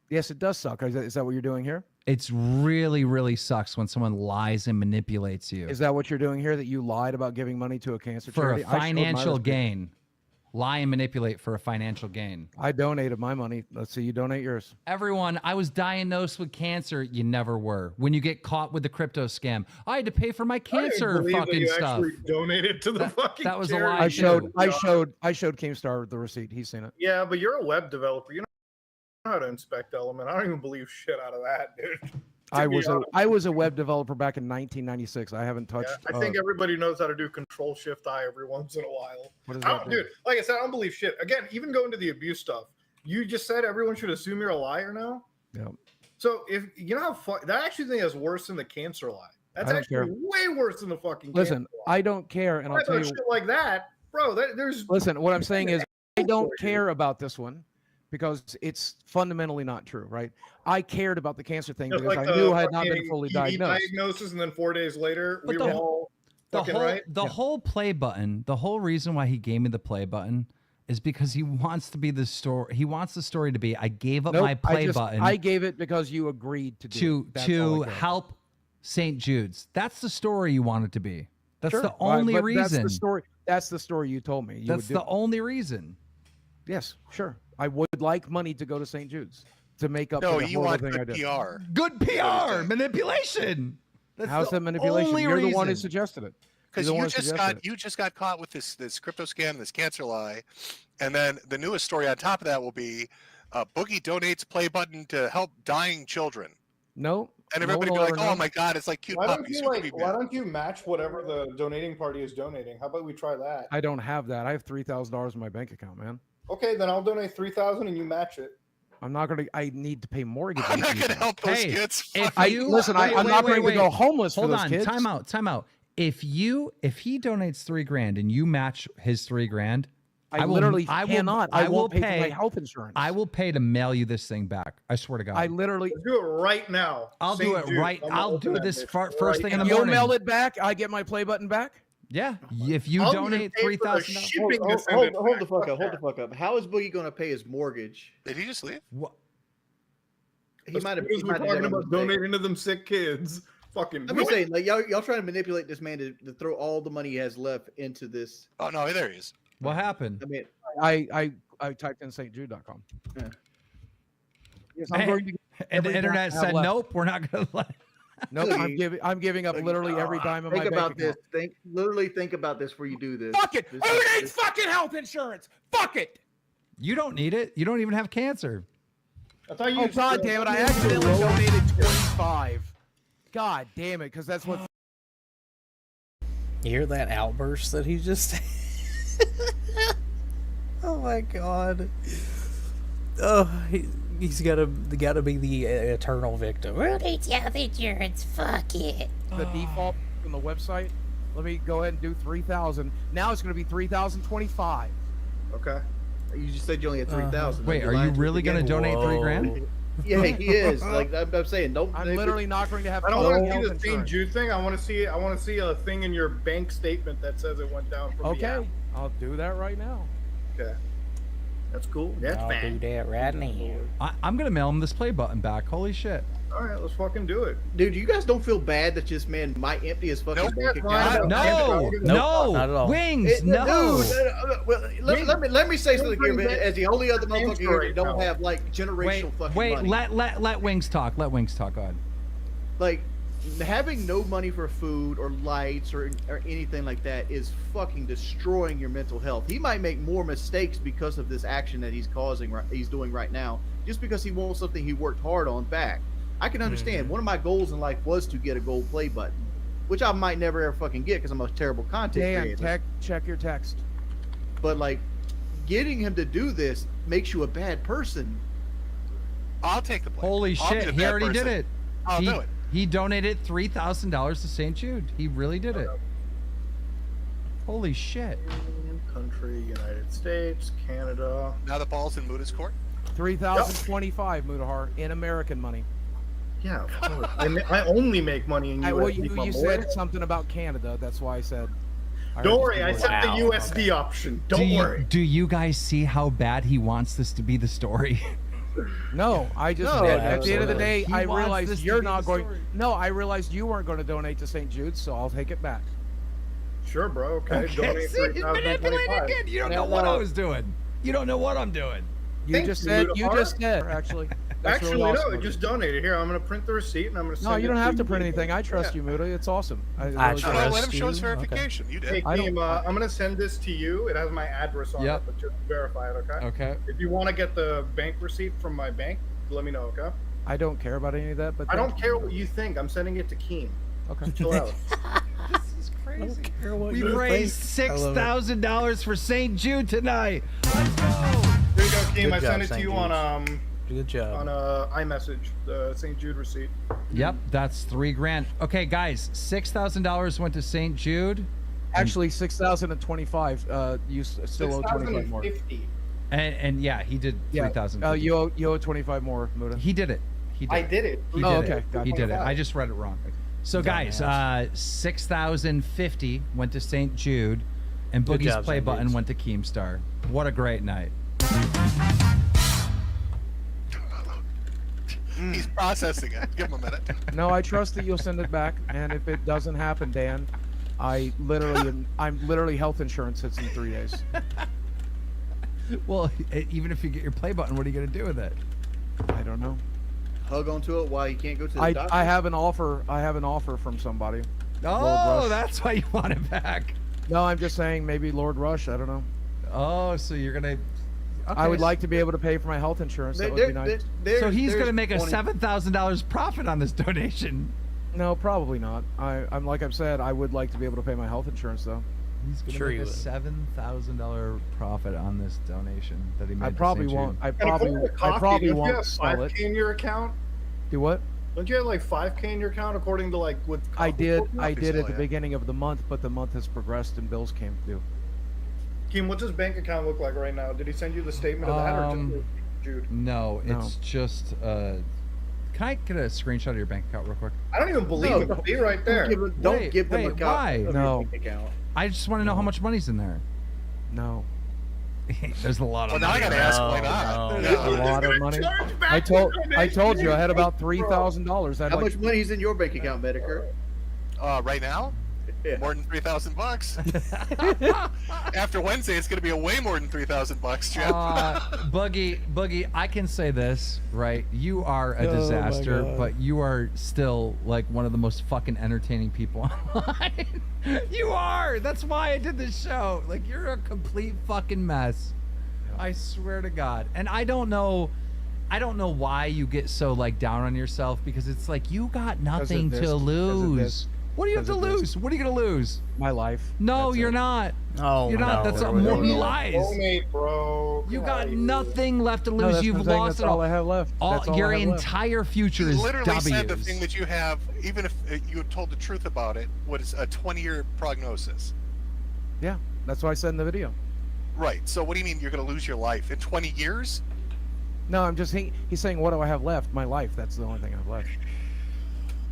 [SPEAKER 2] Yes, it does suck. Is that what you're doing here?
[SPEAKER 6] It's really, really sucks when someone lies and manipulates you.
[SPEAKER 2] Is that what you're doing here? That you lied about giving money to a cancer
[SPEAKER 6] for
[SPEAKER 2] charity?
[SPEAKER 6] a financial gain? Lie and manipulate for a financial gain.
[SPEAKER 2] I donated my money. Let's see, you donate yours.
[SPEAKER 6] Everyone, I was diagnosed with cancer. You never were. When you get caught with the crypto scam, I had to pay for my cancer fucking stuff.
[SPEAKER 4] Actually donated to the fucking.
[SPEAKER 6] That was a
[SPEAKER 4] charity.
[SPEAKER 6] lie.
[SPEAKER 2] I showed Keemstar the receipt. He's seen it.
[SPEAKER 4] Yeah, but you're a web developer. You know how to inspect Element. I don't even believe shit out of that, dude.
[SPEAKER 2] I was a web developer back in 1996. I haven't touched.
[SPEAKER 4] Yeah, I think everybody knows how to do Control-Shift-I every once in a while.
[SPEAKER 2] What does that do?
[SPEAKER 4] Dude, like I said, I don't believe shit. Again, even going to the abuse stuff, you just said everyone should assume you're a liar now.
[SPEAKER 2] Yeah.
[SPEAKER 4] So if you know how that actually thing is worse than the cancer lie. That's actually way worse than the fucking.
[SPEAKER 2] Listen,
[SPEAKER 4] cancer lie.
[SPEAKER 2] I don't care, and I'll tell you
[SPEAKER 4] shit like that, bro. There's.
[SPEAKER 2] Listen, what I'm saying is, I don't care about this one, because it's fundamentally not true, right? I cared about the cancer thing because I knew I had not been fully diagnosed.
[SPEAKER 4] Diagnosis, and then 4 days later, we
[SPEAKER 6] the-
[SPEAKER 4] were all fucking right.
[SPEAKER 6] The whole play button, the whole reason why he gave me the play button is because he wants to be the story. He wants the story to be, I gave up my play button.
[SPEAKER 2] I gave it because you agreed to do it.
[SPEAKER 6] to help St. Jude's. That's the story you want it to be. That's
[SPEAKER 2] Sure.
[SPEAKER 6] the only
[SPEAKER 2] But
[SPEAKER 6] reason.
[SPEAKER 2] That's the story. That's the story you told me.
[SPEAKER 6] That's the only reason.
[SPEAKER 2] Yes, sure. I would like money to go to St. Jude's to make up
[SPEAKER 5] No,
[SPEAKER 2] for the
[SPEAKER 5] you
[SPEAKER 2] horrible
[SPEAKER 5] want
[SPEAKER 2] thing I
[SPEAKER 5] good
[SPEAKER 2] did.
[SPEAKER 5] PR.
[SPEAKER 6] Good PR, manipulation. That's
[SPEAKER 2] How's
[SPEAKER 6] the
[SPEAKER 2] that manipulation?
[SPEAKER 6] only
[SPEAKER 2] You're the one who
[SPEAKER 6] reason.
[SPEAKER 2] suggested it.
[SPEAKER 5] Because
[SPEAKER 2] You're the one who suggested it.
[SPEAKER 5] you just got caught with this crypto scam, this cancer lie, and then the newest story on top of that will be Boogie donates play button to help dying children.
[SPEAKER 2] No.
[SPEAKER 5] And everybody
[SPEAKER 2] no
[SPEAKER 5] be
[SPEAKER 2] one
[SPEAKER 5] like,
[SPEAKER 2] will
[SPEAKER 5] "Oh
[SPEAKER 2] ever
[SPEAKER 5] my God, it's like cute
[SPEAKER 4] Why don't
[SPEAKER 5] puppies."
[SPEAKER 4] you why don't you match whatever the donating party is donating? How about we try that?
[SPEAKER 2] I don't have that. I have $3,000 in my bank account, man.
[SPEAKER 4] Okay, then I'll donate 3,000 and you match it.
[SPEAKER 2] I'm not gonna. I need to pay mortgage.
[SPEAKER 5] I'm not gonna help those
[SPEAKER 6] Hey,
[SPEAKER 5] kids.
[SPEAKER 6] if
[SPEAKER 2] I'm
[SPEAKER 6] you
[SPEAKER 2] not going to go homeless
[SPEAKER 6] Hold
[SPEAKER 2] for those
[SPEAKER 6] on,
[SPEAKER 2] kids.
[SPEAKER 6] time out. If he donates $3,000 and you match his $3,000,
[SPEAKER 2] I literally cannot. I
[SPEAKER 6] will
[SPEAKER 2] won't pay for my health insurance.
[SPEAKER 6] I will pay to mail you this thing back. I swear to God.
[SPEAKER 2] I literally.
[SPEAKER 4] Let's do it right now.
[SPEAKER 6] I'll do it right. I'll do this first thing in the
[SPEAKER 2] You'll
[SPEAKER 6] morning.
[SPEAKER 2] mail it back. I get my play button back.
[SPEAKER 6] Yeah, if you donate $3,000.
[SPEAKER 3] Hold the fuck up. Hold the fuck up. How is Boogie going to pay his mortgage?
[SPEAKER 5] Did he just leave?
[SPEAKER 6] What?
[SPEAKER 3] He might have.
[SPEAKER 4] We're talking about donating to them sick kids. Fucking.
[SPEAKER 3] I'm just saying, like y'all trying to manipulate this man to throw all the money he has left into this.
[SPEAKER 5] Oh no, there he is.
[SPEAKER 6] What happened?
[SPEAKER 3] I mean,
[SPEAKER 2] I typed in stjude.com.
[SPEAKER 3] Yeah.
[SPEAKER 2] Yes, I'm going to
[SPEAKER 6] And the internet said, "Nope, we're not going to let."
[SPEAKER 2] Nope, I'm giving up literally every dime of my
[SPEAKER 3] think
[SPEAKER 2] bank
[SPEAKER 3] about
[SPEAKER 2] account.
[SPEAKER 3] this. Literally think about this before you do this.
[SPEAKER 2] Fuck it. Who needs fucking health insurance? Fuck it.
[SPEAKER 6] You don't need it. You don't even have cancer.
[SPEAKER 4] I thought you.
[SPEAKER 2] Oh God damn it! I accidentally donated 25. God damn it! Because that's what.
[SPEAKER 1] You hear that outburst that he just... Oh my God. Oh, He's gotta be the eternal victim.
[SPEAKER 9] Who needs health insurance? Fuck it.
[SPEAKER 2] The default from the website. Let me go ahead and do 3,000. Now it's going to be 3,025.
[SPEAKER 3] Okay. You just said you only had 3,000.
[SPEAKER 6] Wait, are you really going to donate $3,000?
[SPEAKER 3] Yeah, he is. Like I'm saying, don't.
[SPEAKER 2] I'm literally not going to have.
[SPEAKER 4] I don't want to
[SPEAKER 2] health
[SPEAKER 4] see the St.
[SPEAKER 2] insurance.
[SPEAKER 4] Jude thing. I want to see a thing in your bank statement that says it went down from the app.
[SPEAKER 2] Okay, I'll do that right now.
[SPEAKER 4] Okay. That's cool. That's
[SPEAKER 1] I'll
[SPEAKER 4] fine.
[SPEAKER 1] do that right now.
[SPEAKER 6] I'm going to mail him this play button back. Holy shit.
[SPEAKER 4] All right, let's fucking do it.
[SPEAKER 3] Dude, you guys don't feel bad that this man might empty his fucking
[SPEAKER 4] Nope.
[SPEAKER 3] bank account?
[SPEAKER 6] No,
[SPEAKER 1] not at all.
[SPEAKER 6] Wings, no.
[SPEAKER 3] Dude, well, let me say something here, man. As the only other motherfucker here that don't have like generational fucking money.
[SPEAKER 6] Let Wings talk. Let Wings talk. Go ahead.
[SPEAKER 3] Like having no money for food or lights or anything like that is fucking destroying your mental health. He might make more mistakes because of this action that he's doing right now, just because he wants something he worked hard on back. I can understand. One of my goals in life was to get a gold play button, which I might never ever fucking get because I'm a terrible content creator.
[SPEAKER 2] Check your text.
[SPEAKER 3] But like, getting him to do this makes you a bad person.
[SPEAKER 5] I'll take the blame.
[SPEAKER 6] Holy
[SPEAKER 5] I'll be
[SPEAKER 6] shit,
[SPEAKER 5] the
[SPEAKER 6] he
[SPEAKER 5] bad
[SPEAKER 6] already
[SPEAKER 5] person.
[SPEAKER 6] did it.
[SPEAKER 5] I'll do it.
[SPEAKER 6] He donated $3,000 to St. Jude. He really did it. Holy shit.
[SPEAKER 4] Country, United States, Canada.
[SPEAKER 5] Now the ball's in Muda's court.
[SPEAKER 2] 3,025, Mudahar, in American money.
[SPEAKER 4] Yeah, of course. I only make money in USD.
[SPEAKER 2] Well, you said something about Canada. That's why I said.
[SPEAKER 4] Don't worry, I set the USD option. Don't worry.
[SPEAKER 6] Do you guys see how bad he wants this to be the story?
[SPEAKER 2] No, I just at the end of the day, I realized you're not going. No, I realized you weren't going to donate to St. Jude's, so I'll take it back.
[SPEAKER 4] Sure, bro. Okay. Donate
[SPEAKER 6] $3,025. Again. You don't know what I was doing. You don't know what I'm doing.
[SPEAKER 2] You just said. Actually.
[SPEAKER 4] Actually, really awesome. No, just donated. Here, I'm going to print the receipt and I'm going to send it.
[SPEAKER 2] No, you don't have to print anything. I trust you, Muda. It's awesome.
[SPEAKER 5] I trust let him show his verification. Okay. You did.
[SPEAKER 4] Hey, team, I'm going to send this to you. It has my address on it, but just verify it, okay?
[SPEAKER 6] Okay.
[SPEAKER 4] If you want to get the bank receipt from my bank, let me know, okay?
[SPEAKER 2] I don't care about any of that, but
[SPEAKER 4] I don't care what you think. I'm sending it to Keem.
[SPEAKER 2] Okay.
[SPEAKER 4] Chill out.
[SPEAKER 6] This is crazy. We raised $6,000 for St. Jude tonight. Let's go.
[SPEAKER 4] Here you go, Keem. I sent it to you on
[SPEAKER 1] Good job.
[SPEAKER 4] On iMessage, the St. Jude receipt.
[SPEAKER 6] Yep, that's $3,000. Okay, guys, $6,000 went to St. Jude.
[SPEAKER 2] Actually, 6,025. You still owe 25 more.
[SPEAKER 6] And yeah, he did 3,000.
[SPEAKER 2] You owe 25 more, Muda.
[SPEAKER 6] He did it.
[SPEAKER 4] I did it.
[SPEAKER 6] He did it. Gotcha. He did it. I just read it wrong. So guys, 6,050 went to St. Jude, and Boogie's play button went to Keemstar. What a great night.
[SPEAKER 5] He's processing it. Give him a minute.
[SPEAKER 2] No, I trust that you'll send it back, and if it doesn't happen, Dan, I'm literally health insurance hits in 3 days.
[SPEAKER 6] Well, even if you get your play button, what are you gonna do with it?
[SPEAKER 2] I don't know.
[SPEAKER 3] Hug onto it while you can't go to the doctor.
[SPEAKER 2] I have an offer. I have an offer from somebody.
[SPEAKER 6] Oh, that's why you want it back.
[SPEAKER 2] No, I'm just saying maybe Lord Rush. I don't know.
[SPEAKER 6] Oh, so you're gonna. Okay.
[SPEAKER 2] I would like to be able to pay for my health insurance. That would be nice.
[SPEAKER 6] So he's going to make a $7,000 profit on this donation.
[SPEAKER 2] No, probably not. I'm like I've said, I would like to be able to pay my health insurance though.
[SPEAKER 6] He's going to make a $7,000 profit on this donation that he made.
[SPEAKER 2] I probably won't. I probably won't sell it.
[SPEAKER 4] $5K in your account?
[SPEAKER 2] Do what?
[SPEAKER 4] Don't you have like $5K in your account according to like what?
[SPEAKER 2] I did at the beginning of the month, but the month has progressed and bills came due.
[SPEAKER 4] Keem, what's his bank account look like right now? Did he send you the statement of that, or just Jude?
[SPEAKER 6] No, it's just. Can I get a screenshot of your bank account real quick?
[SPEAKER 4] I don't even believe it. It'll be right there.
[SPEAKER 3] Don't give them a copy of your bank account.
[SPEAKER 6] I just want to know how much money's in there.
[SPEAKER 2] No.
[SPEAKER 6] There's a lot of money.
[SPEAKER 5] Well, now I gotta ask why not.
[SPEAKER 2] A lot of money. I told you I had about $3,000.
[SPEAKER 3] How much money is in your bank account, Metokur?
[SPEAKER 5] Right now?
[SPEAKER 3] Yeah.
[SPEAKER 5] More than $3,000. After Wednesday, it's going to be way more than $3,000, Jeff.
[SPEAKER 6] Boogie, I can say this, right? You are a disaster, but you are still like one of the most fucking entertaining people online. You are. That's why I did this show. Like, you're a complete fucking mess. I swear to God. And I don't know why you get so like down on yourself, because it's like you got nothing to lose. What do you have to lose? What are you going to lose?
[SPEAKER 2] My life.
[SPEAKER 6] No, you're not.
[SPEAKER 1] Oh,
[SPEAKER 6] You're not.
[SPEAKER 1] no,
[SPEAKER 6] That's
[SPEAKER 1] there
[SPEAKER 6] all
[SPEAKER 1] was
[SPEAKER 6] more
[SPEAKER 1] no-
[SPEAKER 6] lies.
[SPEAKER 4] Donate, bro.
[SPEAKER 6] You
[SPEAKER 4] Get
[SPEAKER 6] got
[SPEAKER 4] outta here.
[SPEAKER 6] nothing left to lose.
[SPEAKER 2] No, that's
[SPEAKER 6] You've
[SPEAKER 2] what I'm saying,
[SPEAKER 6] lost
[SPEAKER 2] that's
[SPEAKER 6] it
[SPEAKER 2] all I have left. That's all I
[SPEAKER 6] your
[SPEAKER 2] have left.
[SPEAKER 6] entire future
[SPEAKER 5] You
[SPEAKER 6] is
[SPEAKER 5] literally
[SPEAKER 6] W's.
[SPEAKER 5] said the thing that you have, even if you had told the truth about it, was a 20-year prognosis.
[SPEAKER 2] Yeah, that's what I said in the video.
[SPEAKER 5] Right. So what do you mean you're going to lose your life in 20 years?
[SPEAKER 2] No, I'm just he's saying, what do I have left? My life. That's the only thing I have left.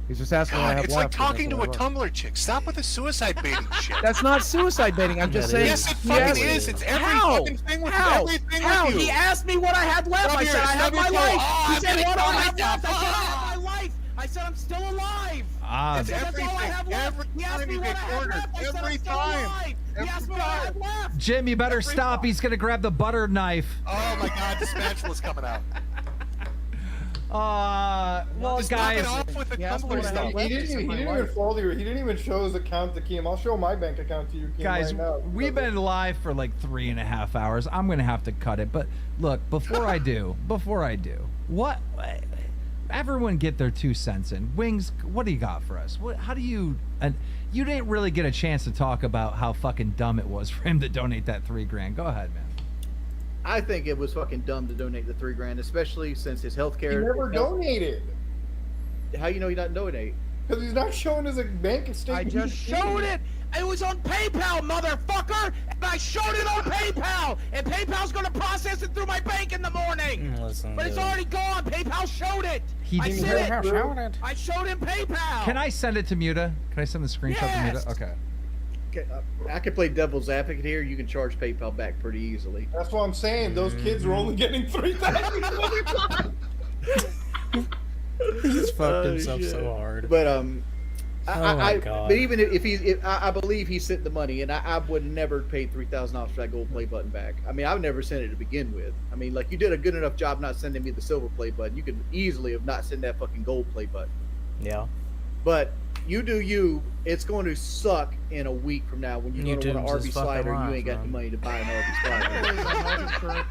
[SPEAKER 2] He's just asking what I
[SPEAKER 5] God,
[SPEAKER 2] have
[SPEAKER 5] it's
[SPEAKER 2] left.
[SPEAKER 5] like talking to a Tumblr chick. Stop with the suicide baiting shit.
[SPEAKER 2] That's not suicide baiting. I'm just saying.
[SPEAKER 5] Yes, it fucking is. It's every fucking thing with everything with you.
[SPEAKER 2] He asked me what I had left. I said I have my life. He said, what do I have left? I said I have my life. I said I'm still alive. I said that's all I have left. He asked me what I had left. I said I'm still alive. He asked me what I had left.
[SPEAKER 6] Jim, you better stop. He's gonna grab the butter knife.
[SPEAKER 5] Oh my God, the spatula's coming out.
[SPEAKER 6] Well,
[SPEAKER 5] Just
[SPEAKER 6] guys.
[SPEAKER 5] knock it off with the Tumblr stuff.
[SPEAKER 4] He didn't even follow you. He didn't even show his account to Keem. I'll show my bank account to you, Keem,
[SPEAKER 6] Guys,
[SPEAKER 4] right now.
[SPEAKER 6] we've been live for like 3.5 hours. I'm gonna have to cut it. But look, before I do, what? Everyone get their 2 cents in. Wings, what do you got for us? How do you? And you didn't really get a chance to talk about how fucking dumb it was for him to donate that $3 grand. Go ahead, man.
[SPEAKER 3] I think it was fucking dumb to donate the $3 grand, especially since his healthcare.
[SPEAKER 4] He never donated.
[SPEAKER 3] How you know he doesn't donate?
[SPEAKER 4] Because he's not showing his bank statement.
[SPEAKER 2] I just showed it. It was on PayPal, motherfucker. And I showed it on PayPal. And PayPal's going to process it through my bank in the morning.
[SPEAKER 1] Listen,
[SPEAKER 2] But it's
[SPEAKER 1] dude.
[SPEAKER 2] already gone. PayPal showed it.
[SPEAKER 6] He
[SPEAKER 2] I
[SPEAKER 6] didn't
[SPEAKER 2] said
[SPEAKER 6] have
[SPEAKER 2] it.
[SPEAKER 6] showed it.
[SPEAKER 2] I showed him PayPal.
[SPEAKER 6] Can I send it to Muta? Can I send the screenshot
[SPEAKER 2] Yes.
[SPEAKER 6] to Muta? Okay.
[SPEAKER 3] Okay, I could play devil's advocate here. You can charge PayPal back pretty easily.
[SPEAKER 4] That's what I'm saying. Those kids are only getting 3,000.
[SPEAKER 1] He's fucked himself
[SPEAKER 3] shit.
[SPEAKER 1] so hard.
[SPEAKER 3] But
[SPEAKER 1] my God.
[SPEAKER 3] but even if I believe he sent the money, and I would never pay $3,000 for that gold play button back. I mean, I would never send it to begin with. I mean, like, you did a good enough job not sending me the silver play button. You could easily have not sent that fucking gold play button.
[SPEAKER 1] Yeah.
[SPEAKER 3] But you do you. It's going to suck in a week from now when you go to
[SPEAKER 1] YouTube's
[SPEAKER 3] an RV
[SPEAKER 1] his fucking
[SPEAKER 3] slider and you
[SPEAKER 1] life,
[SPEAKER 3] ain't got the
[SPEAKER 1] man.
[SPEAKER 3] money to buy an RV slider.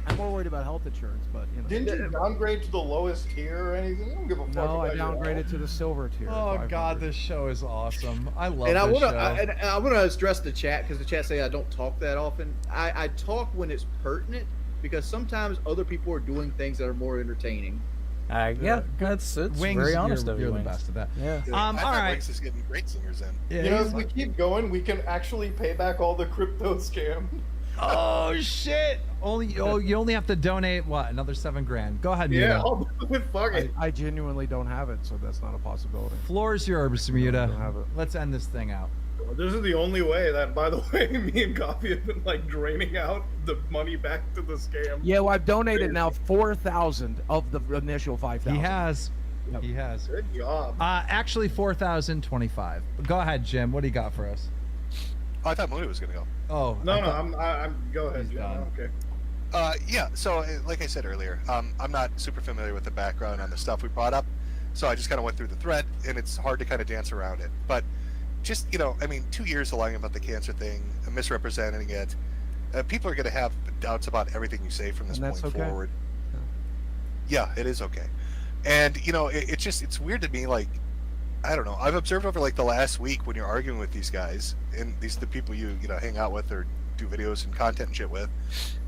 [SPEAKER 2] I'm more worried about health insurance, but you know.
[SPEAKER 4] Didn't you downgrade to the lowest tier or anything? You don't give a fuck.
[SPEAKER 2] No, I
[SPEAKER 4] about your
[SPEAKER 2] downgraded
[SPEAKER 4] health.
[SPEAKER 2] to the silver tier.
[SPEAKER 6] Oh
[SPEAKER 2] 500.
[SPEAKER 6] God, this show is awesome. I love
[SPEAKER 3] And I
[SPEAKER 6] this
[SPEAKER 3] want
[SPEAKER 6] show.
[SPEAKER 3] to, I want to address the chat because the chat say I don't talk that often. I talk when it's pertinent because sometimes other people are doing things that are more entertaining.
[SPEAKER 1] Yeah, it's
[SPEAKER 6] Wings,
[SPEAKER 1] very honest of you,
[SPEAKER 6] you're the
[SPEAKER 1] Wings.
[SPEAKER 6] best at that.
[SPEAKER 1] Yeah.
[SPEAKER 6] All
[SPEAKER 5] I thought
[SPEAKER 6] right.
[SPEAKER 5] Wings is getting great singers in.
[SPEAKER 6] Yeah,
[SPEAKER 4] You know,
[SPEAKER 6] he's
[SPEAKER 4] if we
[SPEAKER 6] fine.
[SPEAKER 4] keep going, we can actually pay back all the crypto scam.
[SPEAKER 6] Oh shit! You only have to donate what, another $7 grand. Go ahead, Muta.
[SPEAKER 4] Yeah, I'll do it. Fuck it.
[SPEAKER 2] I genuinely don't have it, so that's not a possibility.
[SPEAKER 6] Floor's yours,
[SPEAKER 2] Don't
[SPEAKER 6] Muta.
[SPEAKER 2] have it.
[SPEAKER 6] Let's end this thing out.
[SPEAKER 4] This is the only way that, by the way, me and Coffee have been like draining out the money back to the scam.
[SPEAKER 2] Yeah, well, I've donated now 4,000 of the initial 5,000.
[SPEAKER 6] He has.
[SPEAKER 2] Yep.
[SPEAKER 6] He has.
[SPEAKER 4] Good job.
[SPEAKER 6] Actually, 4,025. Go ahead, Jim. What do you got for us?
[SPEAKER 5] Oh, I thought Mooney was going to go.
[SPEAKER 6] Oh
[SPEAKER 4] No,
[SPEAKER 6] I
[SPEAKER 4] no,
[SPEAKER 6] thought-
[SPEAKER 4] I'm. Go ahead,
[SPEAKER 6] He's
[SPEAKER 4] Jim.
[SPEAKER 6] done.
[SPEAKER 4] Okay.
[SPEAKER 5] Yeah, so like I said earlier, I'm not super familiar with the background on the stuff we brought up, so I just kind of went through the thread, and it's hard to kind of dance around it. But just, you know, I mean, 2 years lying about the cancer thing, misrepresenting it, people are going to have doubts about everything you say from this
[SPEAKER 2] And
[SPEAKER 5] point
[SPEAKER 2] that's okay.
[SPEAKER 5] forward. Yeah, it is okay. And, you know, it's weird to me, like, I don't know. I've observed over, like, the last week when you're arguing with these guys, and these the people you know, hang out with or do videos and content and shit with,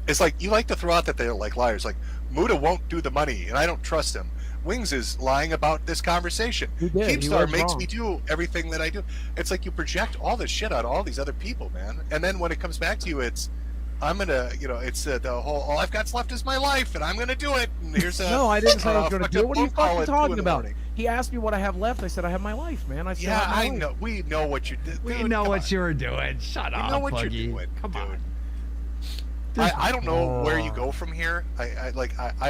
[SPEAKER 5] it's like, you like to throw out that they're, like, liars. Like, Muta won't do the money, and I don't trust him. Wings is lying about this conversation.
[SPEAKER 2] He did. He
[SPEAKER 5] Keepstar
[SPEAKER 2] was
[SPEAKER 5] makes
[SPEAKER 2] wrong.
[SPEAKER 5] me do everything that I do. It's like you project all this shit on all these other people, man. And then when it comes back to you, it's, I'm gonna, you know, it's the whole, all I've got left is my life, and I'm gonna do it. And here's a
[SPEAKER 2] No, I didn't say I was going to
[SPEAKER 5] fucking
[SPEAKER 2] do it. What are you
[SPEAKER 5] phone call
[SPEAKER 2] fucking
[SPEAKER 5] at 2
[SPEAKER 2] talking
[SPEAKER 5] in the
[SPEAKER 2] about?
[SPEAKER 5] morning.
[SPEAKER 2] He asked me what I have left. I said I have my life, man. I said
[SPEAKER 5] Yeah,
[SPEAKER 2] I
[SPEAKER 5] I
[SPEAKER 2] have my life.
[SPEAKER 5] know. We know what you did.
[SPEAKER 6] We
[SPEAKER 5] Dude,
[SPEAKER 6] know
[SPEAKER 5] come
[SPEAKER 6] what
[SPEAKER 5] on.
[SPEAKER 6] you were doing. Shut
[SPEAKER 5] We
[SPEAKER 6] up,
[SPEAKER 5] know what
[SPEAKER 6] Boogie.
[SPEAKER 5] you're doing.
[SPEAKER 6] Come
[SPEAKER 5] dude.
[SPEAKER 6] on.
[SPEAKER 5] I don't know where you go from here. I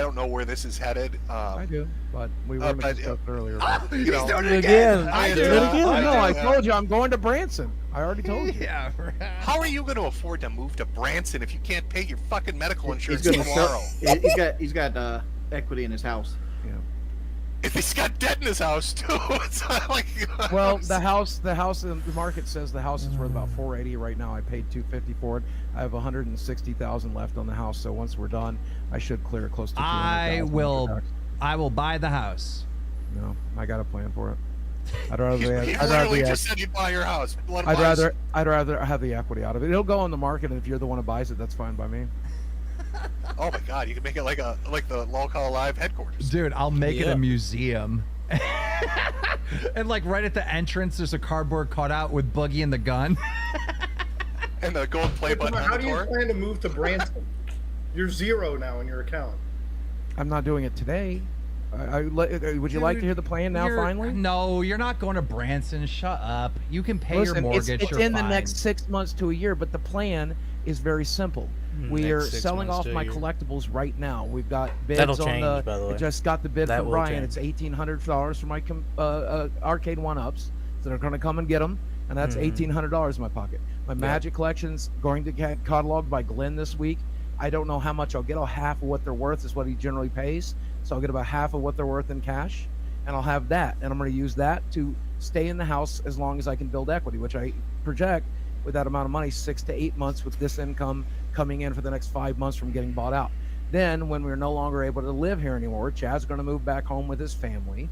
[SPEAKER 5] don't know where this is headed.
[SPEAKER 2] I do, but we were
[SPEAKER 5] but,
[SPEAKER 2] discussed earlier.
[SPEAKER 5] You know,
[SPEAKER 1] doing it again.
[SPEAKER 2] I
[SPEAKER 5] I
[SPEAKER 2] did.
[SPEAKER 5] know,
[SPEAKER 2] No, I
[SPEAKER 5] know.
[SPEAKER 2] told you I'm going to Branson. I already told you.
[SPEAKER 6] Yeah.
[SPEAKER 5] How are you going to afford to move to Branson if you can't pay your fucking medical insurance
[SPEAKER 3] He's gonna
[SPEAKER 5] tomorrow?
[SPEAKER 3] sell. He's got equity in his house.
[SPEAKER 5] If he's got debt in his house too, it's not like.
[SPEAKER 2] Well, the house in the market says the house is worth about $480 right now. I paid $250 for it. I have $160,000 left on the house. So once we're done, I should clear close to $200,000
[SPEAKER 6] I
[SPEAKER 2] after
[SPEAKER 6] will.
[SPEAKER 2] tax.
[SPEAKER 6] I will buy the house.
[SPEAKER 2] No, I got a plan for it. I'd rather.
[SPEAKER 5] He literally just said he'd buy your house.
[SPEAKER 2] I'd rather have the equity out of it. It'll go on the market, and if you're the one who buys it, that's fine by me.
[SPEAKER 5] Oh my God, you can make it like the Lolcow Live headquarters.
[SPEAKER 6] Dude, I'll make it a museum. And like right at the entrance, there's a cardboard cutout with Boogie and the gun.
[SPEAKER 5] And the gold play button.
[SPEAKER 4] How do you plan to move to Branson? You're 0 now in your account.
[SPEAKER 2] I'm not doing it today. Would you like to hear the plan now? Finally?
[SPEAKER 6] No, you're not going to Branson. Shut up. You can pay your mortgage.
[SPEAKER 2] It's in the next 6 months to a year, but the plan is very simple. We are selling off my collectibles right now. We've got bids
[SPEAKER 1] That'll
[SPEAKER 2] on
[SPEAKER 1] change, by the way.
[SPEAKER 2] I just got the bid
[SPEAKER 1] That
[SPEAKER 2] from
[SPEAKER 1] will
[SPEAKER 2] Brian.
[SPEAKER 1] change.
[SPEAKER 2] It's $1,800 for my arcade one-ups. So they're going to come and get them, and that's $1,800 in my pocket. My Magic collection's going to get cataloged by Glenn this week. I don't know how much I'll get. I'll half of what they're worth is what he generally pays. So I'll get about half of what they're worth in cash, and I'll have that. And I'm going to use that to stay in the house as long as I can build equity, which I project with that amount of money, 6 to 8 months with this income coming in for the next 5 months from getting bought out. Then when we're no longer able to live here anymore, Chad's going to move back home with his family.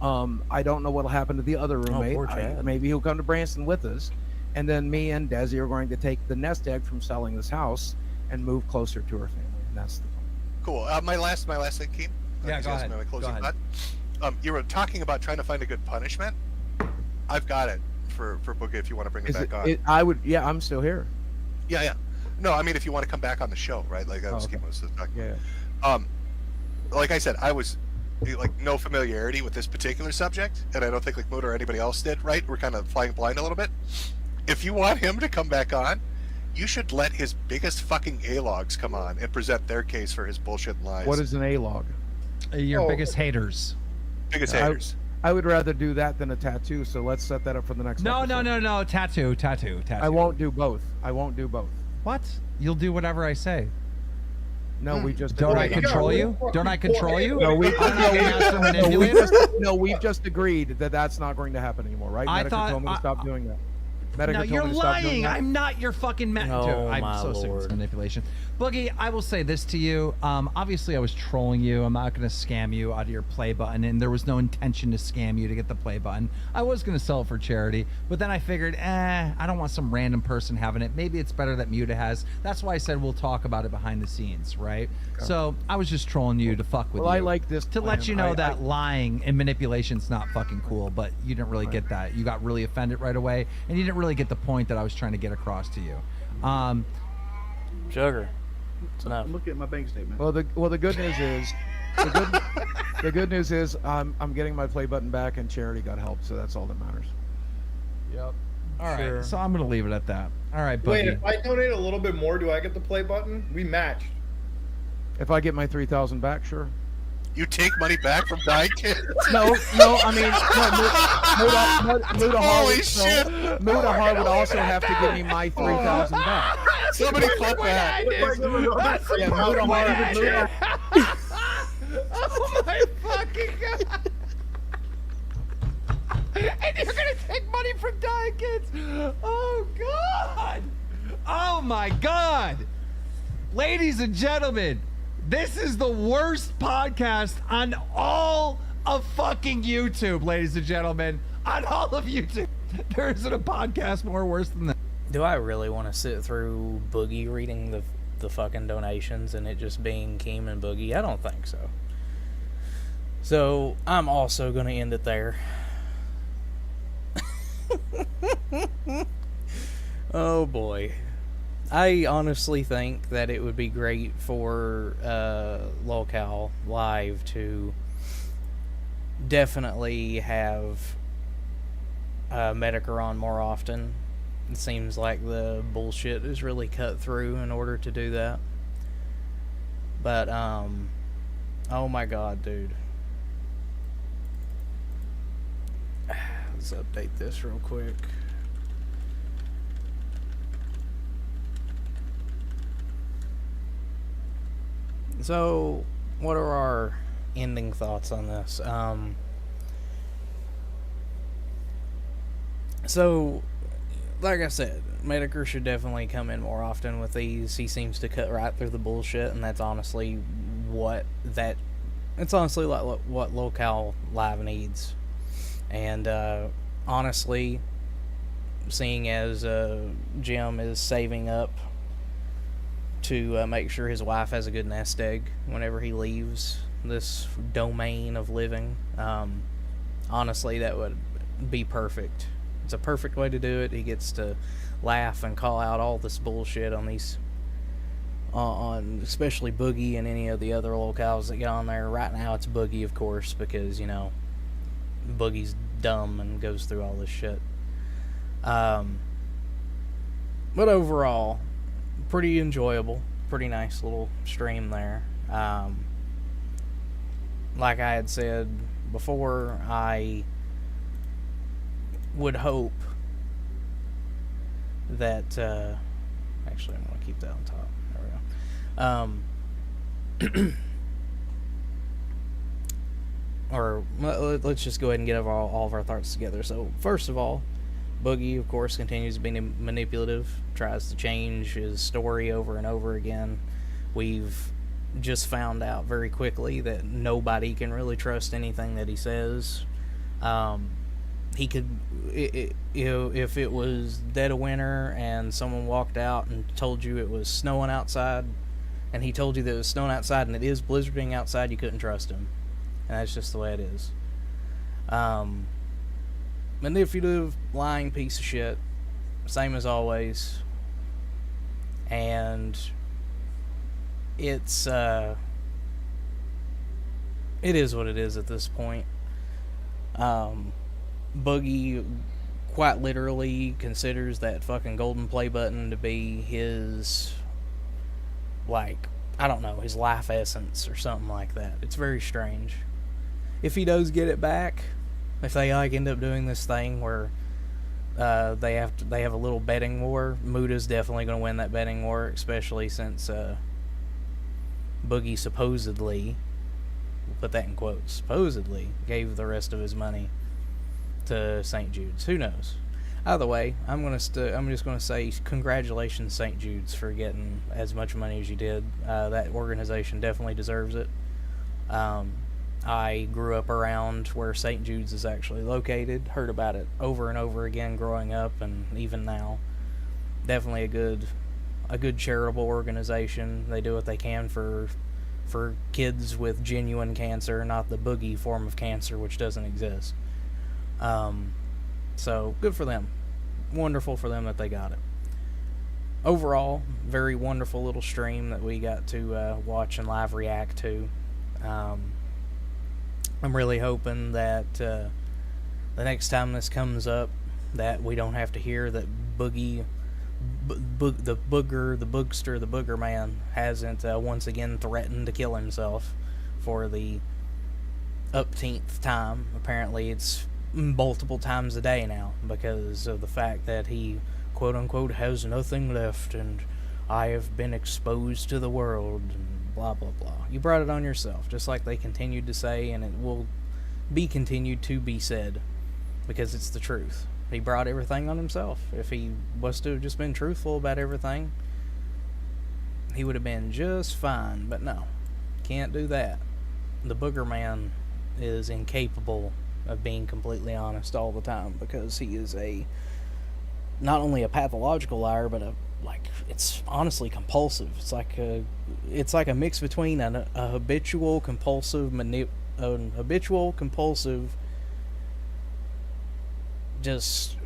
[SPEAKER 2] I don't know what'll happen to the other roommate.
[SPEAKER 1] poor Chad.
[SPEAKER 2] Maybe he'll come to Branson with us. And then me and Desi are going to take the nest egg from selling this house and move closer to her family. And that's the
[SPEAKER 5] Cool. My last thing, Keem.
[SPEAKER 6] Yeah, go ahead.
[SPEAKER 5] My closing
[SPEAKER 6] Go ahead.
[SPEAKER 5] thought. You were talking about trying to find a good punishment. I've got it for Boogie if you want to bring it back on.
[SPEAKER 2] I'm still here.
[SPEAKER 5] Yeah. No, I mean if you want to come back on the show, right? Like that was Keem was talking about.
[SPEAKER 2] Yeah.
[SPEAKER 5] Like I said, I was like no familiarity with this particular subject, and I don't think like Mood or anybody else did, right? We're kind of flying blind a little bit. If you want him to come back on, you should let his biggest fucking A-logs come on and present their case for his bullshit and lies.
[SPEAKER 2] What is an A-log?
[SPEAKER 6] Your biggest haters.
[SPEAKER 5] Biggest haters.
[SPEAKER 2] I would rather do that than a tattoo, so let's set that up for the next episode.
[SPEAKER 6] No. Tattoo.
[SPEAKER 2] I won't do both.
[SPEAKER 6] What? You'll do whatever I say.
[SPEAKER 2] No, we just
[SPEAKER 6] Don't I
[SPEAKER 2] agreed.
[SPEAKER 6] control you? Don't I control you?
[SPEAKER 2] No, we've
[SPEAKER 6] No,
[SPEAKER 2] just agreed that that's not going to happen anymore, right?
[SPEAKER 6] I
[SPEAKER 2] Metokur
[SPEAKER 6] thought-
[SPEAKER 2] told me to stop doing that.
[SPEAKER 6] No,
[SPEAKER 2] Metokur
[SPEAKER 6] you're
[SPEAKER 2] told me to stop doing
[SPEAKER 6] lying.
[SPEAKER 2] that.
[SPEAKER 6] I'm not your fucking
[SPEAKER 1] Oh,
[SPEAKER 6] I'm
[SPEAKER 1] my
[SPEAKER 6] so sick of this
[SPEAKER 1] Lord.
[SPEAKER 6] manipulation. Boogie, I will say this to you. Obviously, I was trolling you. I'm not going to scam you out of your play button, and there was no intention to scam you to get the play button. I was going to sell it for charity, but then I figured, I don't want some random person having it. Maybe it's better that Muta has. That's why I said we'll talk about it behind the scenes, right?
[SPEAKER 2] Okay.
[SPEAKER 6] So I was just trolling you to fuck with you.
[SPEAKER 2] Well, I like this
[SPEAKER 6] to
[SPEAKER 2] plan.
[SPEAKER 6] let you know that lying and manipulation's not fucking cool, but you didn't really get that. You got really offended right away, and you didn't really get the point that I was trying to get across to you.
[SPEAKER 1] Sugar. It's enough.
[SPEAKER 3] I'm looking at my bank statement.
[SPEAKER 2] Well, the good news is, the good news is, I'm getting my play button back, and charity got help, so that's all that matters.
[SPEAKER 6] Yep. All right.
[SPEAKER 1] Sure.
[SPEAKER 6] So I'm gonna leave it at that. All right, Boogie.
[SPEAKER 4] Wait, if I donate a little bit more, do I get the play button? We matched.
[SPEAKER 2] If I get my 3,000 back, sure.
[SPEAKER 5] You take money back from dying kids?
[SPEAKER 2] No, I mean, Mudahar would also have to give me my 3,000 back.
[SPEAKER 5] Somebody clip that.
[SPEAKER 2] Yeah, Mudahar.
[SPEAKER 6] Oh my fucking god! And you're gonna take money from dying kids? Oh god! Oh my god! Ladies and gentlemen, this is the worst podcast on all of fucking YouTube, ladies and gentlemen. On all of YouTube. There isn't a podcast more worse than that.
[SPEAKER 1] Do I really want to sit through Boogie reading the fucking donations and it just being Keem and Boogie? I don't think so. So I'm also going to end it there. Oh boy. I honestly think that it would be great for Lolcow Live to definitely have Metokur on more often. It seems like the bullshit is really cut through in order to do that. But, oh my god, dude. Let's update this real quick. So, what are our ending thoughts on this? So, like I said, Metokur should definitely come in more often with these. He seems to cut right through the bullshit, and that's honestly what Lolcow Live needs. And honestly, seeing as Jim is saving up to make sure his wife has a good nest egg whenever he leaves this domain of living, honestly, that would be perfect. It's a perfect way to do it. He gets to laugh and call out all this bullshit on these, on especially Boogie and any of the other locals that get on there. Right now it's Boogie, of course, because, you know, Boogie's dumb and goes through all this shit. But overall, pretty enjoyable. Pretty nice little stream there. Like I had said before, I would hope that actually I'm going to keep that on top. There we go. Or let's just go ahead and get all of our thoughts together. So first of all, Boogie, of course, continues to be manipulative, tries to change his story over and over again. We've just found out very quickly that nobody can really trust anything that he says. He could, if it was dead of winter and someone walked out and told you it was snowing outside, and he told you that it was snowing outside and it is blizzarding outside, you couldn't trust him. And that's just the way it is. Manipulative, lying piece of shit, same as always. And it's it is what it is at this point. Boogie quite literally considers that fucking golden play button to be his, like, I don't know, his life essence or something like that. It's very strange. If he does get it back, if they like end up doing this thing where they have a little betting war, Muda's definitely going to win that betting war, especially since Boogie supposedly, we'll put that in quotes, supposedly gave the rest of his money to St. Jude's. Who knows? Either way, I'm just going to say congratulations, St. Jude's, for getting as much money as you did. That organization definitely deserves it. I grew up around where St. Jude's is actually located. Heard about it over and over again growing up, and even now. Definitely a good charitable organization. They do what they can for kids with genuine cancer, not the Boogie form of cancer, which doesn't exist. So good for them. Wonderful for them that they got it. Overall, very wonderful little stream that we got to watch and live react to. I'm really hoping that the next time this comes up, that we don't have to hear that Boogie, the Booger, the Boogster, the Boogerman hasn't once again threatened to kill himself for the upteenth time. Apparently it's multiple times a day now because of the fact that he, quote unquote, has nothing left and I have been exposed to the world and blah blah blah. You brought it on yourself, just like they continued to say, and it will be continued to be said because it's the truth. He brought everything on himself. If he was to have just been truthful about everything, he would have been just fine, but no, can't do that. The Boogerman is incapable of being completely honest all the time because he is not only a pathological liar, but it's honestly compulsive. It's like a mix between a habitual compulsive just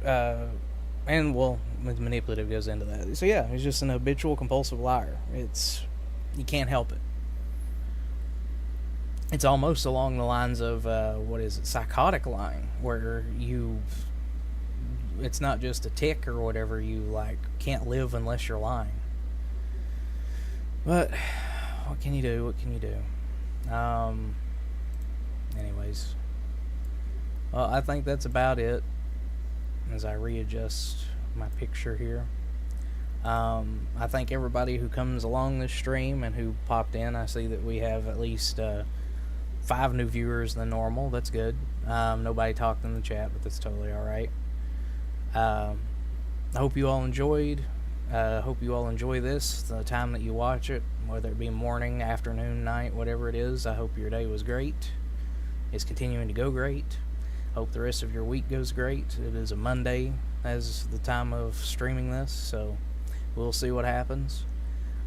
[SPEAKER 1] and well, manipulative goes into that. So yeah, he's just an habitual compulsive liar. You can't help it. It's almost along the lines of psychotic lying, where it's not just a tick or whatever, you can't live unless you're lying. But what can you do? Anyways, well, I think that's about it as I readjust my picture here. I thank everybody who comes along this stream and who popped in. I see that we have at least 5 new viewers than normal. That's good. Nobody talked in the chat, but that's totally alright. I hope you all enjoyed. Hope you all enjoy this, the time that you watch it, whether it be morning, afternoon, night, whatever it is. I hope your day was great. It's continuing to go great. Hope the rest of your week goes great. It is a Monday as the time of streaming this, so we'll see what happens.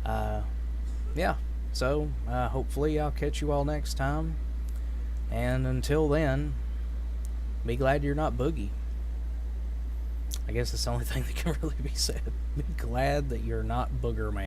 [SPEAKER 1] Yeah, so hopefully I'll catch you all next time. And until then, be glad you're not Boogie. I guess that's the only thing that can really be said. Be glad that you're not Boogerman.